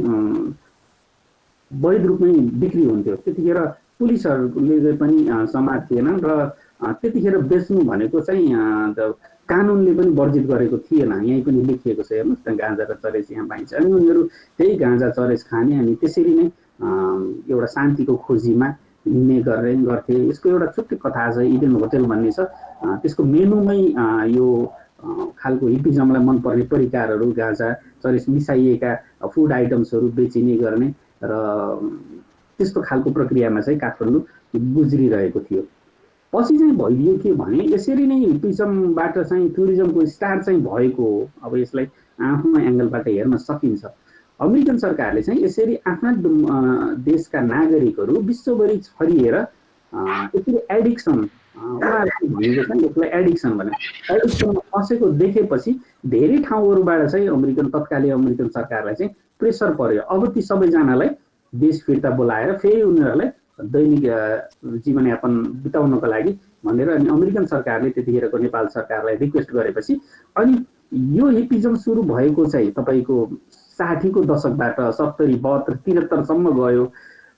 वैध रूपमै बिक्री हुन्थ्यो। त्यतिखेर पुलिसहरूले पनि समाज थिएनन् र त्यतिखेर बेच्नु भनेको चाहिँ कानुनले पनि वर्जित गरेको थिएन। यहीँ पनि लेखिएको छ, हेर्नुहोस् न, गाँजा र चरेस यहाँ पाइन्छ। अनि उनीहरू त्यही गाँजा चरेस खाने, अनि त्यसरी नै एउटा शान्तिको खोजीमा हिँड्ने गर्थे। यसको एउटा छुट्टै कथा छ, इडेन होटल भन्ने छ, त्यसको मेनुमै यो खालको हिपिजमलाई मनपर्ने परिकारहरू, गाँजा चरेस मिसाइएका फुड आइटम्सहरू बेचिने गर्ने र त्यस्तो खालको प्रक्रियामा चाहिँ काठमाडौँ गुज्रिरहेको थियो। पछि चाहिँ भइदियो के भने यसरी नै हिपिजमबाट चाहिँ टुरिज्मको स्टार्ट चाहिँ भएको हो। अब यसलाई आफ्नो एङ्गलबाट हेर्न सकिन्छ। अमेरिकन सरकारले चाहिँ यसरी आफ्ना देशका नागरिकहरू विश्वभरि छरिएर यसरी एडिक्सन, उहाँहरूले भनेको चाहिँ यसलाई एडिक्सन भने एडिक्सनमा फसेको देखेपछि धेरै ठाउँहरूबाट चाहिँ तत्कालीन अमेरिकन सरकारलाई चाहिँ प्रेसर पर्यो। अब ती सबैजनालाई देश फिर्ता बोलाएर फेरि उनीहरूलाई दैनिक जीवनयापन बिताउनको लागि भनेर अनि अमेरिकन सरकारले त्यतिखेरको नेपाल सरकारलाई रिक्वेस्ट गरेपछि अनि यो हिपिजम सुरु भएको चाहिँ तपाईँको 60 को दशकबाट 70, 72, 73 सम्म गयो।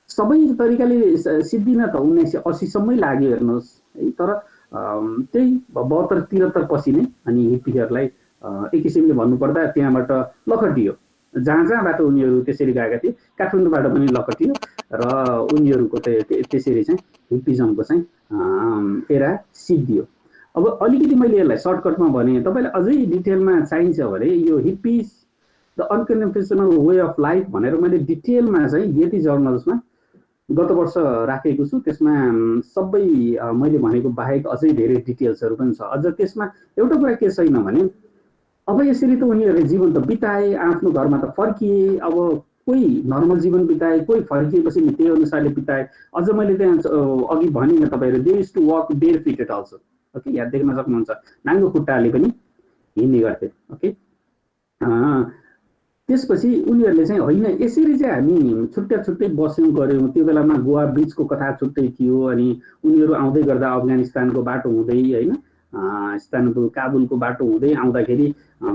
सबै तरिकाले सिद्धिन त 1980 सम्मै लाग्यो हेर्नुहोस् है। तर त्यही 72, 73 पछि नै अनि हिप्पीहरूलाई एक किसिमले भन्नुपर्दा त्यहाँबाट लखटियो। जहाँबाट उनीहरू त्यसरी गएका थिए काठमाडौँबाट पनि लखटियो र उनीहरूको त्यसरी चाहिँ हिप्पिजमको चाहिँ एरा सिद्धियो। अब अलिकति मैले यसलाई सर्टकटमा भने तपाईँलाई अझै डिटेलमा चाहिन्छ भने यो हिप्पिज द अनकन्भेन्सनल वे अफ लाइफ भनेर मैले डिटेलमा चाहिँ यति जर्नल्समा गत वर्ष राखेको छु। त्यसमा सबै मैले भनेको बाहेक अझै धेरै डिटेल्सहरू पनि छ। अझ त्यसमा एउटा कुरा के छैन भने अब यसरी त उनीहरूले जीवन त बिताए, आफ्नो घरमा त फर्किए। अब कोही नर्मल जीवन बिताए, कोही फर्किएपछि नि त्यही अनुसारले बिताए। अझ मैले त्यहाँ अघि भने तपाईँहरू they used to walk bare footed also. Okay, यहाँ देख्न सक्नुहुन्छ नाङ्गो खुट्टाले पनि हिँड्ने गर्थे। ओके, त्यसपछि उनीहरूले चाहिँ होइन यसरी चाहिँ हामी छुट्टै छुट्टै बस्यौँ गऱ्यौँ। त्यो बेलामा गोवा ब्रिजको कथा छुट्टै थियो। अनि उनीहरू आउँदै गर्दा अफगानिस्तानको बाटो हुँदै होइन इस्तानबुल काबुलको बाटो हुँदै आउँदाखेरि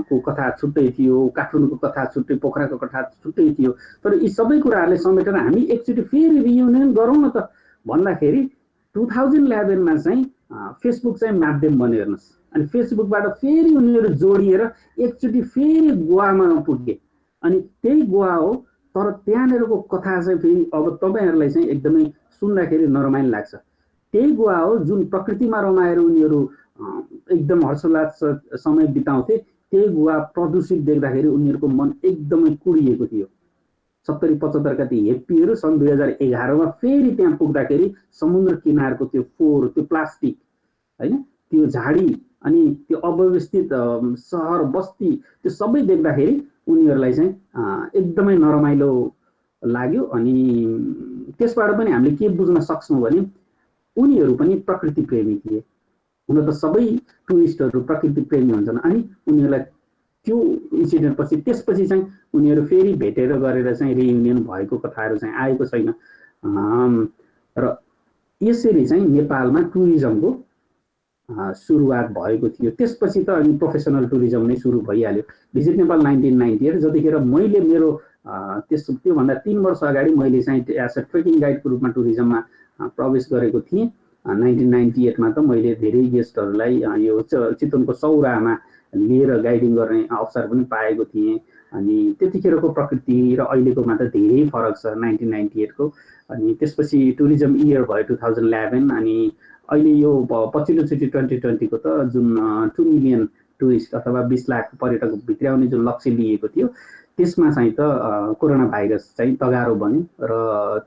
को कथा छुट्टै थियो, काठमाडौँको कथा छुट्टै, पोखराको कथा छुट्टै थियो। तर यी सबै कुराहरूले समेटेर हामी एकचोटि फेरि रियुनियन गरौँ न त भन्दाखेरि 2011 मा चाहिँ फेसबुक चाहिँ माध्यम बन्यो। हेर्नुहोस् अनि फेसबुकबाट फेरि उनीहरू जोडिएर एकचोटि फेरि गोवामा पुगे अनि त्यही गोवा हो। तर त्यहाँनिरको कथा चाहिँ फेरि अब तपाईँहरूलाई चाहिँ एकदमै सुन्दाखेरि नरमाइलो लाग्छ। त्यही गोवा हो जुन प्रकृतिमा रमाएर उनीहरू एकदम हर्षोल्लास समय बिताउँथे। त्यही गोवा प्रदूषित देख्दाखेरि उनीहरूको मन एकदमै कुडिएको थियो। 70-75 का ती हेप्पीहरू सन् 2011 फेरि त्यहाँ पुग्दाखेरि समुद्र किनारको त्यो फोहोर, त्यो प्लास्टिक हैन, त्यो झाडी अनि त्यो अव्यवस्थित सहर बस्ती त्यो सबै देख्दाखेरि उनीहरूलाई चाहिँ एकदमै नरमाइलो लाग्यो। अनि त्यसबाट पनि हामीले के बुझ्न सक्छौँ भने उनीहरू पनि प्रकृति प्रेमी थिए। हुन त सबै टुरिस्टहरू प्रकृति प्रेमी हुन्छन् अनि उनीहरूलाई त्यो इन्सिडेन्ट पछि त्यसपछि चाहिँ उनीहरू फेरि भेटेर गरेर चाहिँ रियुनियन भएको कथाहरू चाहिँ आएको छैन। र यसरी चाहिँ नेपालमा टुरिज्मको सुरुवात भएको थियो। त्यसपछि त अनि प्रोफेसनल टुरिज्म नै सुरु भइहाल्यो। भिजिट नेपाल 1998 जतिखेर मैले मेरो त्योभन्दा 3 वर्ष अगाडि मैले चाहिँ एज अ ट्रेकिङ गाइडको रूपमा टुरिज्ममा प्रवेश गरेको थिएँ। 1998 मा त मैले धेरै गेस्टहरूलाई यो चितवनको सौरामा लिएर गाइडिङ गर्ने अवसर पनि पाएको थिएँ। अनि त्यतिखेरको प्रकृति र अहिलेकोमा त धेरै फरक छ 1998 को। अनि त्यसपछि टुरिज्म इयर भयो 2011 अनि अहिले यो पछिल्लोचोटि 2020 को त जुन 2 मिलियन टुरिस्ट अथवा 20 लाख पर्यटक भित्राउने जुन लक्ष्य लिएको थियो त्यसमा चाहिँ त कोरोना भाइरस चाहिँ तगारो बन्यो र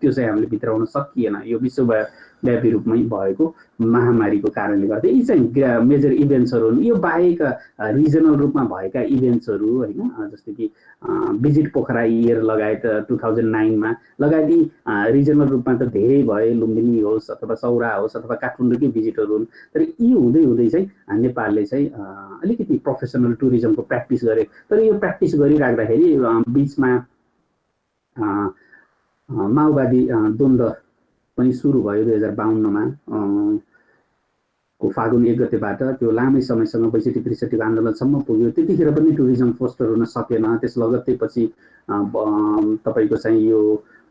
त्यो चाहिँ हामीले भित्राउन सकिएन। यो विश्वव्यापी रूपमै भएको महामारीको कारणले गर्दा यी चाहिँ मेजर इभेन्ट्सहरू हुन्। यो बाहेक रिजनल रूपमा भएका इभेन्ट्सहरू हैन, जस्तै कि भिजिट पोखरा इयर लगायत 2009 मा लगायत यी रिजनल रूपमा त धेरै भए, लुम्बिनी होस् अथवा सौरा होस् अथवा काठमाडौँकै भिजिटहरू हुन्। तर यी हुँदै हुँदै चाहिँ नेपालले चाहिँ अलिकति प्रोफेसनल टुरिज्मको प्र्याक्टिस गरे। तर यो प्र्याक्टिस गरिराख्दाखेरि बीचमा माओवादी द्वन्द्व पनि सुरु भयो 2052 मा को फागुन 1 गतेबाट। त्यो लामै समयसँग 62-63 को आन्दोलनसम्म पुग्यो। त्यतिखेर पनि टुरिज्म फोस्टर हुन सकेन। त्यस लगत्तै पछि तपाईको चाहिँ यो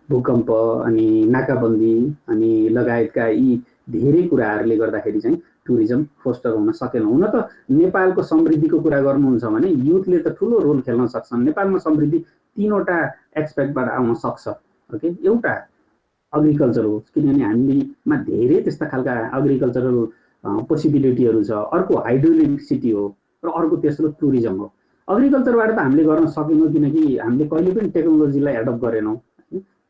भूकम्प अनि नाकाबन्दी अनि लगायतका यी धेरै कुराहरूले गर्दाखेरि चाहिँ टुरिज्म फोस्टर हुन सकेन। हुन त नेपालको समृद्धिको कुरा गर्नुहुन्छ भने युथले त ठुलो रोल खेल्न सक्छन्। नेपालमा समृद्धि 3वटा एक्सपेक्टबाट आउन सक्छ। ओके, एउटा एग्रिकल्चर हो किनभने हामीमा धेरै त्यस्ता खालका एग्रिकल्चरल पोसिबिलिटीहरू छ। अर्को हाइड्रोइलेक्ट्रिसिटी हो र अर्को तेस्रो टुरिज्म हो। एग्रिकल्चरबाट त हामीले गर्न सकेनौँ किनकि हामीले कहिले पनि टेक्नोलोजीलाई एडप्ट गरेनौँ।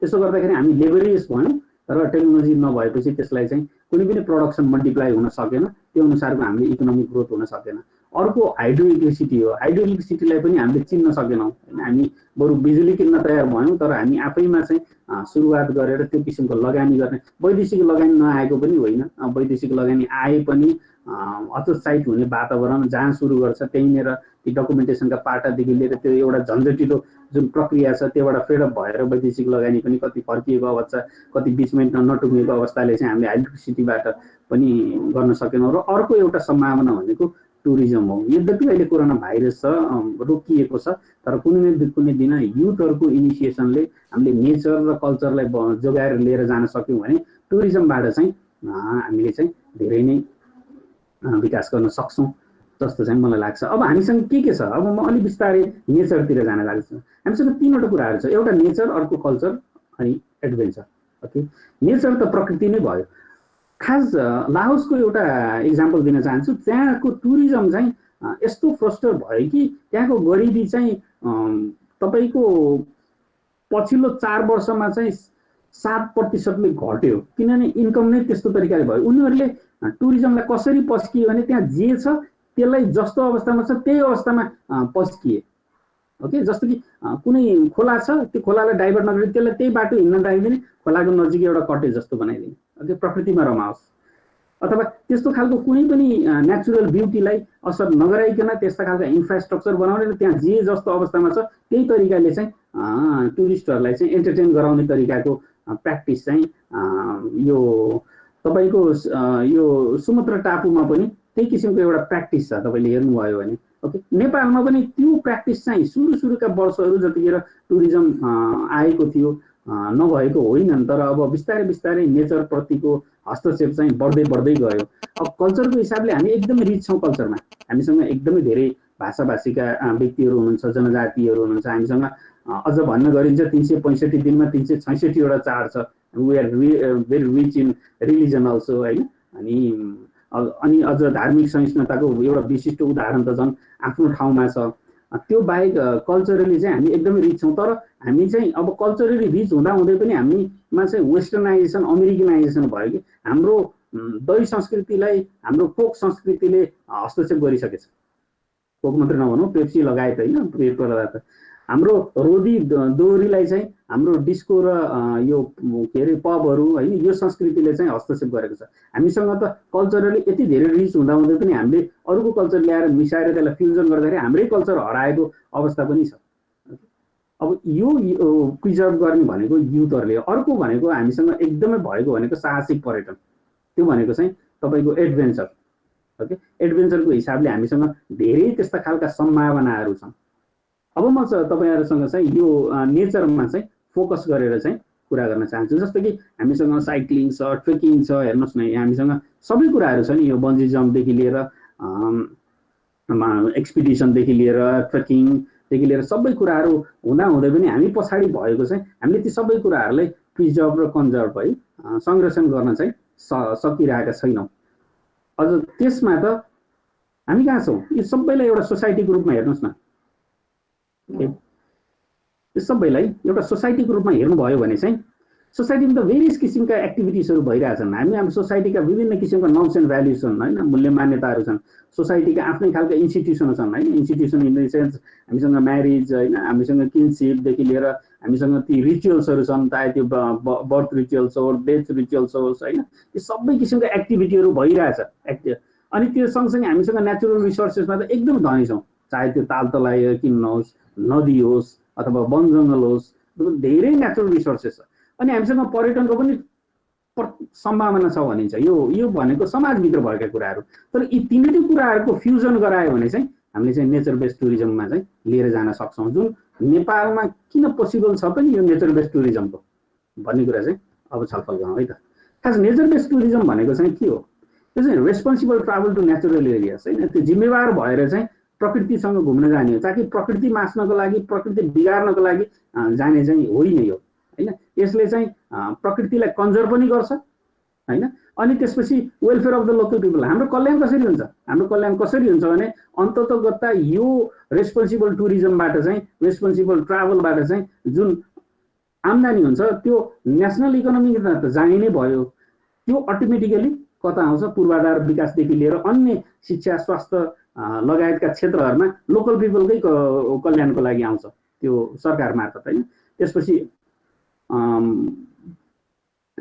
त्यसो गर्दाखेरि हामी लेबरियस भयौँ र टेक्नोलोजी नभएपछि त्यसलाई चाहिँ कुनै पनि प्रोडक्सन मल्टिप्लाई हुन सकेन। त्यो अनुसारको हामीले इकोनोमिक ग्रोथ हुन सकेन। अर्को हाइड्रोइलेक्ट्रिसिटी हो। हाइड्रोइलेक्ट्रिसिटीलाई पनि हामीले चिन्न सकेनौँ। हामी बरु बिजुली किन्न तयार भयौँ तर हामी आफैमा चाहिँ सुरुवात गरेर त्यो किसिमको लगानी गर्ने, वैदेशिक लगानी नआएको पनि होइन। वैदेशिक लगानी आए पनि हतोत्साहित हुने वातावरण जहाँ सुरु गर्छ त्यहीँनिर ती डकुमेन्टेसनका पाटादेखि लिएर त्यो एउटा झन्झटिलो जुन प्रक्रिया छ त्योबाट फेडअप भएर वैदेशिक लगानी पनि कति फर्किएको अवस्था, कति बिचमै नटुङ्गेको अवस्थाले चाहिँ हामीले हाइड्रोइलेक्ट्रिसिटीबाट पनि गर्न सकेनौँ। र अर्को एउटा सम्भावना भनेको टुरिज्म हो। यद्यपि अहिले कोरोना भाइरस छ, रोकिएको छ, तर कुनै दिन युथहरूको इनिसिएसनले हामीले नेचर र कल्चरलाई जोगाएर लिएर जान सक्यौँ भने टुरिज्मबाट चाहिँ हामीले चाहिँ धेरै नै विकास गर्न सक्छौँ जस्तो चाहिँ मलाई लाग्छ। अब हामीसँग के छ? अब म अलि बिस्तारै नेचरतिर जान लाग्छु। हामीसँग 3वटा कुराहरू छ, एउटा नेचर, अर्को कल्चर अनि एडभेन्चर। ओके, नेचर त प्रकृति नै भयो। खास लाओसको एउटा इक्जाम्पल दिन चाहन्छु। त्यहाँको टुरिज्म चाहिँ यस्तो फ्रस्टर भयो कि त्यहाँको गरिबी चाहिँ तपाईँको पछिल्लो 4 वर्षमा चाहिँ 7% घट्यो किनभने इन्कम नै त्यस्तो तरिकाले भयो। उनीहरूले टुरिज्मलाई कसरी पस्कियो भने त्यहाँ जे छ त्यसलाई जस्तो अवस्थामा छ त्यही अवस्थामा पस्किए। ओके, जस्तो कि कुनै खोला छ, त्यो खोलालाई डाइभर्ट नगरी त्यसलाई त्यही बाटो हिँड्न लगाइदिने, खोलाको नजिकै एउटा कटेज जस्तो बनाइदिने। ओके, प्रकृतिमा रमाओस्। अथवा त्यस्तो खालको कुनै पनि नेचुरल ब्युटीलाई असर नगराइकन त्यस्ता खालका इन्फ्रास्ट्रक्चर बनाउने र त्यहाँ जे जस्तो अवस्थामा छ त्यही तरिकाले चाहिँ टुरिस्टहरूलाई चाहिँ एन्टरटेन गराउने तरिकाको प्र्याक्टिस चाहिँ यो तपाईँको यो सुमत्रा टापुमा पनि त्यही किसिमको एउटा प्र्याक्टिस छ। तपाईँले हेर्नुभयो भने ओके, नेपालमा पनि त्यो प्र्याक्टिस चाहिँ सुरुका वर्षहरू जतिखेर टुरिज्म आएको थियो नभएको होइनन्, तर अब बिस्तारै बिस्तारै नेचर प्रतिको हस्तक्षेप चाहिँ बढ्दै बढ्दै गयो। अब कल्चरको हिसाबले हामी एकदमै रिच छौँ कल्चरमा, हामीसँग एकदमै धेरै भाषाभाषीका व्यक्तिहरू हुनुहुन्छ, जनजातिहरू हुनुहुन्छ, हामीसँग अझ भन्न गरिन्छ 365 दिनमा 366 वटा चाड छ। We are very rich in religion also होइन। अनि अझ धार्मिक सहिष्णुताको एउटा विशिष्ट उदाहरण त झन् आफ्नो ठाउँमा छ। त्यो बाहेक कल्चरली चाहिँ हामी एकदमै रिच छौँ, तर हामी चाहिँ अब कल्चरली रिच हुँदाहुँदै पनि हामीमा चाहिँ वेस्टर्नाइजेसन अमेरिकनाइजेसन भयो कि हाम्रो दैवी संस्कृतिलाई हाम्रो फोक संस्कृतिले हस्तक्षेप गरिसकेछ। फोक मात्रै नभनौँ, पेप्सी लगायत होइन, पेय पदार्थ हाम्रो रोदी दोहोरीलाई चाहिँ हाम्रो डिस्को र यो के अरे पबहरू होइन यो संस्कृतिले चाहिँ हस्तक्षेप गरेको छ। हामीसँग त कल्चरली यति धेरै रिच हुँदाहुँदै पनि हामीले अरूको कल्चर ल्याएर मिसाएर त्यसलाई फ्युजन गर्दाखेरि हाम्रै कल्चर हराएको अवस्था पनि छ। अब यो प्रिजर्भ गर्ने भनेको युथहरूले, अर्को भनेको हामीसँग एकदमै भएको भनेको साहसिक पर्यटन, त्यो भनेको चाहिँ तपाईँको एडभेन्चर। ओके, एडभेन्चरको हिसाबले हामीसँग धेरै त्यस्ता खालका सम्भावनाहरू छन्। अब म तपाईँहरूसँग चाहिँ यो नेचरमा चाहिँ फोकस गरेर चाहिँ कुरा गर्न चाहन्छु। जस्तो कि हामीसँग साइक्लिङ छ, ट्रेकिङ छ, हेर्नुहोस् न हामीसँग सबै कुराहरू छ नि, यो बन्जी जम्पदेखि लिएर एक्सपिडिसनदेखि लिएर ट्रेकिङदेखि लिएर सबै कुराहरू हुँदाहुँदै पनि हामी पछाडि भएको चाहिँ हामीले ती सबै कुराहरूलाई प्रिजर्भ र कन्जर्भ है संरक्षण गर्न चाहिँ सकिरहेका छैनौँ। अझ त्यसमा त हामी कहाँ छौँ? यो सबैलाई एउटा सोसाइटीको रूपमा हेर्नुहोस् न, यो सबैलाई एउटा सोसाइटीको रूपमा हेर्नुभयो भने चाहिँ सोसाइटीमा त भेरियस किसिमका एक्टिभिटिजहरू भइरहेछन्। हाम्रो सोसाइटीका विभिन्न किसिमका नर्म्स एन्ड भ्याल्युज छन् होइन, मूल्य मान्यताहरू छन्। सोसाइटीका आफ्नै खालका इन्स्टिट्युसन छन् होइन, इन्स्टिट्युसन इन द सेन्स हामीसँग म्यारिज होइन, हामीसँग किनसिपदेखि लिएर हामीसँग ती रिचुअल्सहरू छन्, चाहे त्यो बर्थ रिचुअल्स होस्, डेथ रिचुअल्स होस् होइन, यो सबै किसिमका एक्टिभिटीहरू भइरहेछ। अनि त्यो सँगसँगै हामीसँग नेचुरल रिसोर्सेसमा त एकदम धनी छौँ, चाहे त्यो तालतलाई किन नहोस्, नदी होस् अथवा वन जङ्गल होस्, धेरै नेचुरल रिसोर्सेस छ। अनि हामीसँग पर्यटनको पनि सम्भावना छ भनिन्छ। यो भनेको समाजभित्र भएका कुराहरू, तर यी तिनवटै कुराहरूको फ्युजन गरायो भने चाहिँ हामीले चाहिँ नेचर बेस्ड टुरिज्ममा चाहिँ लिएर जान सक्छौँ, जुन नेपालमा किन पोसिबल छ पनि यो नेचर बेस्ड टुरिज्मको भन्ने कुरा चाहिँ अब छलफल गरौँ है त। खास नेचर बेस्ड टुरिज्म भनेको चाहिँ के हो? त्यो चाहिँ responsible travel to natural areas होइन, त्यो जिम्मेवार भएर चाहिँ प्रकृतिसँग घुम्न जाने हो, ताकि प्रकृति मास्नको लागि, प्रकृति बिगार्नको लागि जाने चाहिँ होइन यो होइन। यसले चाहिँ प्रकृतिलाई कन्जर्भ पनि गर्छ होइन। अनि त्यसपछि welfare of the local people, हाम्रो कल्याण कसरी हुन्छ? हाम्रो कल्याण कसरी हुन्छ भने अन्ततगत्ता यो रेस्पोन्सिबल टुरिज्मबाट चाहिँ, रेस्पोन्सिबल ट्राभलबाट चाहिँ जुन आम्दानी हुन्छ त्यो नेसनल इकोनोमी त जाने नै भयो। त्यो अटोमेटिकली कता आउँछ? पूर्वाधार विकासदेखि लिएर अन्य शिक्षा, स्वास्थ्य लगायतका क्षेत्रहरूमा लोकल पिपलकै कल्याणको लागि आउँछ, त्यो सरकार मार्फत होइन। त्यसपछि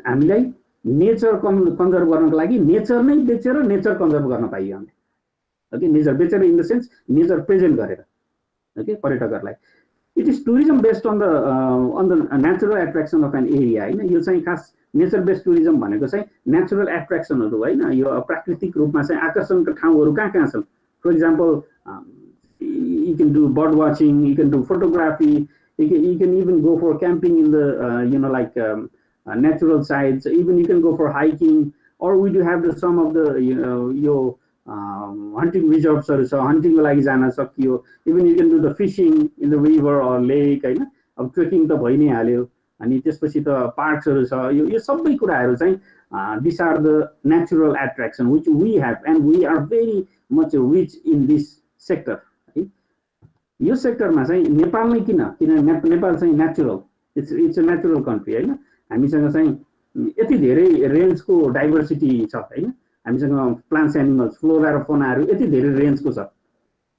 हामीलाई नेचर कन्जर्भ गर्नको लागि नेचर नै बेचेर नेचर कन्जर्भ गर्न पाइयो हामीले। ओके, नेचर बेचेर in the sense nature present गरेर ओके पर्यटकहरूलाई। It is tourism based on the natural attraction of an area होइन। यो चाहिँ खास नेचर बेस्ड टुरिज्म भनेको चाहिँ नेचुरल एट्र्याक्सनहरू होइन, यो प्राकृतिक रूपमा चाहिँ आकर्षणका ठाउँहरू कहाँ कहाँ छन्? For example, you can do bird watching, you can do photography, you can even go for camping in the like natural sites. Even you can go for hiking, or we do have some of the your hunting reserves or so hunting लागि जान सकियो. Even you can do the fishing in the river or lake होइन. अब trekking त भइ नै हाल्यो, अनि त्यसपछि त पार्क्सहरू छ। यो सबै कुराहरू चाहिँ these are the natural attraction which we have, and we are very much rich in this sector. यो सेक्टरमा चाहिँ नेपाल नै किन नेपाल चाहिँ natural, it's a natural country होइन। हामीसँग चाहिँ यति धेरै रेन्जको डाइभर्सिटी छ होइन। हामीसँग प्लान्ट्स एनिमल्स, फ्लोरा र फोनाहरू यति धेरै रेन्जको छ।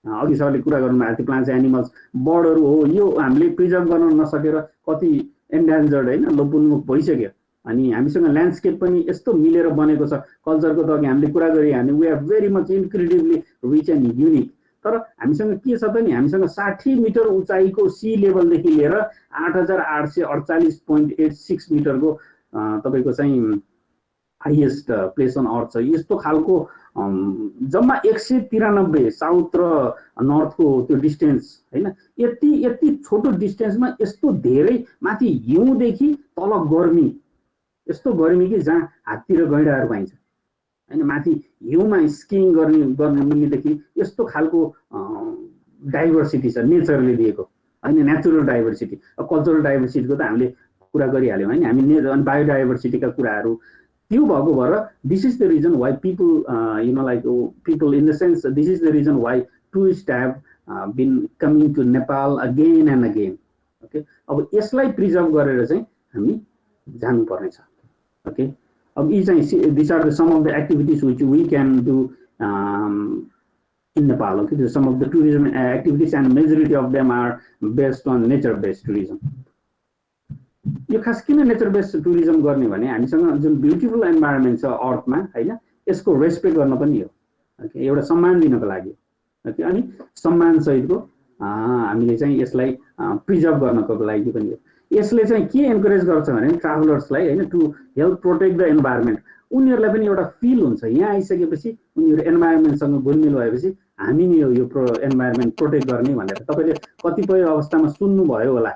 अघि सरले कुरा गर्नुभएको थियो प्लान्ट्स एनिमल्स, बर्डहरू हो, यो हामीले प्रिजर्भ गर्न नसकेर कति एन्डेन्जर्ड होइन, लोपोन्मुख भइसक्यो। अनि हामीसँग ल्यान्डस्केप पनि यस्तो मिलेर बनेको छ। कल्चरको त अघि हामीले कुरा गरिहाल्यौँ, we are very much incredibly rich and unique. तर हामीसँग के छ त नि, हामीसँग 60 मिटर उचाइको सी लेभलदेखि लिएर 8848.86 मिटरको तपाईँको चाहिँ हाइएस्ट प्लेस अन अर्थ छ। यस्तो खालको जम्मा 193 साउथ र नर्थको त्यो डिस्टेन्स हैन, यति छोटो डिस्टेन्समा यस्तो धेरै माथि हिउँदेखि तल गर्मी, यस्तो गर्मी कि जहाँ हात्ती र गैँडाहरू पाइन्छ हैन, माथि हिउँमा स्किङ गर्ने मिल्नेदेखि यस्तो खालको डाइभर्सिटी छ नेचरले दिएको हैन, नेचुरल डाइभर्सिटी। कल्चरल डाइभर्सिटीको त हामीले कुरा गरिहाल्यौँ हैन, हामी बायोडाइभर्सिटीका कुराहरू त्यो भएको भएर this is the reason why people like people in the sense this is the reason why tourist have been coming to Nepal again and again. Okay, अब यसलाई प्रिजर्भ गरेर चाहिँ हामी जानुपर्नेछ। ओके, अब यी चाहिँ this are the some of the activities which we can do in Nepal. Okay, some of the tourism activities and majority of them are based on nature-based tourism. यो खास किन नेचर बेस्ड टुरिज्म गर्ने भने हामीसँग जुन beautiful environment छ अर्थमा हैन, यसको रेस्पेक्ट गर्न पनि हो। ओके, एउटा सम्मान दिनको लागि। ओके, अनि सम्मान सहितको हामीले चाहिँ यसलाई प्रिजर्भ गर्नको लागि पनि हो। यसले चाहिँ के एन्करेज गर्छ भने ट्राभलर्सलाई हैन, to help protect the environment. उनीहरूलाई पनि एउटा फिल हुन्छ यहाँ आइसकेपछि, उनीहरू एन्भाइरोमेन्टसँग घुलमिल भएपछि हामी नै यो एन्भाइरोमेन्ट प्रोटेक्ट गर्ने भनेर। तपाईले कतिपय अवस्थामा सुन्नुभयो होला,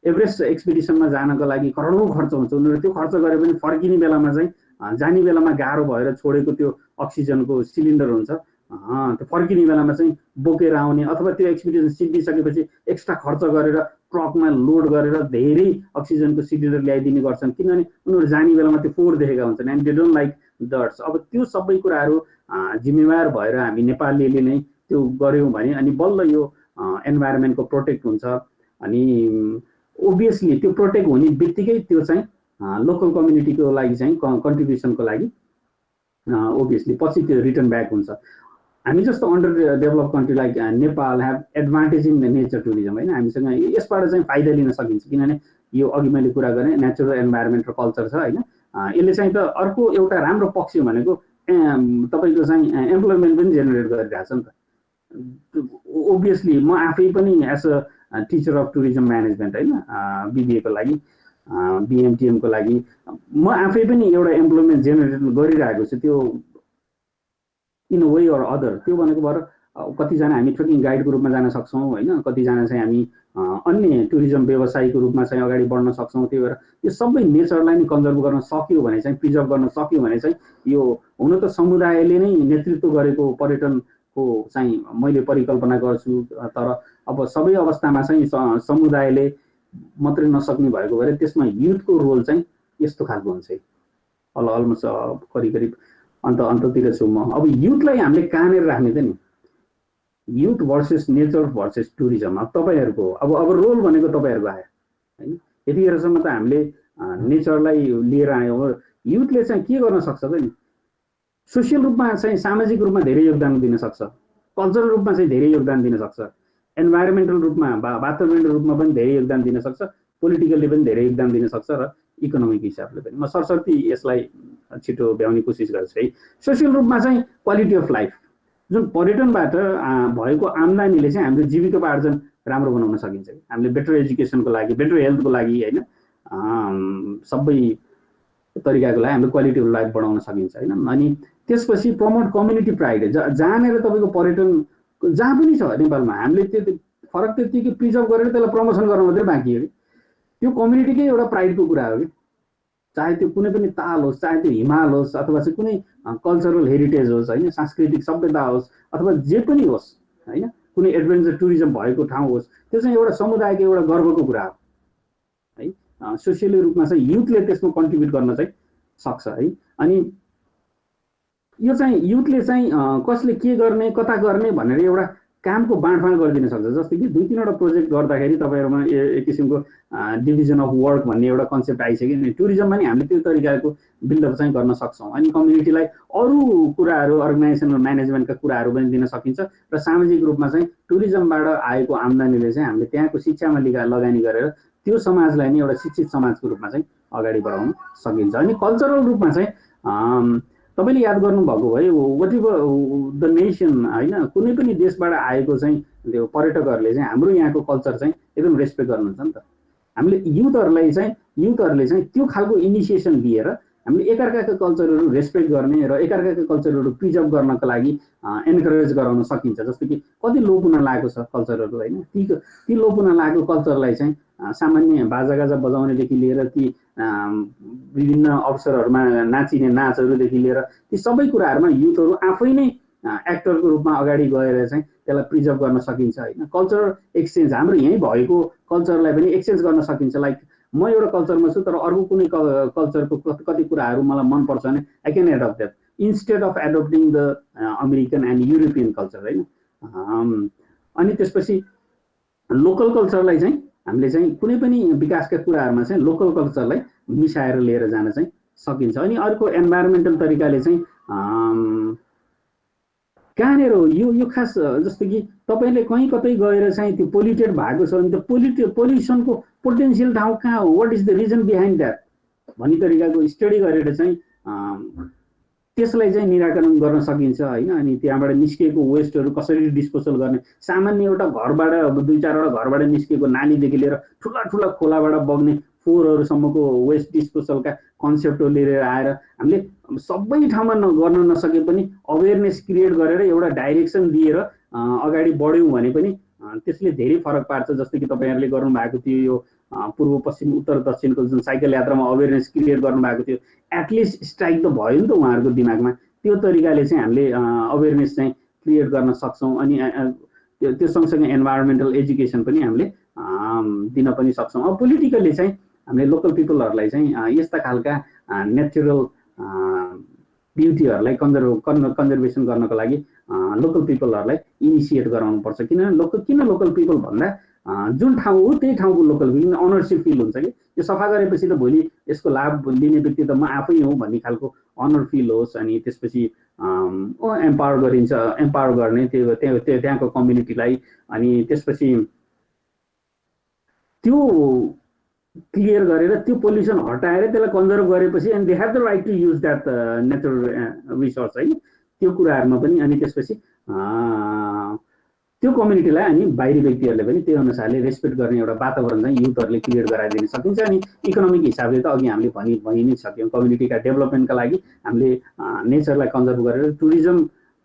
एभरेस्ट एक्सपिडिसनमा जानको लागि करोडौं खर्च हुन्छ, उनीहरू त्यो खर्च गरे पनि फर्किने बेलामा चाहिँ जाने बेलामा गाह्रो भएर छोडेको त्यो अक्सिजनको सिलिन्डर हुन्छ, त्यो फर्किने बेलामा चाहिँ बोकेर आउने अथवा त्यो एक्सपिडिसन सिद्धिसकेपछि एक्स्ट्रा खर्च गरेर ट्रकमा लोड गरेर धेरै अक्सिजनको सिलिन्डर ल्याइदिने गर्छन्, किनभने उनीहरू जाने बेलामा त्यो फोहोर देखेका हुन्छन् and they don't like dots. अब त्यो सबै कुराहरू जिम्मेवार भएर हामी नेपालीले नै त्यो गर्यौँ भने अनि बल्ल यो एन्भाइरोमेन्टको प्रोटेक्ट हुन्छ। अनि ओभियसली त्यो प्रोटेक्ट हुने बित्तिकै त्यो चाहिँ लोकल कम्युनिटीको लागि चाहिँ कन्ट्रिब्युसनको लागि ओभियसली पछि त्यो रिटर्न ब्याक हुन्छ। हामी जस्तो under develop country like Nepal have advantage in nature tourism हैन, हामीसँग यसबाट चाहिँ फाइदा लिन सकिन्छ, किनभने यो अघि मैले कुरा गरेँ नेचुरल एन्भाइरोमेन्ट र कल्चर छ हैन। यसले चाहिँ त अर्को एउटा राम्रो पक्ष भनेको तपाईको चाहिँ एम्प्लोइमेन्ट पनि जेनेरेट गरिरहेको छ नि त। ओभियसली म आफै पनि as a teacher of tourism management हैन, बिबिए को लागि बिएमटिएम को लागि म आफै पनि एउटा एम्प्लोइमेन्ट जेनेरेट गरिरहेको छु। त्यो इन वे अर अदर, त्यो भनेको भएर कतिजना हामी ट्रेकिङ गाइडको रूपमा जान सक्छौँ हैन, कतिजना चाहिँ हामी अन्य टुरिज्म व्यवसायीको रूपमा चाहिँ अगाडि बढ्न सक्छौँ। त्यही भएर यो सबै नेचरलाई नै कन्जर्भ गर्न सक्यो भने चाहिँ, प्रिजर्भ गर्न सक्यो भने चाहिँ यो हुन त समुदायले नै नेतृत्व गरेको पर्यटनको चाहिँ मैले परिकल्पना गर्छु, तर अब सबै अवस्थामा चाहिँ समुदायले मात्रै नसक्ने भएको भएर त्यसमा युथको रोल चाहिँ यस्तो खालको हुन्छ। अलमोस्ट करिब अन्ततिर छु म। अब युथलाई हामीले कहाँनिर राख्ने त नि, youth versus nature versus tourism. अब तपाईहरूको अब रोल भनेको तपाईहरूको आयो हैन, यतिखेरसम्म त हामीले नेचरलाई लिएर आयौँ। युथले चाहिँ के गर्न सक्छ त नि, सोसियल रूपमा चाहिँ सामाजिक रूपमा धेरै योगदान दिन सक्छ, कल्चरल रूपमा चाहिँ धेरै योगदान दिन सक्छ, एन्भाइरोमेन्टल रूपमा वातावरणीय रूपमा पनि धेरै योगदान दिन सक्छ, पोलिटिकल्ली पनि धेरै योगदान दिन सक्छ र इकोनोमिक हिसाबले पनि। म सरसर्ती यसलाई छिटो भ्याउने कोसिस गर्छु है। सोसियल रूपमा चाहिँ क्वालिटी अफ लाइफ, जुन पर्यटनबाट भएको आम्दानीले चाहिँ हाम्रो जीविकोपार्जन राम्रो बनाउन सकिन्छ। हामीले बेटर एजुकेसनको लागि, बेटर हेल्थको लागि हैन, सबै तरिकाको लागि हामीले क्वालिटी अफ लाइफ बढाउन सकिन्छ हैन। अनि त्यसपछि प्रमोट कम्युनिटी प्राइड, जहाँनिर तपाईँको पर्यटन जहाँ पनि छ नेपालमा हामीले त्यो फरक त्यतिकै प्रिजर्भ गरेर त्यसलाई प्रमोसन गर्न मात्रै बाँकी हो कि, त्यो कम्युनिटीकै एउटा प्राइडको कुरा हो कि। चाहे त्यो कुनै पनि ताल होस्, चाहे त्यो हिमाल होस्, अथवा चाहिँ कुनै कल्चरल हेरिटेज होस् हैन, सांस्कृतिक सभ्यता होस्, अथवा जे पनि होस् हैन, कुनै एडभेन्चर टुरिज्म भएको ठाउँ होस्, त्यो चाहिँ एउटा समुदायको एउटा गर्वको कुरा हो है। सोसियली रूपमा चाहिँ युथले त्यसमा कन्ट्रिब्युट गर्न चाहिँ सक्छ है। अनि यो चाहिँ युथले चाहिँ कसले के गर्ने, कता गर्ने भनेर एउटा कामको बाँडफाँड गरिदिन सक्छ। जस्तै कि 2-3वटा प्रोजेक्ट गर्दाखेरि तपाईँहरूमा एक किसिमको डिभिजन अफ वर्क भन्ने एउटा कन्सेप्ट आइसक्यो नि, टुरिज्ममा नि हामीले त्यो तरिकाको बिल्डअप चाहिँ गर्न सक्छौँ। अनि कम्युनिटीलाई अरू कुराहरू, अर्गनाइजेसनल म्यानेजमेन्टका कुराहरू पनि दिन सकिन्छ र सामाजिक रूपमा चाहिँ टुरिज्मबाट आएको आम्दानीले चाहिँ हामीले त्यहाँको शिक्षामा लगानी गरेर त्यो समाजलाई नै एउटा शिक्षित समाजको रूपमा चाहिँ अगाडि बढाउन सकिन्छ। अनि कल्चरल रूपमा चाहिँ तपाईँले याद गर्नुभएको भयो, वाट एभर द नेसन होइन, कुनै पनि देशबाट आएको चाहिँ त्यो पर्यटकहरूले चाहिँ हाम्रो यहाँको कल्चर चाहिँ एकदम रेस्पेक्ट गर्नुहुन्छ नि त। हामीले युथहरूले चाहिँ त्यो खालको इनिसिएसन दिएर हामीले एकअर्काको कल्चरहरू रेस्पेक्ट गर्ने र एकअर्काको कल्चरहरू प्रिजर्भ गर्नको लागि एन्करेज गराउन सकिन्छ। जस्तो कि कति लोपुना लागेको छ कल्चरहरू होइन, ती लोपुना लागेको कल्चरलाई चाहिँ सामान्य बाजागाजा बजाउनेदेखि लिएर ती विभिन्न अवसरहरूमा नाचिने नाचहरूदेखि लिएर ती सबै कुराहरूमा युथहरू आफै नै एक्टरको रूपमा अगाडि गएर चाहिँ त्यसलाई प्रिजर्भ गर्न सकिन्छ होइन। कल्चर एक्सचेन्ज हाम्रो यहीँ भएको कल्चरलाई पनि एक्सचेन्ज गर्न सकिन्छ। लाइक म एउटा कल्चरमा छु तर अर्को कुनै कल्चरको कति कुराहरू मलाई मनपर्छ भने I can adapt that instead of adapting the American and European culture होइन। अनि त्यसपछि लोकल कल्चरलाई चाहिँ हामीले चाहिँ कुनै पनि विकासका कुराहरूमा चाहिँ लोकल कल्चरलाई मिसाएर लिएर जान चाहिँ सकिन्छ। अनि अर्को इन्भाइरोमेन्टल तरिकाले चाहिँ कहाँनिर हो यो खास जस्तो कि तपाईँले कहीँ कतै गएर चाहिँ त्यो पोल्युटेड भएको छ भने त्यो पोल्युसनको पोटेन्सियल ठाउँ कहाँ हो, what is the reason behind that भन्ने तरिकाको स्टडी गरेर चाहिँ त्यसलाई चाहिँ निराकरण गर्न सकिन्छ होइन। अनि त्यहाँबाट निस्किएको वेस्टहरू कसरी डिस्पोजल गर्ने, सामान्य एउटा घरबाट 2-4वटा घरबाट निस्किएको नालीदेखि लिएर ठुला ठुला खोलाबाट बग्ने फोहोरहरूसम्मको वेस्ट डिस्पोजलका कन्सेप्टहरू लिएर आएर हामीले सबै ठाउँमा गर्न नसके पनि अवेरनेस क्रिएट गरेर एउटा डाइरेक्सन दिएर अगाडि बढ्यौँ भने पनि त्यसले धेरै फरक पार्छ। जस्तो कि तपाईँहरूले गर्नुभएको थियो यो पूर्व पश्चिम उत्तर दक्षिणको जुन साइकल यात्रामा अवेरनेस क्रिएट गर्नुभएको थियो, एटलिस्ट स्ट्राइक त भयो नि त उहाँहरूको दिमागमा। त्यो तरिकाले चाहिँ हामीले अवेरनेस चाहिँ क्रिएट गर्न सक्छौँ। अनि त्यो सँगसँगै इन्भाइरोमेन्टल एजुकेसन पनि हामीले दिन पनि सक्छौँ। अब पोलिटिकल्ली चाहिँ हामीले लोकल पिपलहरूलाई चाहिँ यस्ता खालका नेचुरल ब्युटीहरूलाई कन्जर्भेसन गर्नको लागि लोकल पिपलहरूलाई इनिसिएट गराउनुपर्छ। किन लोकल पिपल भन्दा जुन ठाउँ हो त्यही ठाउँको लोकल पिपल अनरसिप फिल हुन्छ कि यो सफा गरेपछि त भोलि यसको लाभ लिने व्यक्ति त म आफै हो भन्ने खालको अनर फिल होस्। अनि त्यसपछि एम्पावर गर्ने त्यहाँको कम्युनिटीलाई। अनि त्यसपछि त्यो क्लियर गरेर त्यो पोल्युसन हटाएर त्यसलाई कन्जर्भ गरेपछि and they have the right to use that natural resource होइन, त्यो कुराहरूमा पनि। अनि त्यसपछि त्यो कम्युनिटीलाई अनि बाहिरी व्यक्तिहरूले पनि त्यो अनुसारले रेस्पेक्ट गर्ने एउटा वातावरण चाहिँ युथहरूले क्रिएट गराइदिन सकिन्छ। अनि इकोनोमिक हिसाबले त अघि हामीले भनि नै सक्यौँ, कम्युनिटीका डेभलपमेन्टका लागि हामीले नेचरलाई कन्जर्भ गरेर टुरिज्म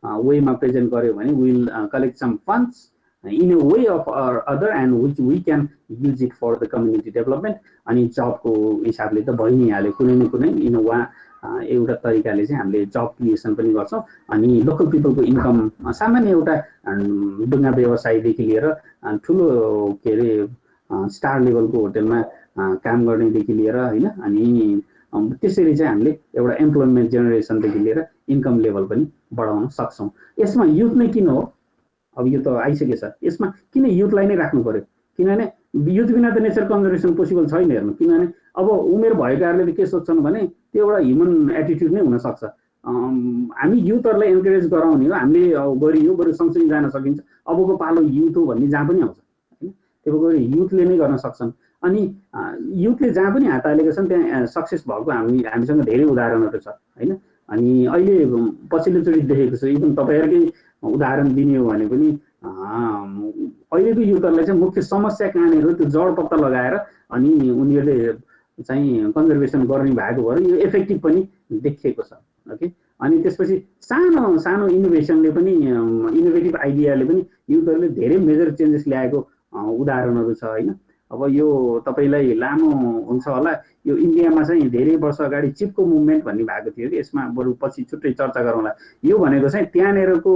वेमा प्रेजेन्ट गर्यो भने will collect some funds in a way of or other and which we can use it for the community development. अनि जबको हिसाबले त भइ नै हाल्यो, कुनै न कुनै एउटा तरिकाले चाहिँ हामीले जब क्रिएसन पनि गर्छौँ। अनि लोकल पिपलको इन्कम सामान्य एउटा डुङ्गा व्यवसायदेखि लिएर ठुलो के अरे स्टार लेभलको होटलमा काम गर्नेदेखि लिएर होइन, अनि त्यसरी चाहिँ हामीले एउटा एम्प्लोइमेन्ट जेनेरेसनदेखि लिएर इन्कम लेभल पनि बढाउन सक्छौँ। यसमा युथ नै किन हो, अब यो त आइसकेछ, यसमा किन युथलाई नै राख्नु पर्यो? किनभने युथ बिना त नेचर कन्जर्भेसन पोसिबल छैन हेर्नु। किनभने अब उमेर भएकाहरूले त के सोच्छन् भने त्यो एउटा ह्युमन एटिट्युड नै हुनसक्छ। हामी युथहरूलाई एन्करेज गराउने हो, हामीले गरियो बरु सँगसँगै जान सकिन्छ, अबको पालो युथ हो भन्ने जहाँ पनि आउँछ होइन। त्यो गरी युथले नै गर्न सक्छन्। अनि युथले जहाँ पनि हात हालेका छन् त्यहाँ सक्सेस भएको हामीसँग धेरै उदाहरणहरू छ होइन। अनि अहिले पछिल्लोचोटि देखेको छु, इभन तपाईँहरूकै उदाहरण दिने हो भने पनि अहिलेको युथहरूलाई चाहिँ मुख्य समस्या कहाँनिर हो त्यो जड पत्ता लगाएर अनि उनीहरूले चाहिँ कन्जर्भेसन गर्ने भएको भएर यो इफेक्टिभ पनि देखिएको छ। ओके, अनि त्यसपछि सानो सानो इनोभेसनले पनि इनोभेटिभ आइडियाले पनि युथहरूले धेरै मेजर चेन्जेस ल्याएको उदाहरणहरू छ होइन। अब यो तपाईँलाई लामो हुन्छ होला, यो इन्डियामा चाहिँ धेरै वर्ष अगाडि चिपको मुभमेन्ट भन्ने भएको थियो कि, यसमा बरु पछि छुट्टै चर्चा गरौँला। यो भनेको चाहिँ त्यहाँनिरको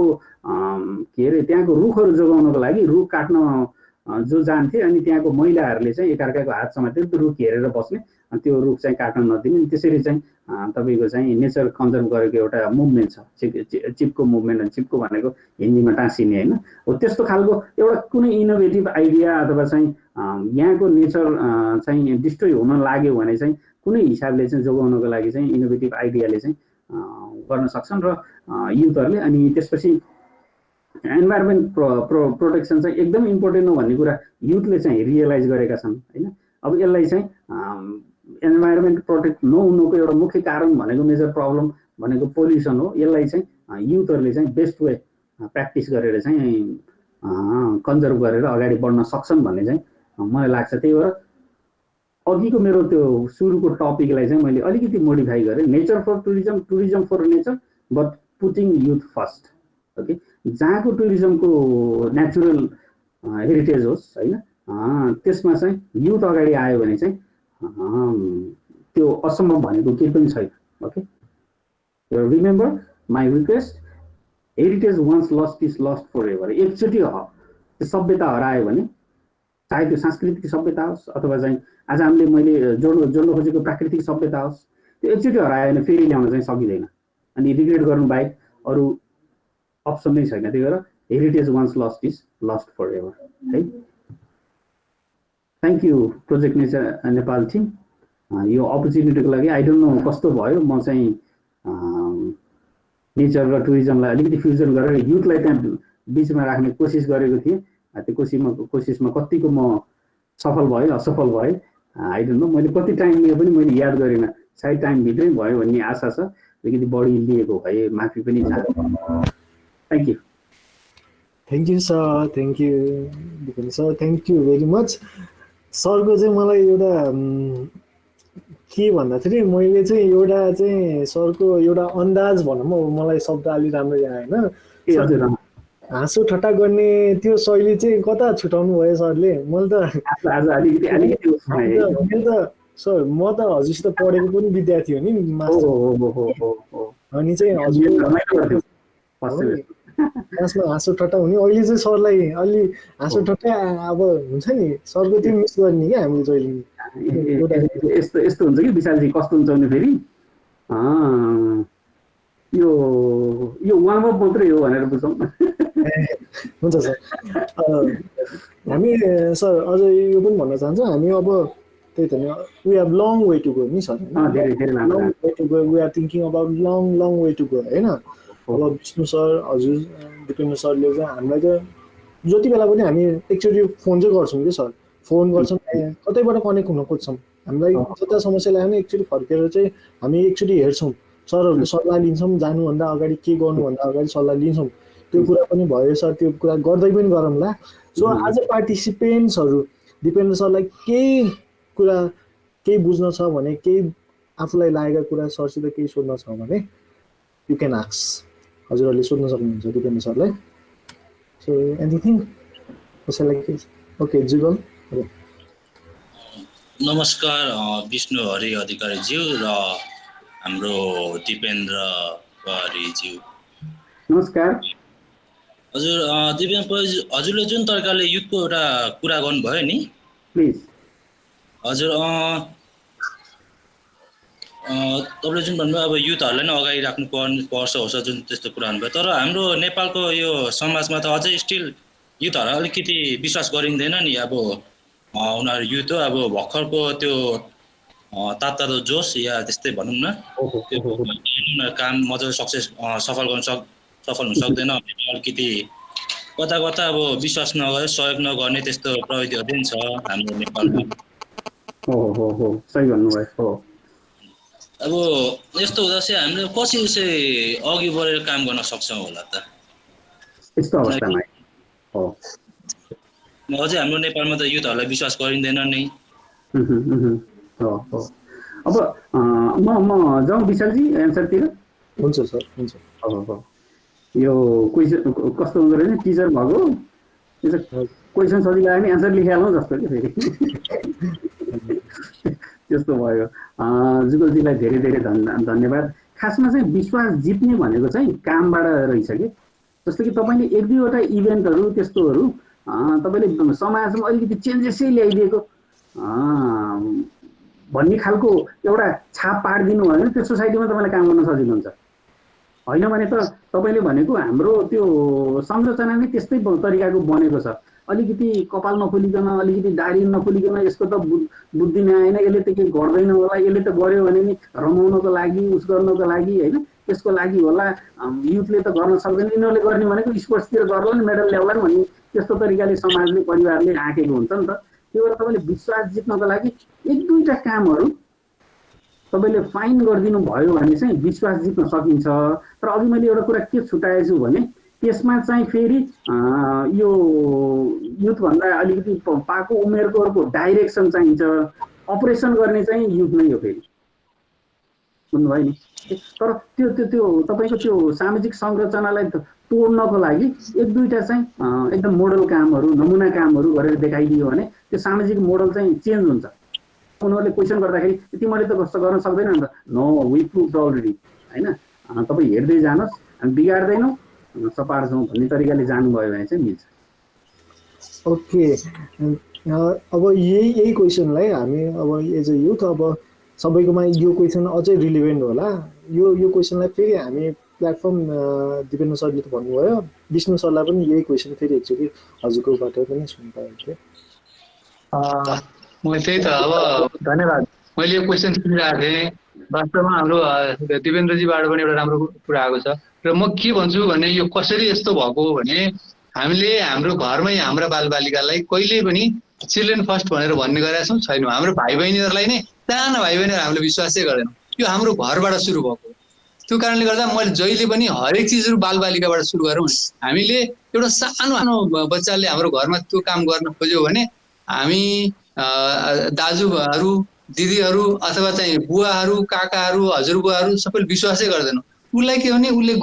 के अरे त्यहाँको रुखहरू जोगाउनको लागि रुख काट्न जो जान्थे अनि त्यहाँको महिलाहरूले चाहिँ एकअर्काको हात समातेर त्यो रुख हेरेर बस्ने, त्यो रुख चाहिँ काट्न नदिने, त्यसरी चाहिँ तपाईँको चाहिँ नेचर कन्जर्भ गरेको एउटा मुभमेन्ट छ चिपको मुभमेन्ट। चिपको भनेको हिन्दीमा टाँसिने होइन हो, त्यस्तो खालको एउटा कुनै इनोभेटिभ आइडिया अथवा चाहिँ यहाँको नेचर चाहिँ डिस्ट्रोय हुन लाग्यो भने चाहिँ कुनै हिसाबले चाहिँ जोगाउनको लागि चाहिँ इनोभेटिभ आइडियाले चाहिँ गर्न सक्छन् र युथहरूले। अनि त्यसपछि इन्भाइरोमेन्ट प्रोटेक्सन चाहिँ एकदम इम्पोर्टेन्ट हो भन्ने कुरा युथले चाहिँ रियलाइज गरेका छन् होइन। अब यसलाई चाहिँ इन्भाइरोमेन्ट प्रोटेक्ट नहुनुको एउटा मुख्य कारण भनेको मेजर प्रब्लम भनेको पोल्युसन हो। यसलाई चाहिँ युथहरूले चाहिँ बेस्ट वे प्र्याक्टिस गरेर चाहिँ कन्जर्भ गरेर अगाडि बढ्न सक्छन् भन्ने चाहिँ मलाई लाग्छ। त्यही भएर अघिको मेरो त्यो सुरुको टपिकलाई चाहिँ मैले अलिकति मोडिफाई गरेँ, nature for tourism, tourism for nature, but putting youth first. Okay, जहाँको टुरिज्मको नेचुरल हेरिटेज होस् होइन, त्यसमा चाहिँ युथ अगाडि आयो भने चाहिँ त्यो असम्भव भनेको केही पनि छैन। Okay, remember my request, heritage once lost is lost for ever. एकचोटि त्यो सभ्यता हरायो भने, चाहे त्यो सांस्कृतिक सभ्यता होस् अथवा चाहिँ आज मैले जोड्न खोजेको प्राकृतिक सभ्यता होस्, त्यो एकचोटि हरायो भने फेरि ल्याउन चाहिँ सकिँदैन, अनि रिग्रेट गर्नु बाहेक अरू अप्सन नै छैन। त्यही भएर heritage once lost is lost for ever है। Thank you project nature Nepal team, यो अपर्च्युनिटीको लागि। आई डोन्ट नो कस्तो भयो, म चाहिँ नेचर र टुरिज्मलाई अलिकति फ्युजन गरेर युथलाई त्यहाँ बिचमा राख्ने कोसिस गरेको थिएँ। त्यो कोसिसमा कतिको म सफल भयो असफल भएँ आई डोन्ट नो। मैले कति टाइम लियो पनि मैले याद गरेन, सायद टाइमभित्रै भयो भन्ने आशा छ। अलिकति बढी लिएको भए माफी पनि चाहन्छु। Thank you. Thank you sir, thank you Dipendra sir, thank you very much. सरको चाहिँ मलाई एउटा के भन्दाखेरि मैले चाहिँ एउटा चाहिँ सरको एउटा अन्दाज भनौँ, मलाई शब्द अलि राम्रै आएन, हाँसो ठट्टा गर्ने त्यो शैली चाहिँ कता छुटाउनु भयो सरले? मैले त सर म त हजुरसित पढेको पनि विद्यार्थी हो नि, अनि चाहिँ हजुर क्लासमा हाँसो ठट्टा हुने, अहिले चाहिँ सरलाई अलि हाँसो ठट्टा अब हुन्छ नि, सरको त्यो मिस गर्ने क्या हामीले जहिले। यस्तो हुन्छ कि विशालजी, कस्तो हुन्छ भने फेरि यो वार्म अप मात्रै हो भनेर बुझौँ। हुन्छ सर। हामी सर अझ यो पनि भन्न चाहन्छौँ, हामी अब त्यही त we have long way to go नि sir, long way to go, we are thinking about long way to go होइन। अब विष्णु सर, हजुर दिपेन्द्र सरले चाहिँ हामीलाई चाहिँ जति बेला पनि हामी एकचोटि फोन चाहिँ गर्छौँ कि सर, फोन गर्छौँ, कतैबाट कनेक्ट हुन खोज्छौँ, हामीलाई जता समस्या लाग्यो भने एकचोटि फर्केर चाहिँ हामी एकचोटि हेर्छौँ, सरहरूले सल्लाह लिन्छौँ, जानुभन्दा अगाडि के गर्नुभन्दा अगाडि सल्लाह लिन्छौँ। त्यो कुरा पनि भयो सर, त्यो कुरा गर्दै पनि गरौँला। सो आज पार्टिसिपेन्ट्सहरू दिपेन्द्र सरलाई केही बुझ्न छ भने, केही आफूलाई लागेको कुरा सरसित केही सोध्न छ भने यु क्यान आस्क, हजुरहरूले सोध्न सक्नुहुन्छ दिपेन्द्र सरलाई। सो एनिथिङ कसैलाई के? ओके जुगल। नमस्कार विष्णु हरि अधिकारीज्यू र हाम्रो दिपेन्द्र हरिज्यू। नमस्कार हजुर। दिपेन्द्र हजुरले जुन तरिकाले युथको एउटा कुरा गर्नुभयो नि, प्लिज हजुर तपाईँले जुन भन्नुभयो अब युथहरूलाई नै अगाडि राख्नु पर्छ जुन त्यस्तो कुरा भन्नुभयो, तर हाम्रो नेपालको यो समाजमा त अझै स्टिल युथहरूलाई अलिकति विश्वास गरिँदैन नि। अब उनीहरू युथ हो, अब भर्खरको त्यो तातो जोस या त्यस्तै भनौँ न, त्यो काम मजाले सफल हुन सक्दैन, अलिकति कता अब विश्वास नगरे सहयोग नगर्ने त्यस्तो प्रविधिहरू पनि छ हाम्रो नेपालमा। सही भन्नुभयो। अब यस्तो हुँदा चाहिँ हामीले कसरी चाहिँ अघि बढेर काम गर्न सक्छौँ होला त यस्तो अवस्थामा? अझै हाम्रो नेपालमा त युथहरूलाई विश्वास गरिँदैन नै। अब म जाउँ विशालजी एन्सरतिर? हुन्छ सर, हुन्छ। यो क्वेसन कस्तो हुँदो रहेछ, टिचर भएको क्वेसन सजिलो आयो भने एन्सर लेखिहालौँ जस्तो कि फेरि त्यस्तो भयो। जुगलजीलाई धेरै धेरै धन्यवाद। खासमा चाहिँ विश्वास जित्ने भनेको चाहिँ कामबाट रहेछ कि, जस्तो कि तपाईँले एक दुईवटा इभेन्टहरू त्यस्तोहरू तपाईँले समाजमा अलिकति चेन्जेसै ल्याइदिएको भन्ने खालको एउटा छाप पारिदिनु भयो भने त्यो सोसाइटीमा तपाईँलाई काम गर्न सजिलो हुन्छ। होइन भने त तपाईँले भनेको हाम्रो त्यो संरचना नै त्यस्तै तरिकाको बनेको छ, अलिकति कपाल नखोलिकन, अलिकति दाढी नखोलिकन, यसको त बुद्धि नआएन, यसले त केही गर्दैन होला, यसले त गर्यो भने नि रमाउनको लागि, उस गर्नको लागि होइन, त्यसको लागि होला, युथले त गर्न सक्दैन, यिनीहरूले गर्ने भनेको स्पोर्ट्सतिर गर्ला नि, मेडल ल्याउला नि भन्ने त्यस्तो तरिकाले समाजले परिवारले आँकेको हुन्छ नि त। त्यही भएर तपाईँले विश्वास जित्नको लागि एक दुईवटा कामहरू तपाईँले फाइन गरिदिनु भयो भने चाहिँ विश्वास जित्न सकिन्छ। तर अघि मैले एउटा कुरा के छुटाएछु भने त्यसमा चाहिँ फेरि यो युथभन्दा अलिकति पाएको उमेरकोहरूको डाइरेक्सन चाहिन्छ, अपरेसन गर्ने चाहिँ युथ नै हो फेरि, बुझ्नुभयो नि। तर त्यो त्यो त्यो तपाईँको त्यो सामाजिक संरचनालाई तोड्नको लागि एक दुईटा चाहिँ एकदम मोडल कामहरू, नमुना कामहरू गरेर देखाइदियो भने त्यो सामाजिक मोडल चाहिँ चेन्ज हुन्छ। उनीहरूले क्वेसन गर्दाखेरि तिमीले त कस्तो गर्न सक्दैन नि त, नो वी प्रुभ अलरेडी होइन, तपाईँ हेर्दै जानुहोस्, हामी बिगार्दैनौँ, सपार्छौँ भन्ने तरिकाले जानुभयो भने चाहिँ मिल्छ। ओके, अब यही क्वेसनलाई हामी अब एज अ युथ अब सबैकोमा यो क्वेसन अझै रिलिभेन्ट होला। यो क्वेसनलाई फेरि हामी प्लेटफर्म दिपेन्द्र सरले त भन्नुभयो, विष्णु सरलाई पनि यही क्वेसन फेरि एकचोटि हजुरकोबाट पनि सुन्न पाएको थिएँ। म त्यही त अब धन्यवाद। मैले यो क्वेसन सुनिरहेको थिएँ, वास्तवमा हाम्रो दिपेन्द्रजीबाट पनि एउटा राम्रो कुरा आएको छ। र म के भन्छु भने यो कसरी यस्तो भएको हो भने हामीले हाम्रो घरमै हाम्रा बालबालिकालाई कहिले पनि चिल्ड्रेन फर्स्ट भनेर भन्ने गरेका छौँ छैनौँ। हाम्रो भाइ बहिनीहरूलाई नै, साना भाइ बहिनीहरू हामीले विश्वासै गर्दैनौँ। यो हाम्रो घरबाट सुरु भएको। त्यो कारणले गर्दा मैले जहिले पनि हरेक चिजहरू बालबालिकाबाट सुरु गरौँ। हामीले एउटा सानो बच्चाले हाम्रो घरमा त्यो काम गर्न खोज्यो भने हामी दाजुहरू, दिदीहरू अथवा चाहिँ बुवाहरू, काकाहरू, हजुरबुवाहरू सबैले विश्वासै गर्दैनौँ। उसलाई के भने उसले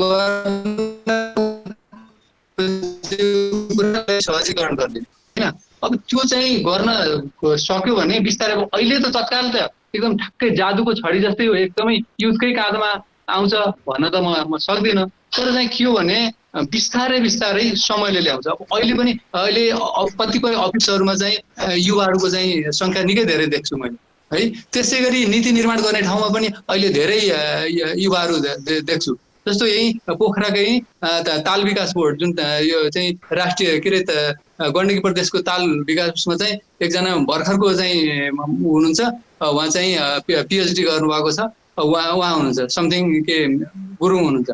सहजीकरण गरिदिनु होइन। अब त्यो चाहिँ गर्न सक्यो भने बिस्तारै अहिले त तत्काल त एकदम ठ्याक्कै जादुको छडी जस्तै हो, एकदमै युथकै काँधमा आउँछ भन्न त म सक्दिनँ। तर चाहिँ के हो भने बिस्तारै बिस्तारै समयले ल्याउँछ। अहिले पनि अहिले कतिपय अफिसहरूमा चाहिँ युवाहरूको चाहिँ सङ्ख्या निकै धेरै देख्छु मैले है। त्यसै गरी नीति निर्माण गर्ने ठाउँमा पनि अहिले धेरै युवाहरू देख्छु। जस्तो यही पोखराकै ताल विकास बोर्ड जुन यो चाहिँ राष्ट्रिय के अरे गण्डकी प्रदेशको ताल विकासमा चाहिँ एकजना भर्खरको चाहिँ हुनुहुन्छ, उहाँ चाहिँ पिएचडी गर्नुभएको छ। उहाँ हुनुहुन्छ समथिङ के गुरुङ हुनुहुन्छ,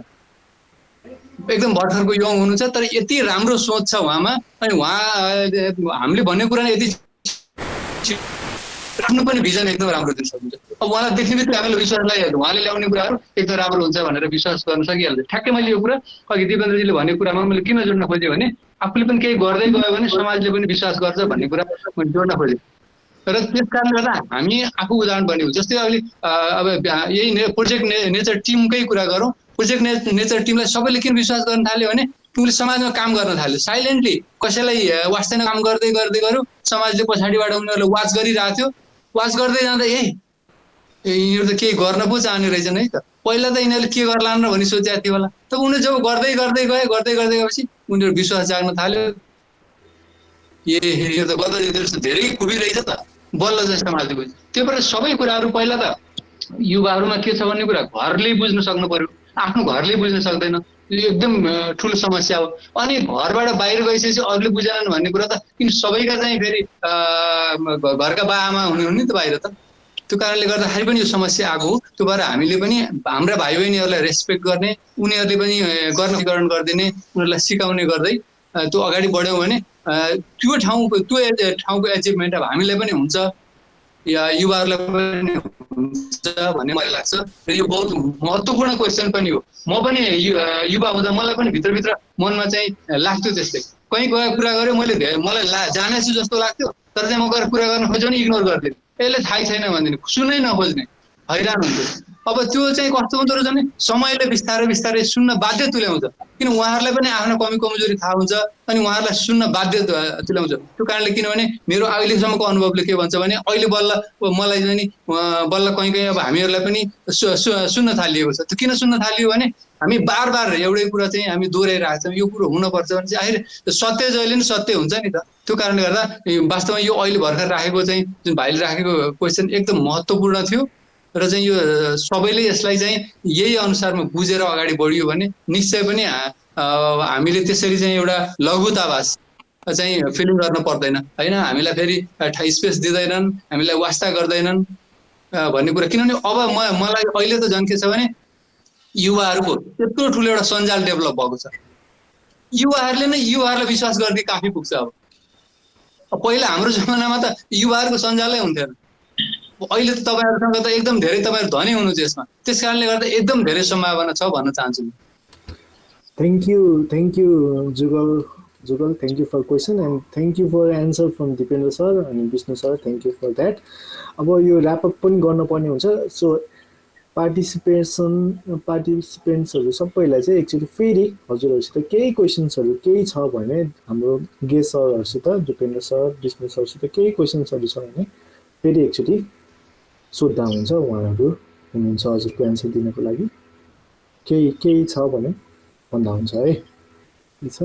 एकदम भर्खरको यङ हुनुहुन्छ, तर यति राम्रो सोच छ उहाँमा। अनि उहाँ हामीले भन्ने कुरा यति आफ्नो पनि भिजन एकदम राम्रो दिन सक्नुहुन्छ। अब उहाँलाई देख्ने बित्तिकै हामीले विश्वास लगाइहाल्छ, उहाँले ल्याउने कुराहरू एकदम राम्रो हुन्छ भनेर विश्वास गर्न सकिहाल्छ। ठ्याक्कै मैले यो कुरा अघि दिपेन्द्रजीले भनेको कुरामा मैले किन जोड्न खोजेँ भने आफूले पनि केही गर्दै गयो भने समाजले पनि विश्वास गर्छ भन्ने कुरा मैले जोड्न खोजेँ। र त्यस कारणले गर्दा हामी आफू उदाहरण बन्यौँ। जस्तै अहिले अब यही प्रोजेक्ट नेचर टिमकै कुरा गरौँ। प्रोजेक्ट नेचर टिमलाई सबैले किन विश्वास गर्न थाल्यो भने उसले समाजमा काम गर्न थाल्यो साइलेन्टली, कसैलाई वास्दैन काम गर्दै गर्दै गर्यो। समाजले पछाडिबाट उनीहरूलाई वाच गरिरहेको थियो। वाच गर्दै जाँदा यिनीहरू त केही गर्न पो चाहने रहेछन् है त, पहिला त यिनीहरूले के गर्लान् र भनी सोचेको थियो होला। तब उनीहरू जब गर्दै गर्दै गएपछि उनीहरू विश्वास जाग्न थाल्यो। यो त बल्ल धेरै खुबी रहेछ त, बल्ल चाहिँ समाजले बुझ्यो। त्यो भएर सबै कुराहरू पहिला त युवाहरूमा के छ भन्ने कुरा घरले बुझ्न सक्नु पर्यो, आफ्नो घरले बुझ्न सक्दैन, यो एकदम ठुलो समस्या हो। अनि घरबाट बाहिर गइसकेपछि अरूले बुझेनन् भन्ने कुरा त किन सबैका चाहिँ फेरि घरका बा आमा हुने नि त बाहिर त। त्यो कारणले गर्दाखेरि पनि यो समस्या आएको हो। त्यो भएर हामीले पनि हाम्रा भाइ बहिनीहरूलाई रेस्पेक्ट गर्ने, उनीहरूले पनि गर्णीकरण गरिदिने, उनीहरूलाई सिकाउने गर्दै त्यो अगाडि बढ्यौँ भने त्यो ठाउँको एचिभमेन्ट अब हामीलाई पनि हुन्छ या युवाहरूलाई पनि हुन्छ भन्ने मलाई लाग्छ। र यो बहुत महत्त्वपूर्ण क्वेसन पनि हो। म पनि युवा हुँदा मलाई पनि भित्रभित्र मनमा चाहिँ लाग्थ्यो त्यस्तै, कहीँ गएर कुरा गऱ्यो मलाई जानेछु जस्तो लाग्थ्यो, तर चाहिँ म गएर कुरा गर्न खोज्यो भने इग्नोर गरिदिने, यसले थाहै छैन भनिदिने, सुनै नखोज्ने, हैरान हुन्थ्यो। अब त्यो चाहिँ कस्तो हुँदो रहेछ भने समयले बिस्तारै बिस्तारै सुन्न बाध्य तुल्याउँछ, किन उहाँहरूलाई पनि आफ्नो कमी कमजोरी थाहा हुन्छ अनि उहाँहरूलाई सुन्न बाध्य तुल्याउँछ। त्यो कारणले किनभने मेरो अहिलेसम्मको अनुभवले के भन्छ भने अहिले बल्ल मलाई चाहिँ नि बल्ल कहीँ कहीँ अब हामीहरूलाई पनि सुन्न थालिएको छ। त्यो किन सुन्न थालियो भने हामी बार बार एउटै कुरा चाहिँ हामी दोहोऱ्याइरहेको छौँ, यो कुरो हुनुपर्छ भने चाहिँ आखिर सत्य जहिले नि सत्य हुन्छ नि त। त्यो कारणले गर्दा वास्तवमा यो अहिले भर्खर राखेको चाहिँ जुन भाइले राखेको क्वेसन एकदम महत्त्वपूर्ण थियो र चाहिँ यो सबैले यसलाई चाहिँ यही अनुसारमा बुझेर अगाडि बढियो भने निश्चय पनि हामीले त्यसरी चाहिँ एउटा लघुतावास चाहिँ फिलिङ गर्न पर्दैन होइन। हामीलाई फेरि स्पेस दिँदैनन्, हामीलाई वास्ता गर्दैनन् भन्ने कुरा। किनभने अब मलाई अहिले त झन् के छ भने युवाहरूको त्यत्रो ठुलो एउटा सञ्जाल डेभलप भएको छ, युवाहरूले नै युवाहरूलाई विश्वास गरिदिए काफी पुग्छ। अब पहिला हाम्रो जमानामा त युवाहरूको सञ्जालै हुन्थेन, अहिले त तपाईँहरूसँग त एकदम धेरै तपाईँहरू धनी हुनुहुन्छ यसमा, त्यस कारणले गर्दा एकदम धेरै सम्भावना छ भन्न चाहन्छु। Thank you Jugal Jugal thank you for question and thank you for answer from Dipendra sir अनि Vishnu sir thank you for that. अब यो ऱ्यापअप पनि गर्नुपर्ने हुन्छ। सो पार्टिसिपेन्ट्सहरू सबैलाई चाहिँ एकचोटि फेरि हजुरहरूसित केही क्वेसन्सहरू केही छ भने हाम्रो गेस्ट सरहरूसित दिपेन्द्र सर विष्णु सरसित केही क्वेसन्सहरू छ भने फेरि एकचोटि सोद्धा हुन्छ, उहाँहरू हुनुहुन्छ हजुरको एन्सर दिनको लागि। केही छ भने भन्दा हुन्छ है। ठिक छ।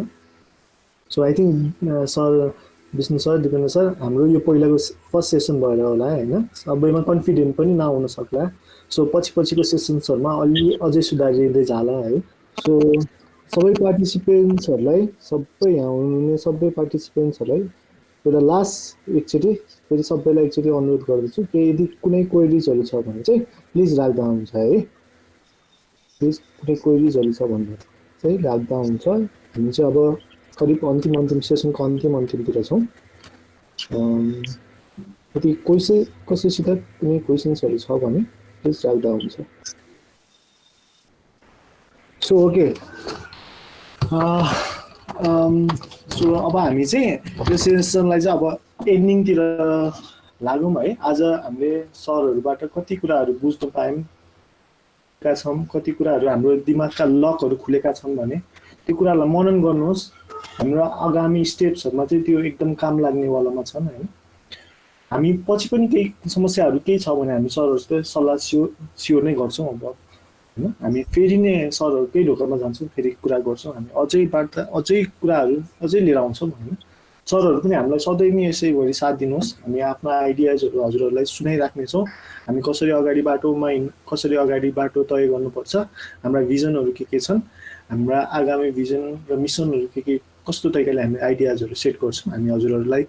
So I think sir Vishnu sir Dipendra sir हाम्रो यो पहिलाको फर्स्ट सेसन भएर होला होइन, सबैमा कन्फिडेन्ट पनि नहुन सक्ला। सो पछिको सेसन्सहरूमा अलि अझै सुधारिँदै जाला है। सो सबै पार्टिसिपेन्ट्सहरूलाई यहाँ हुनुहुने सबै पार्टिसिपेन्ट्सहरूलाई एउटा लास्ट एकचोटि फेरि सबैलाई एकचोटि अनुरोध गर्दछु कि यदि कुनै क्वेरिजहरू छ भने चाहिँ प्लिज राख्दा हुन्छ है। प्लिज कुनै क्वेरिजहरू छ भने चाहिँ राख्दा हुन्छ। हामी चाहिँ अब करिब अन्तिम सेसनको अन्तिमतिर छौँ। यदि कसैसित कुनै क्वेसन्सहरू छ भने प्लिज राख्दा हुन्छ। सो ओके, सो अब हामी चाहिँ यो सेसनलाई चाहिँ अब एन्डिङतिर लागौँ है। आज हामीले सरहरूबाट कति कुराहरू बुझ्न पाएका छौँ, कति कुराहरू हाम्रो दिमागका लकहरू खुलेका छन् भने त्यो कुरालाई मनन गर्नुहोस्। हाम्रो आगामी स्टेप्सहरूमा चाहिँ त्यो एकदम काम लाग्नेवालामा छन् होइन। हामी पछि पनि केही समस्याहरू केही छ भने हामी सरहरूसित सल्लाह स्योर नै गर्छौँ। अब होइन हामी फेरि नै सरहरूकै ढोकामा जान्छौँ, फेरि कुरा गर्छौँ, हामी अझै कुराहरू अझै लिएर आउँछौँ होइन। सरहरू पनि हामीलाई सधैँ नै यसैभरि साथ दिनुहोस्। हामी आफ्नो आइडियाजहरू हजुरहरूलाई सुनाइराख्नेछौँ। हामी कसरी अगाडि बाटो तय गर्नुपर्छ, हाम्रा भिजनहरू के छन्, हाम्रा आगामी भिजन र मिसनहरू के कस्तो तरिकाले हामी आइडियाजहरू सेट गर्छौँ, हामी हजुरहरूलाई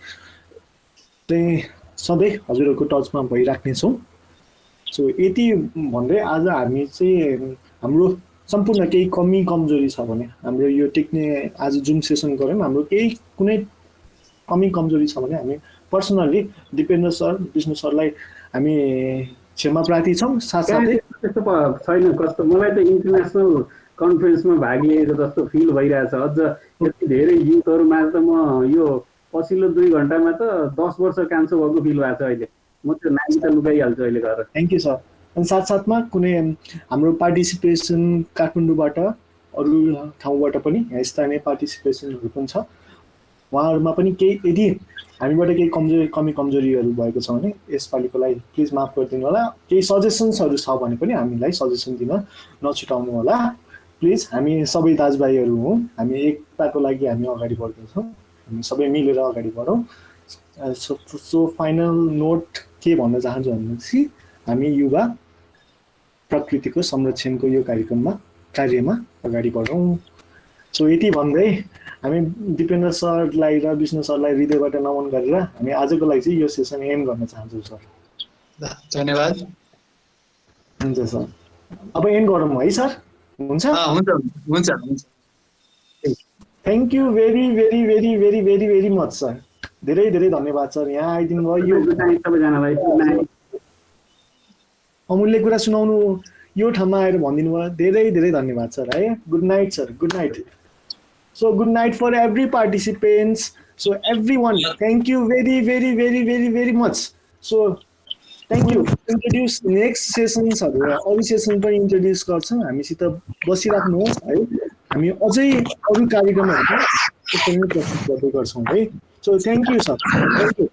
चाहिँ सधैँ हजुरहरूको टचमा भइराख्नेछौँ। सो यति भन्दै आज हामी चाहिँ हाम्रो सम्पूर्ण केही कमी कमजोरी छ भने हाम्रो यो आज जुम सेसन गऱ्यौँ, हाम्रो कुनै कमी कमजोरी छ भने हामी पर्सनल्ली दिपेन्द्र सर विष्णु सरलाई हामी क्षमा प्रार्थी छौँ। साथसाथै त्यस्तो छैन, कस्तो मलाई त इन्टरनेसनल कन्फरेन्समा भाग लिएको जस्तो फिल भइरहेछ। अझ यति धेरै युथहरूमा त म यो पछिल्लो 2 घन्टामा त 10 वर्ष कान्छो भएको फिल भएको छ। अहिले म त्यो नानी त लुकाइहाल्छु अहिले गएर। Thank you sir. अनि साथसाथमा कुनै हाम्रो पार्टिसिपेसन काठमाडौँबाट अरू ठाउँबाट पनि यहाँ स्थानीय पार्टिसिपेसनहरू पनि छ, उहाँहरूमा पनि केही यदि हामीबाट केही कमी कमजोरीहरू भएको छ भने यसपालिको लागि प्लिज माफ गरिदिनु होला। केही सजेसन्सहरू छ भने पनि हामीलाई सजेसन दिन नछुटाउनु होला प्लिज। हामी सबै दाजुभाइहरू हौँ, हामी एकताको लागि हामी अगाडि बढ्दैछौँ, हामी सबै मिलेर अगाडि बढौँ। सो फाइनल नोट के भन्न चाहन्छु भनेपछि हामी युवा प्रकृतिको संरक्षणको यो कार्यमा अगाडि बढौँ। सो यति भन्दै हामी दिपेन्द्र सरलाई र विष्णु सरलाई हृदयबाट नमन गरेर हामी आजको लागि चाहिँ यो सेसन एन्ड गर्न चाहन्छौँ सर। धन्यवाद। हुन्छ सर, अब एन्ड गरौँ है सर? हुन्छ हुन्छ। Thank you very very very very very very much sir. धेरै धेरै धन्यवाद सर, यहाँ आइदिनु भयो, यो अमूल्य कुरा सुनाउनु, यो ठाउँमा आएर भनिदिनु भयो, धेरै धेरै धन्यवाद सर है। Good night sir, good night. So good night for every participants. So everyone, thank you very very very very very much. So thank you. Introduce next sessions अरू सेसन पनि इन्ट्रोड्युस गर्छौँ, हामीसित बसिराख्नुहोस् है। हामी अझै अरू कार्यक्रमहरू पनि प्रस्तुत गर्दै गर्छौँ है। So thank you sir. Thank you.